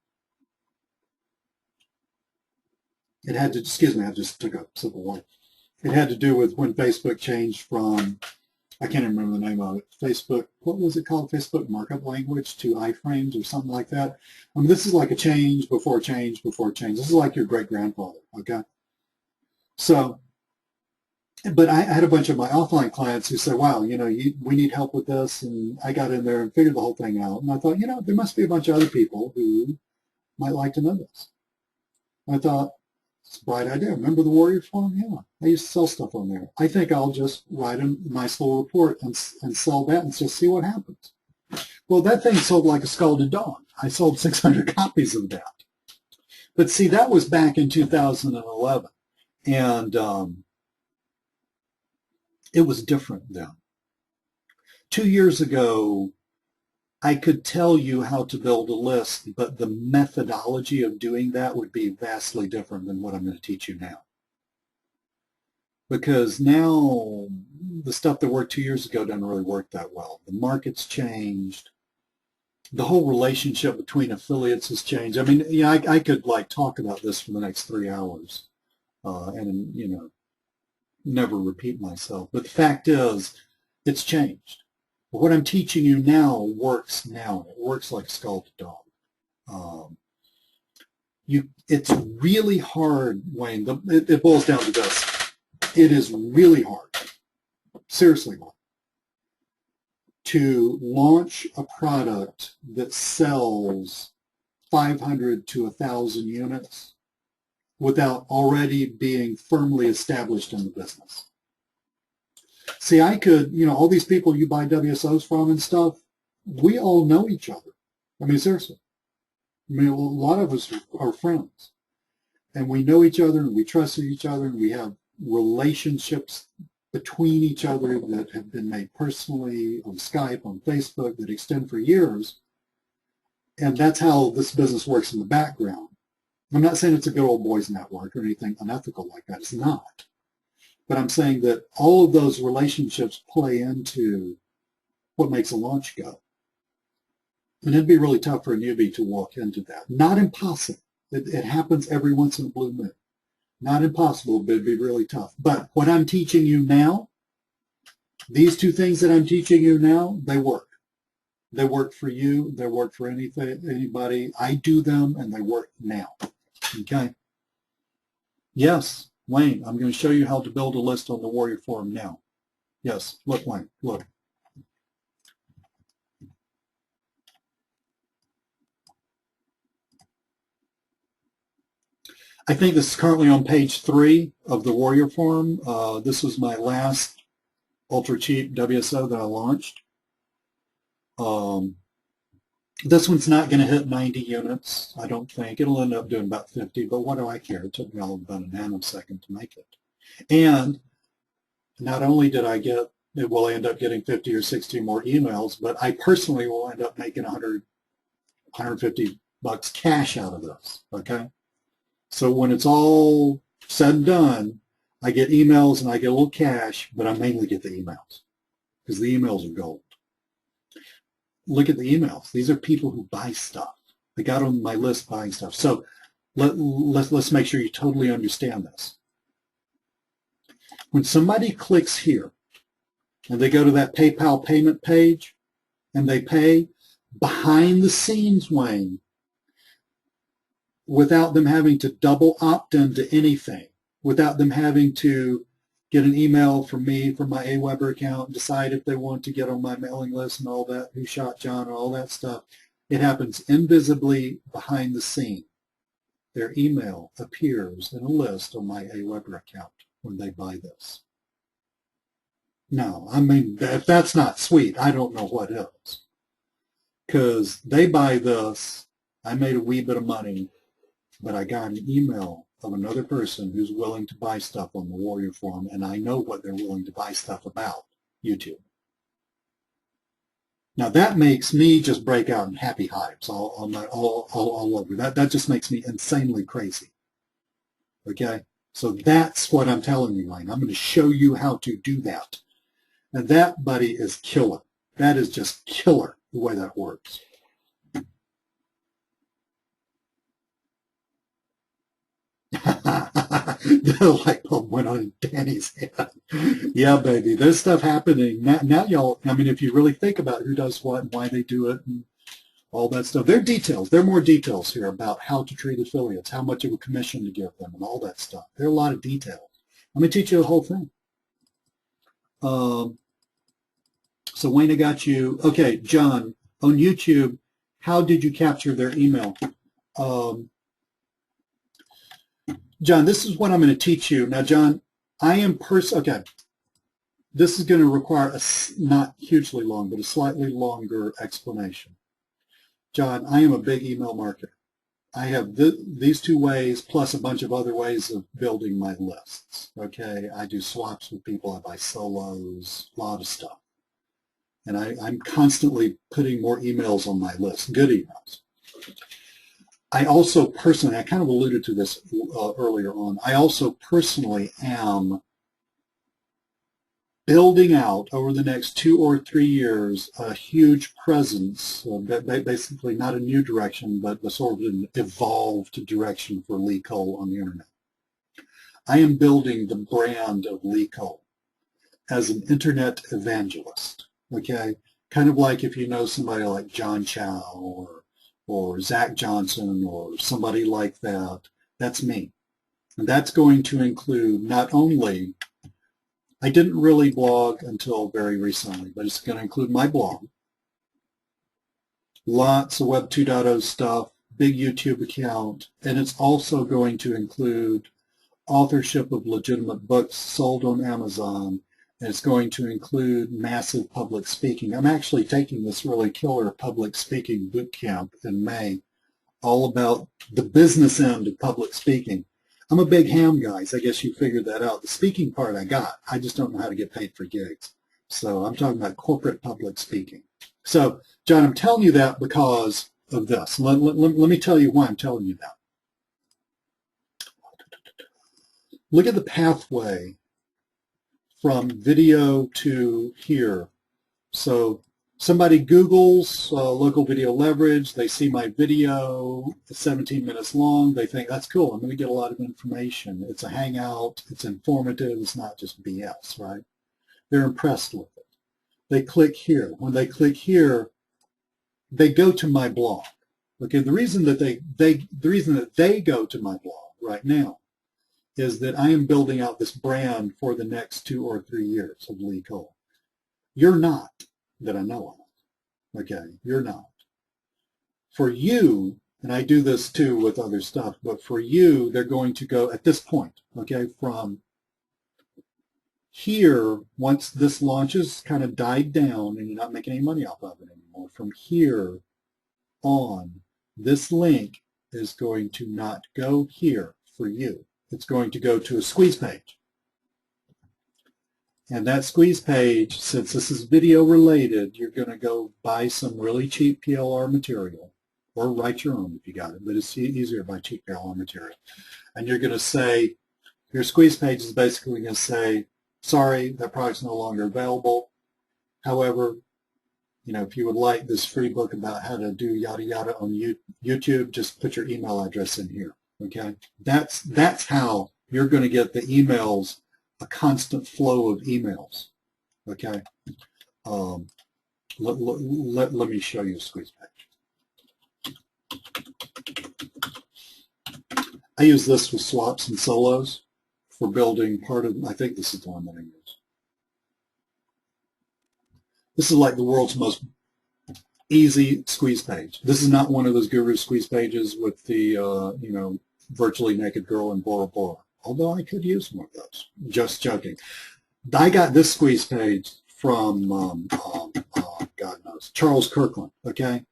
It had to, excuse me, I just took a sip of water. It had to do with when Facebook changed from I can't even remember the name of it. Facebook, what was it called? Facebook Markup Language to iframes or something like that. I mean, this is like a change before change before change. This is like your great-grandfather, okay? So, but I had a bunch of my offline clients who said, wow, we need help with this. And I got in there and figured the whole thing out. And I thought, there must be a bunch of other people who might like to know this. And I thought, it's a bright idea. Remember the Warrior Forum? Yeah, I used to sell stuff on there. I think I'll just write a nice little report and sell that and just see what happens. Well, that thing sold like a scalded dog. I sold 600 copies of that. But see, that was back in 2011. And it was different then. 2 years ago, I could tell you how to build a list, but the methodology of doing that would be vastly different than what I'm going to teach you now. Because now the stuff that worked 2 years ago doesn't really work that well. The market's changed. The whole relationship between affiliates has changed. I mean, I could like talk about this for the next 3 hours and, never repeat myself. But the fact is, it's changed. But what I'm teaching you now works now. It works like a scalded dog. It's really hard, Wayne. It boils down to this. It is really hard, seriously hard, to launch a product that sells 500 to 1,000 units without already being firmly established in the business. See, I could, all these people you buy WSOs from and stuff, we all know each other. I mean, seriously. I mean, a lot of us are friends. And we know each other and we trust each other and we have relationships between each other that have been made personally on Skype, on Facebook, that extend for years. And that's how this business works in the background. I'm not saying it's a good old boys network or anything unethical like that. It's not. But I'm saying that all of those relationships play into what makes a launch go. And it'd be really tough for a newbie to walk into that. Not impossible. It happens every once in a blue moon. Not impossible, but it'd be really tough. But what I'm teaching you now, these two things that I'm teaching you now, they work. They work for you. They work for anybody. I do them, and they work now. Okay? Yes, Wayne, I'm going to show you how to build a list on the Warrior Forum now. Yes, look, Wayne, look. I think this is currently on page 3 of the Warrior Forum. This was my last ultra cheap WSO that I launched. This one's not going to hit 90 units, I don't think. It'll end up doing about 50, but what do I care? It took me all about a nanosecond to make it. And not only did I get, it will end up getting 50 or 60 more emails, but I personally will end up making 100, 150 bucks cash out of this, okay? So when it's all said and done, I get emails and I get a little cash, but I mainly get the emails because the emails are gold. Look at the emails. These are people who buy stuff. They got on my list buying stuff. So let's make sure you totally understand this. When somebody clicks here and they go to that PayPal payment page and they pay, behind the scenes, Wayne, without them having to double opt into anything, without them having to get an email from me from my Aweber account, decide if they want to get on my mailing list and all that, who shot John and all that stuff. It happens invisibly behind the scene. Their email appears in a list on my Aweber account when they buy this. No, I mean, if that's not sweet, I don't know what is. Because they buy this, I made a wee bit of money, but I got an email of another person who's willing to buy stuff on the Warrior Forum, and I know what they're willing to buy stuff about, YouTube. Now that makes me just break out in happy hypes all over. That just makes me insanely crazy. Okay? So that's what I'm telling you, Wayne. I'm going to show you how to do that. And that, buddy, is killer. That is just killer, the way that works. The light bulb went on in Danny's head. Yeah, baby, there's stuff happening. Now y'all, I mean, if you really think about who does what and why they do it and all that stuff, there are details. There are more details here about how to treat affiliates, how much of a commission to give them, and all that stuff. There are a lot of details. I'm going to teach you the whole thing. So Wayne, I got you. Okay, John, on YouTube, how did you capture their email? John, this is what I'm going to teach you. Now, John, okay, this is going to require a not hugely long, but a slightly longer explanation. John, I am a big email marketer. I have these two ways plus a bunch of other ways of building my lists. Okay, I do swaps with people. I buy solos, a lot of stuff. And I'm constantly putting more emails on my list, good emails. I also personally, I kind of alluded to this earlier on, I also personally am building out over the next 2 or 3 years a huge presence, basically not a new direction, but a sort of an evolved direction for Lee Cole on the internet. I am building the brand of Lee Cole as an internet evangelist, okay? Kind of like if you know somebody like John Chow or Zach Johnson or somebody like that, that's me. And that's going to include not only, I didn't really blog until very recently, but it's going to include my blog, lots of Web 2.0 stuff, big YouTube account, and it's also going to include authorship of legitimate books sold on Amazon, and it's going to include massive public speaking. I'm actually taking this really killer public speaking boot camp in May, all about the business end of public speaking. I'm a big ham guy, so I guess you figured that out. The speaking part I got. I just don't know how to get paid for gigs. So I'm talking about corporate public speaking. So, John, I'm telling you that because of this. Let me tell you why I'm telling you that. Look at the pathway from video to here. So somebody Googles local video leverage, they see my video, it's 17 minutes long, they think, that's cool, I'm going to get a lot of information. It's a hangout, it's informative, it's not just BS, right? They're impressed with it. They click here. When they click here, they go to my blog. Okay, the reason that they go to my blog right now is that I am building out this brand for the next 2 or 3 years of Lee Cole. You're not, that I know of. Okay, you're not. For you, and I do this too with other stuff, but for you, they're going to go at this point, okay, from here, once this launches kind of died down and you're not making any money off of it anymore, from here on, this link is going to not go here for you. It's going to go to a squeeze page. And that squeeze page, since this is video related, you're going to go buy some really cheap PLR material or write your own if you got it, but it's easier to buy cheap PLR material. And you're going to say, your squeeze page is basically going to say, sorry, that product's no longer available. However, you know, if you would like this free book about how to do yada yada on YouTube, just put your email address in here. Okay, that's how you're going to get the emails, a constant flow of emails. Okay, let me show you a squeeze page. I use this with swaps and solos for building part of, I think this is the one that I use. This is like the world's most easy squeeze page. This is not one of those guru squeeze pages with the, you know, virtually naked girl in Bora Bora, although I could use more of those. Just joking. I got this squeeze page from, God knows, Charles Kirkland, okay?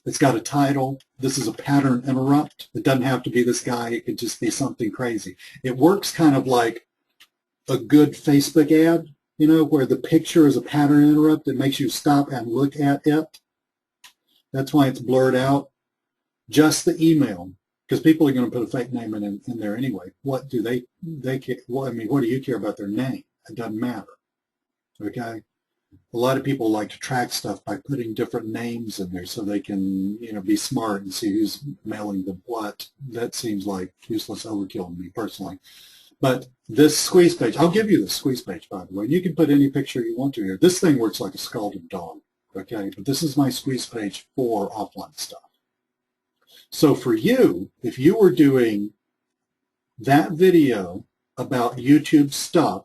It's got a title. This is a pattern interrupt. It doesn't have to be this guy. It could just be something crazy. It works kind of like a good Facebook ad, you know, where the picture is a pattern interrupt that makes you stop and look at it. That's why it's blurred out. Just the email, because people are going to put a fake name in there anyway. What do they care? Well, I mean, what do you care about their name? It doesn't matter. Okay? A lot of people like to track stuff by putting different names in there so they can, you know, be smart and see who's mailing them what. That seems like useless overkill to me personally. But this squeeze page, I'll give you the squeeze page, by the way. You can put any picture you want to here. This thing works like a scalded dog, okay? But this is my squeeze page for offline stuff. So for you, if you were doing that video about YouTube stuff,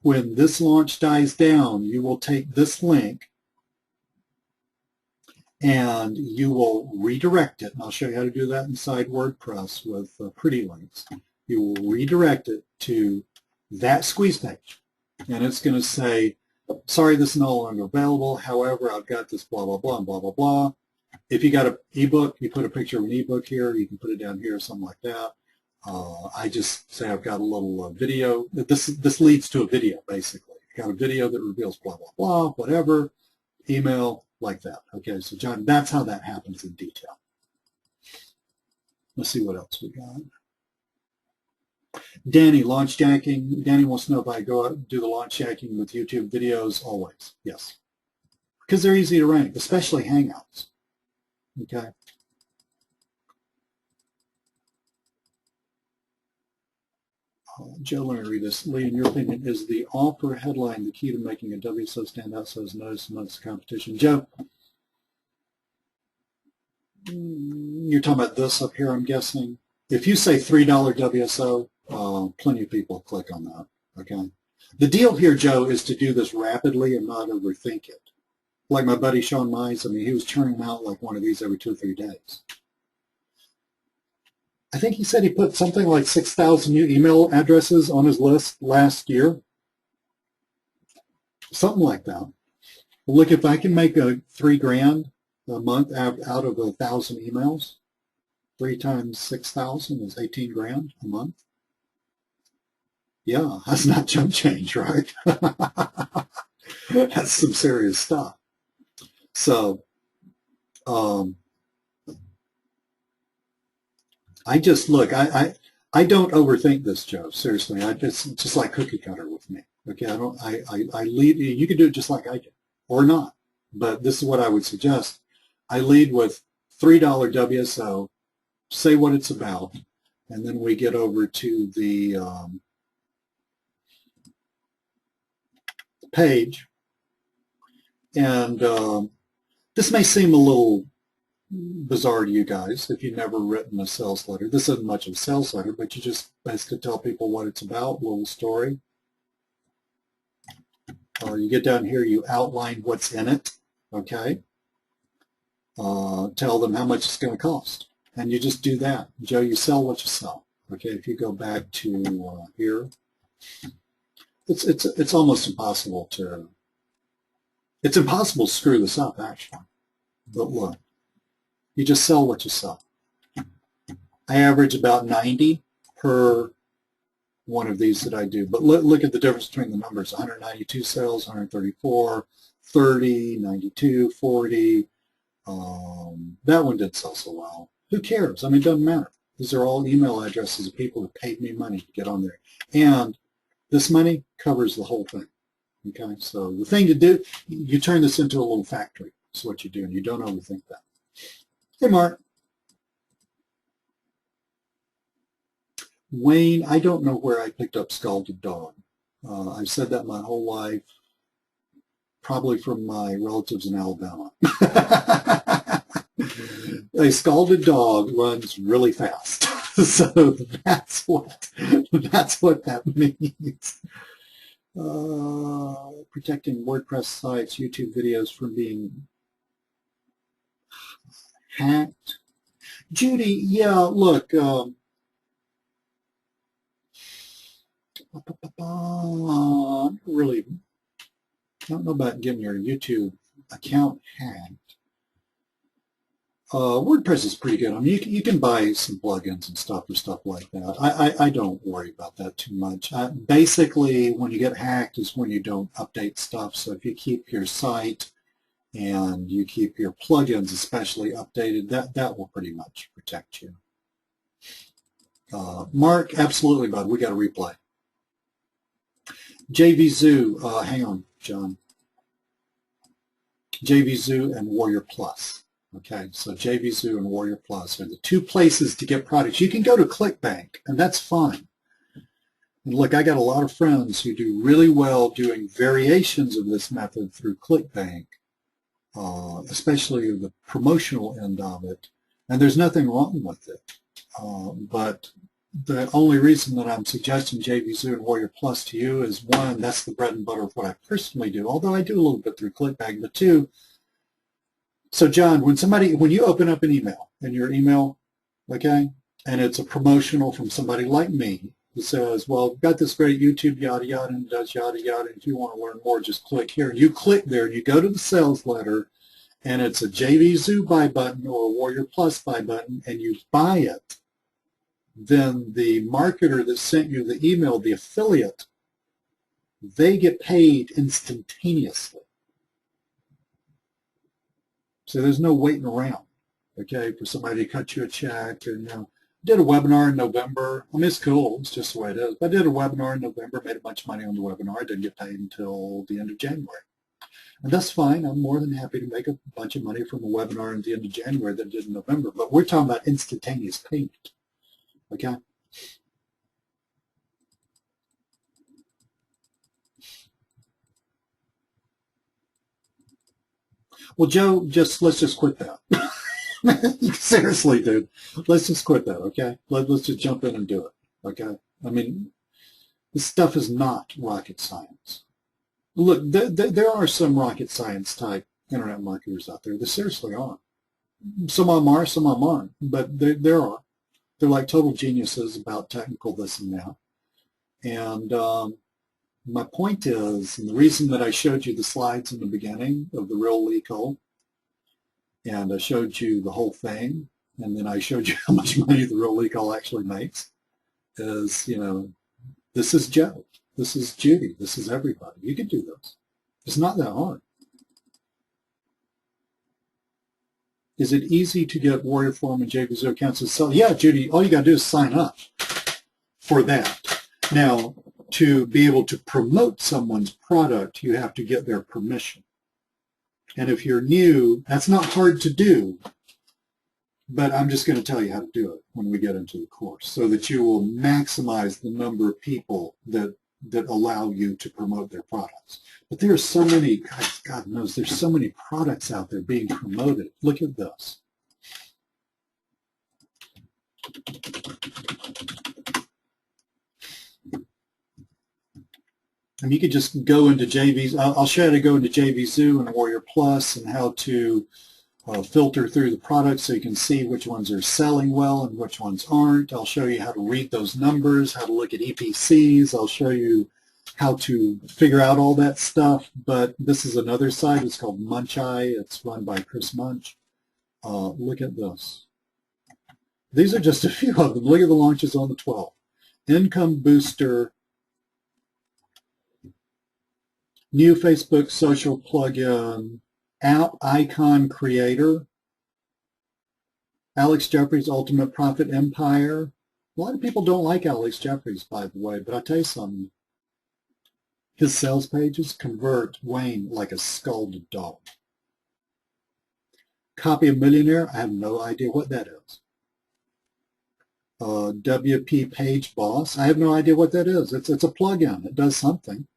when this launch dies down, you will take this link and you will redirect it. And I'll show you how to do that inside WordPress with pretty links. You will redirect it to that squeeze page. And it's going to say, sorry, this is no longer available. However, I've got this blah, blah, blah, and blah, blah, blah. If you got an ebook, you put a picture of an ebook here. You can put it down here, something like that. I just say I've got a little video. This leads to a video, basically. I've got a video that reveals blah, blah, blah, whatever, email, like that. Okay, so John, that's how that happens in detail. Let's see what else we got. Danny, launch jacking. Danny wants to know if I go out and do the launch jacking with YouTube videos. Always, yes. Because they're easy to rank, especially Hangouts. Okay. Joe, let me read this. Lee, in your opinion, is the offer headline the key to making a WSO stand out so as noticed amongst the competition? Joe, you're talking about this up here, I'm guessing. If you say $3 WSO, plenty of people click on that. Okay. The deal here, Joe, is to do this rapidly and not overthink it. Like my buddy Sean Mize, I mean, he was churning out like one of these every 2 or 3 days. I think he said he put something like 6,000 new email addresses on his list last year. Something like that. Look, if I can make $3,000 a month out of 1,000 emails, 3 times 6,000 is 18 grand a month. Yeah, that's not chump change, right? That's some serious stuff. So, I just look. I don't overthink this, Joe. Seriously, it's just like cookie cutter with me. Okay, I lead. You can do it just like I do, or not. But this is what I would suggest. I lead with $3 WSO. Say what it's about, and then we get over to the page. And this may seem a little bizarre to you guys if you've never written a sales letter. This isn't much of a sales letter, but you just basically tell people what it's about, a little story. You get down here, you outline what's in it, okay? Tell them how much it's going to cost. And you just do that. Joe, you sell what you sell. Okay, if you go back to here, it's almost impossible to, it's impossible to screw this up, actually. But look, you just sell what you sell. I average about 90 per one of these that I do. But look at the difference between the numbers. 192 sales, 134, 30, 92, 40. That one didn't sell so well. Who cares? I mean, it doesn't matter. These are all email addresses of people who paid me money to get on there. And this money covers the whole thing. Okay, so the thing to do, you turn this into a little factory. That's what you do, and you don't overthink that. Hey, Mark. Wayne, I don't know where I picked up Scalded Dog. I've said that my whole life, probably from my relatives in Alabama. A scalded dog runs really fast. So that's what that means. Protecting WordPress sites, YouTube videos from being hacked. Judy, yeah, look, really, I don't know about getting your YouTube account hacked. WordPress is pretty good. I mean, you can buy some plugins and stuff for stuff like that. I don't worry about that too much. Basically, when you get hacked is when you don't update stuff. So if you keep your site and you keep your plugins especially updated, that will pretty much protect you. Mark, absolutely, bud. We got a replay. JVZoo, hang on, John. JVZoo and Warrior Plus. Okay, so JVZoo and Warrior Plus are the 2 places to get products. You can go to ClickBank, and that's fine. And look, I got a lot of friends who do really well doing variations of this method through ClickBank, especially the promotional end of it. And there's nothing wrong with it. But the only reason that I'm suggesting JVZoo and Warrior Plus to you is, one, that's the bread and butter of what I personally do, although I do a little bit through ClickBank. But two, so John, when you open up an email in your email, okay, and it's a promotional from somebody like me who says, well, we've got this great YouTube yada yada and does yada yada, and if you want to learn more, just click here. And you click there and you go to the sales letter, and it's a JVZoo buy button or a Warrior Plus buy button, and you buy it. Then the marketer that sent you the email, the affiliate, they get paid instantaneously. So there's no waiting around, okay, for somebody to cut you a check. Or, I did a webinar in November. I mean, it's cool. It's just the way it is. But I did a webinar in November, made a bunch of money on the webinar. I didn't get paid until the end of January. And that's fine. I'm more than happy to make a bunch of money from a webinar at the end of January than I did in November. But we're talking about instantaneous payment, okay? Well, Joe, let's just quit that. Seriously, dude, let's just quit that, okay? Let's just jump in and do it, okay? I mean, this stuff is not rocket science. Look, there are some rocket science type internet marketers out there. There seriously are. Some of them are, some of them aren't, but there are. They're like total geniuses about technical this and that. And my point is, and the reason that I showed you the slides in the beginning of the real Lee Cole, and I showed you the whole thing, and then I showed you how much money the real Lee Cole actually makes, is, this is Joe, this is Judy, this is everybody. You can do this. It's not that hard. Is it easy to get Warrior Forum and JVZoo accounts? So yeah, Judy, all you got to do is sign up for that. Now, to be able to promote someone's product, you have to get their permission. And if you're new, that's not hard to do, but I'm just going to tell you how to do it when we get into the course so that you will maximize the number of people that allow you to promote their products. But there are so many, God knows, there's so many products out there being promoted. Look at this. And you could just go into JVZoo. I'll show you how to go into JVZoo and Warrior Plus and how to filter through the products so you can see which ones are selling well and which ones aren't. I'll show you how to read those numbers, how to look at EPCs. I'll show you how to figure out all that stuff. But this is another site. It's called Muncheye. It's run by Chris Munch. Look at this. These are just a few of them. Look at the launches on the 12th. Income Booster, new Facebook social plugin, app icon creator, Alex Jeffries' Ultimate Profit Empire. A lot of people don't like Alex Jeffries, by the way, but I'll tell you something. His sales pages convert Wayne like a scalded dog. Copy a Millionaire, I have no idea what that is. WP Page Boss, I have no idea what that is. It's a plugin. It does something.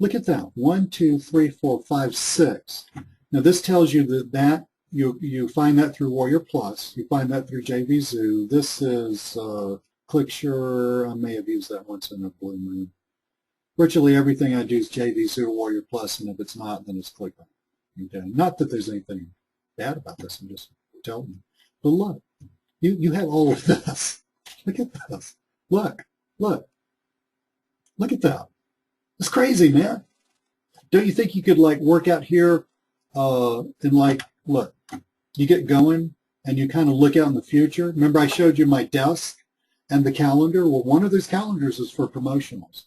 Look at that. 1, 2, 3, 4, 5, 6. Now this tells you that you find that through Warrior Plus. You find that through JVZoo. This is ClickSure. I may have used that once in a blue moon. Virtually everything I do is JVZoo or Warrior Plus, and if it's not, then it's ClickBank. Okay. Not that there's anything bad about this. I'm just telling you. But look, you have all of this. Look at this. Look at that. It's crazy, man. Don't you think you could work out here and look, you get going and you kind of look out in the future. Remember I showed you my desk and the calendar? Well, one of those calendars is for promotionals.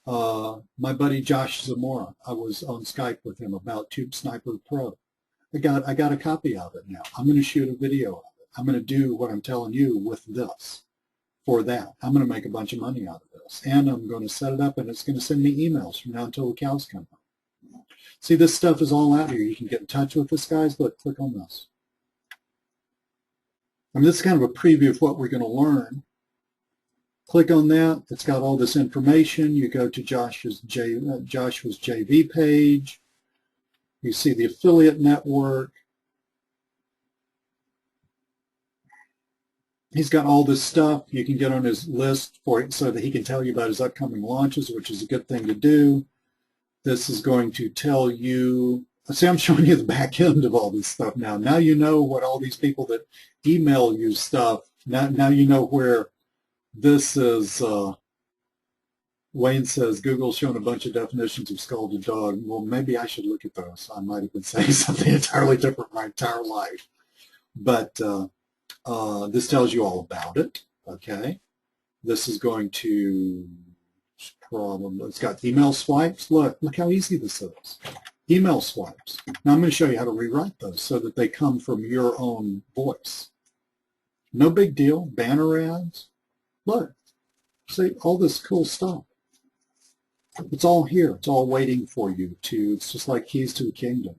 My buddy Josh Zamora, I was on Skype with him about Tube Sniper Pro. I got a copy of it now. I'm going to shoot a video of it. I'm going to do what I'm telling you with this. For that, I'm going to make a bunch of money out of this, and I'm going to set it up, and it's going to send me emails from now until the cows come home. See, this stuff is all out here. You can get in touch with us, guys. Look, click on this. I mean, this is kind of a preview of what we're going to learn Click on that. It's got all this information. You go to Joshua's JV page. You see the affiliate network. He's got all this stuff. You can get on his list for it so that he can tell you about his upcoming launches, which is a good thing to do. This is going to tell you, see, I'm showing you the back end of all this stuff now. Now you know what all these people that email you stuff, now you know where this is. Wayne says, Google's shown a bunch of definitions of scalded dog. Well, maybe I should look at those. I might have been saying something entirely different my entire life. But this tells you all about it, okay? This is going to it's got email swipes. Look how easy this is. Email swipes. Now I'm going to show you how to rewrite those so that they come from your own voice. No big deal. Banner ads. Look, see all this cool stuff. It's all here. It's all waiting for you to, it's just like keys to the kingdom.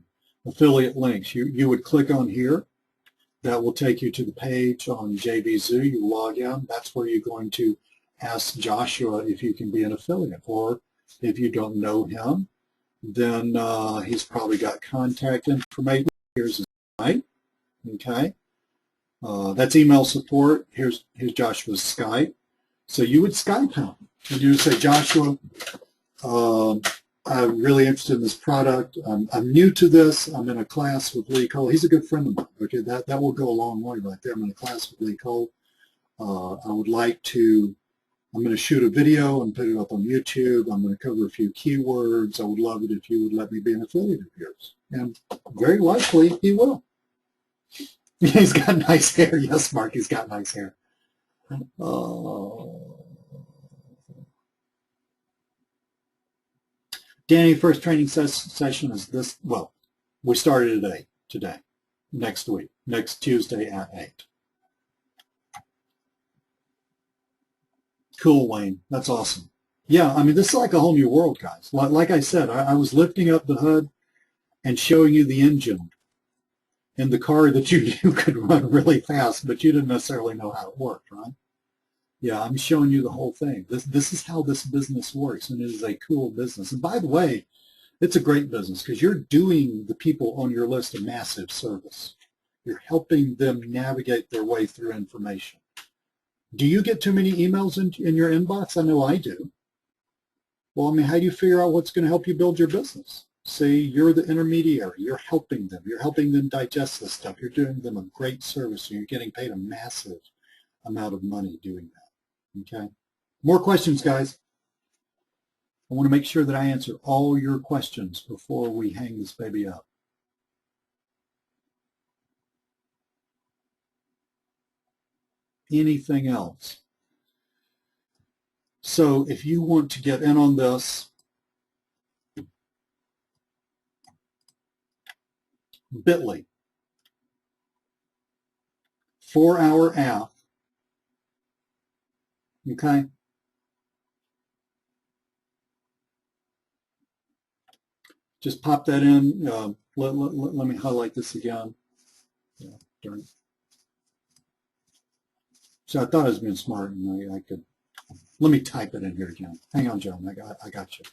Affiliate links. You would click on here. That will take you to the page on JVZoo. You log in. That's where you're going to ask Joshua if you can be an affiliate. Or if you don't know him, then he's probably got contact information. Here's his Skype. Okay. That's email support. Here's Joshua's Skype. So you would Skype him. And you would say, Joshua, I'm really interested in this product. I'm new to this. I'm in a class with Lee Cole. He's a good friend of mine. Okay, that will go a long way right there. I'm in a class with Lee Cole. I would like to, I'm going to shoot a video and put it up on YouTube. I'm going to cover a few keywords. I would love it if you would let me be an affiliate of yours. And very likely he will. He's got nice hair. Yes, Mark, he's got nice hair. Danny, first training session is this, well, we started at 8 today, next week, next Tuesday at 8. Cool, Wayne. That's awesome. Yeah, I mean, this is like a whole new world, guys. Like I said, I was lifting up the hood and showing you the engine in the car that you could run really fast, but you didn't necessarily know how it worked, right? Yeah, I'm showing you the whole thing. This is how this business works, and it is a cool business. And by the way, it's a great business because you're doing the people on your list a massive service. You're helping them navigate their way through information. Do you get too many emails in your inbox? I know I do. Well, I mean, how do you figure out what's going to help you build your business? See, you're the intermediary. You're helping them. You're helping them digest this stuff. You're doing them a great service, and you're getting paid a massive amount of money doing that. Okay. More questions, guys. I want to make sure that I answer all your questions before we hang this baby up. Anything else? So if you want to get in on this, Bitly, 4-hour app. Okay. Just pop that in. Let me highlight this again. Yeah, darn it. So I thought I was being smart, and I could. Let me type it in here again. Hang on, John. I got you.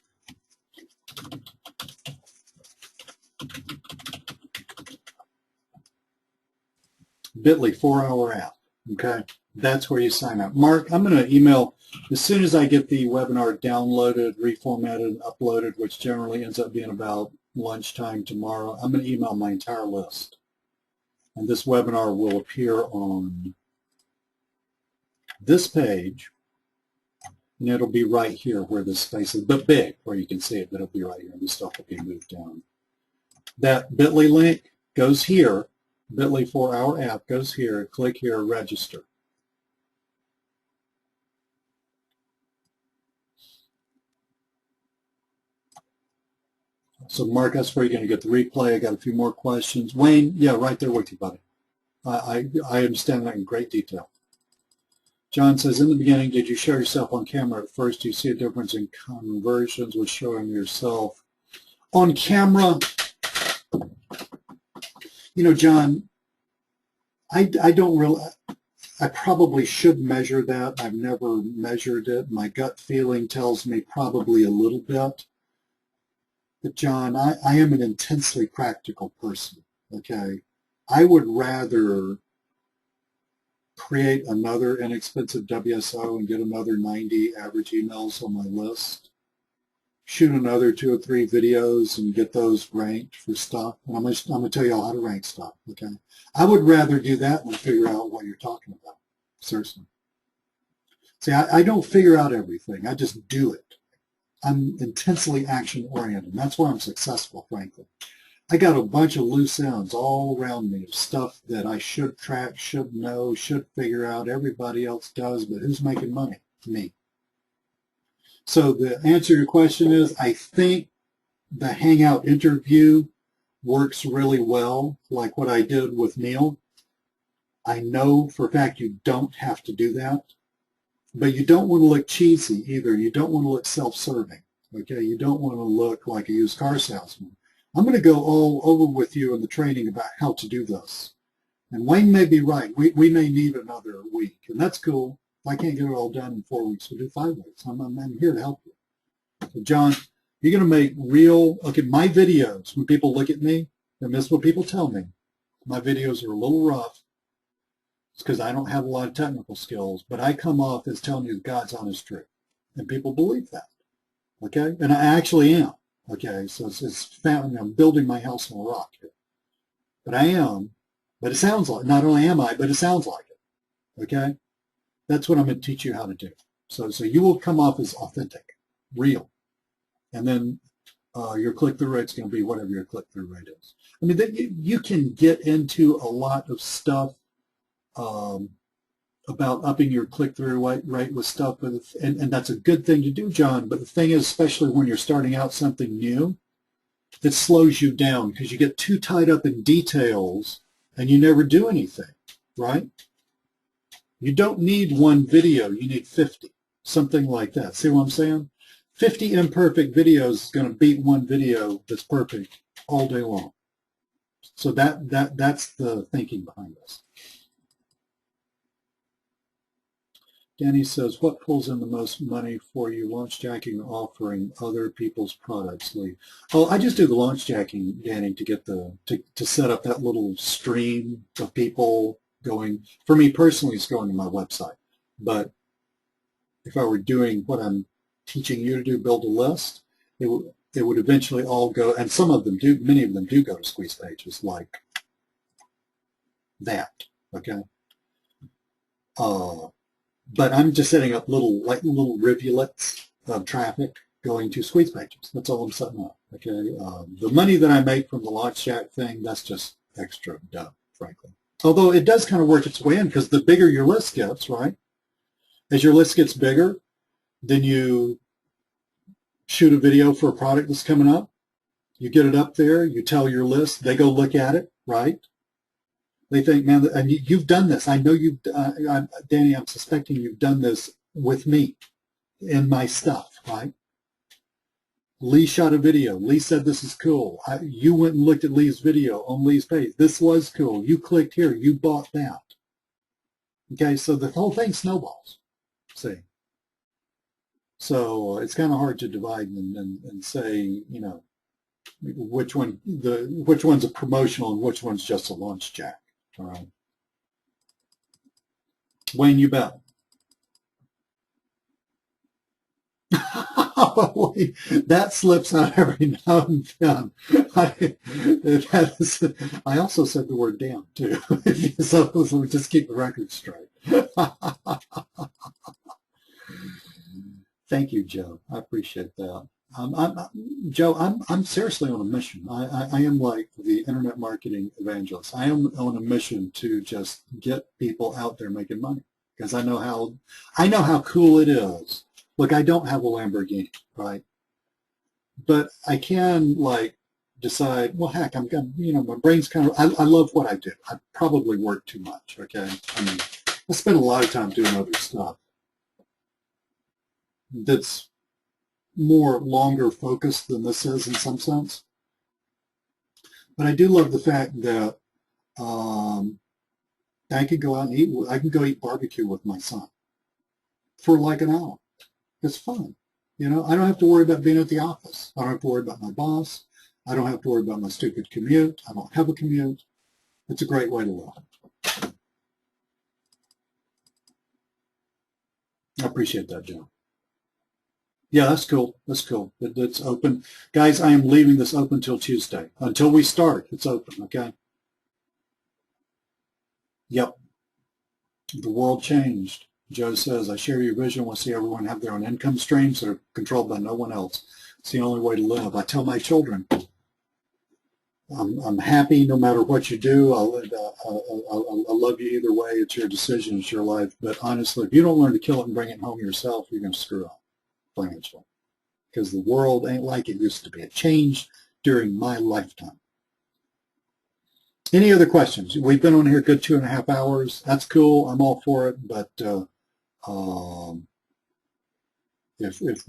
Bitly 4-hour app. Okay. That's where you sign up. Mark, I'm going to email as soon as I get the webinar downloaded, reformatted, and uploaded, which generally ends up being about lunchtime tomorrow. I'm going to email my entire list. And this webinar will appear on this page, and it'll be right here where this space is, but big, where you can see it, but it'll be right here. This stuff will be moved down. That Bitly link goes here. Bitly 4-hour app goes here. Click here, register. So Mark, that's where you're going to get the replay. I got a few more questions. Wayne, yeah, right there with you, buddy. I understand that in great detail. John says, in the beginning, did you show yourself on camera at first? Do you see a difference in conversions with showing yourself on camera? You know, John, I don't really, I probably should measure that. I've never measured it. My gut feeling tells me probably a little bit. But John, I am an intensely practical person, okay? I would rather create another inexpensive WSO and get another 90 average emails on my list, shoot another 2 or 3 videos and get those ranked for stuff. And I'm going to tell you all how to rank stuff, okay? I would rather do that than figure out what you're talking about, seriously. See, I don't figure out everything. I just do it. I'm intensely action-oriented. That's why I'm successful, frankly. I got a bunch of loose ends all around me of stuff that I should track, should know, should figure out. Everybody else does, but who's making money? Me. So the answer to your question is, I think the Hangout interview works really well, like what I did with Neil. I know for a fact you don't have to do that. But you don't want to look cheesy either. You don't want to look self-serving, okay? You don't want to look like a used car salesman. I'm going to go all over with you in the training about how to do this. And Wayne may be right. We may need another week, and that's cool. If I can't get it all done in 4 weeks, we'll do 5 weeks. I'm here to help you. So John, you're going to make real, okay, my videos, when people look at me, and this is what people tell me, my videos are a little rough. It's because I don't have a lot of technical skills, but I come off as telling you God's honest truth. And people believe that, okay? And I actually am, okay? So it's found, I'm building my house on a rock here. But I am, but it sounds like, not only am I, but it sounds like it, okay? That's what I'm going to teach you how to do. So you will come off as authentic, real. And then your click-through rate's going to be whatever your click-through rate is. I mean, you can get into a lot of stuff about upping your click-through rate with stuff, and that's a good thing to do, John, but the thing is, especially when you're starting out something new, it slows you down because you get too tied up in details and you never do anything, right? You don't need one video, you need 50, something like that. See what I'm saying? 50 imperfect videos is going to beat one video that's perfect all day long. So that's the thinking behind this. Danny says, what pulls in the most money for you, launch jacking or offering other people's products, Lee? Oh, I just do the launch jacking, Danny, to get to set up that little stream of people going. For me personally, it's going to my website. But if I were doing what I'm teaching you to do, build a list, it would eventually all go, and some of them do, many of them do go to squeeze pages like that, okay? But I'm just setting up little rivulets of traffic going to squeeze pages. That's all I'm setting up, okay? The money that I make from the launch chat thing, that's just extra dough, frankly. Although it does kind of work its way in because the bigger your list gets, right? As your list gets bigger, then you shoot a video for a product that's coming up. You get it up there. You tell your list. They go look at it, right? They think, man, and you've done this. I know you've, Danny, I'm suspecting you've done this with me in my stuff, right? Lee shot a video. Lee said this is cool. You went and looked at Lee's video on Lee's page. This was cool. You clicked here. You bought that. Okay, so the whole thing snowballs, see? So it's kind of hard to divide and say, you know, which one's a promotional and which one's just a launch jack. All right. Wayne, you bet. That slips out every now and then. I also said the word damn, too. So we just keep the record straight. Thank you, Joe. I appreciate that. Joe, I'm seriously on a mission. I am like the internet marketing evangelist. I am on a mission to just get people out there making money because I know how cool it is. Look, I don't have a Lamborghini, right? But I can like decide, well, heck, I'm gonna, you know, my brain's kind of, I love what I do. I probably work too much, okay? I mean, I spend a lot of time doing other stuff that's more longer focused than this is in some sense. But I do love the fact that I could go out and eat. I can go eat barbecue with my son for like an hour. It's fun. You know, I don't have to worry about being at the office. I don't have to worry about my boss. I don't have to worry about my stupid commute. I don't have a commute. It's a great way to live. I appreciate that, Joe. Yeah, that's cool. That's cool. It's open. Guys, I am leaving this open till Tuesday. Until we start, it's open, okay? Yep. The world changed. Joe says, I share your vision. I want to see everyone have their own income streams that are controlled by no one else. It's the only way to live. I tell my children, I'm happy no matter what you do. I'll love you either way. It's your decision. It's your life. But honestly, if you don't learn to kill it and bring it home yourself, you're going to screw up financially. Because the world ain't like it used to be. It changed during my lifetime. Any other questions? We've been on here a good 2.5 hours. That's cool. I'm all for it. But if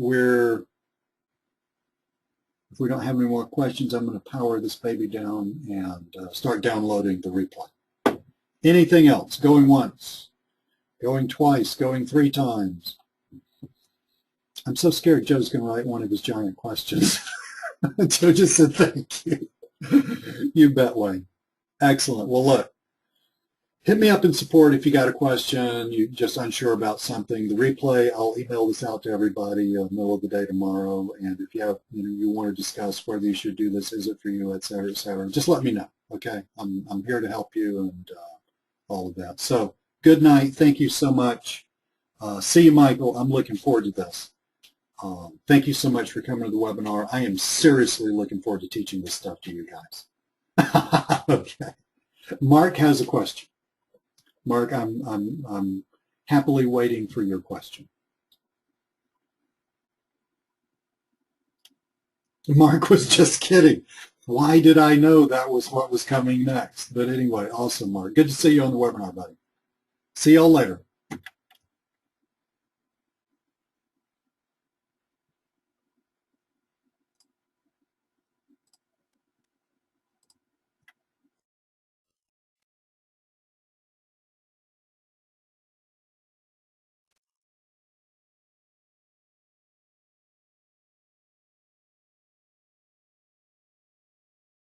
we don't have any more questions, I'm going to power this baby down and start downloading the replay. Anything else? Going once, going twice, going 3 times. I'm so scared Joe's going to write one of his giant questions. Joe just said thank you. You bet, Wayne. Excellent. Well, look, hit me up in support if you got a question, you're just unsure about something. The replay, I'll email this out to everybody middle of the day tomorrow. And if you have, you want to discuss whether you should do this, is it for you, et cetera, just let me know. Okay, I'm here to help you and all of that. So good night. Thank you so much. See you, Michael. I'm looking forward to this. Thank you so much for coming to the webinar. I am seriously looking forward to teaching this stuff to you guys. Okay. Mark has a question. Mark, I'm happily waiting for your question. Mark was just kidding. Why did I know that was what was coming next? But anyway, awesome, Mark. Good to see you on the webinar, buddy. See y'all later.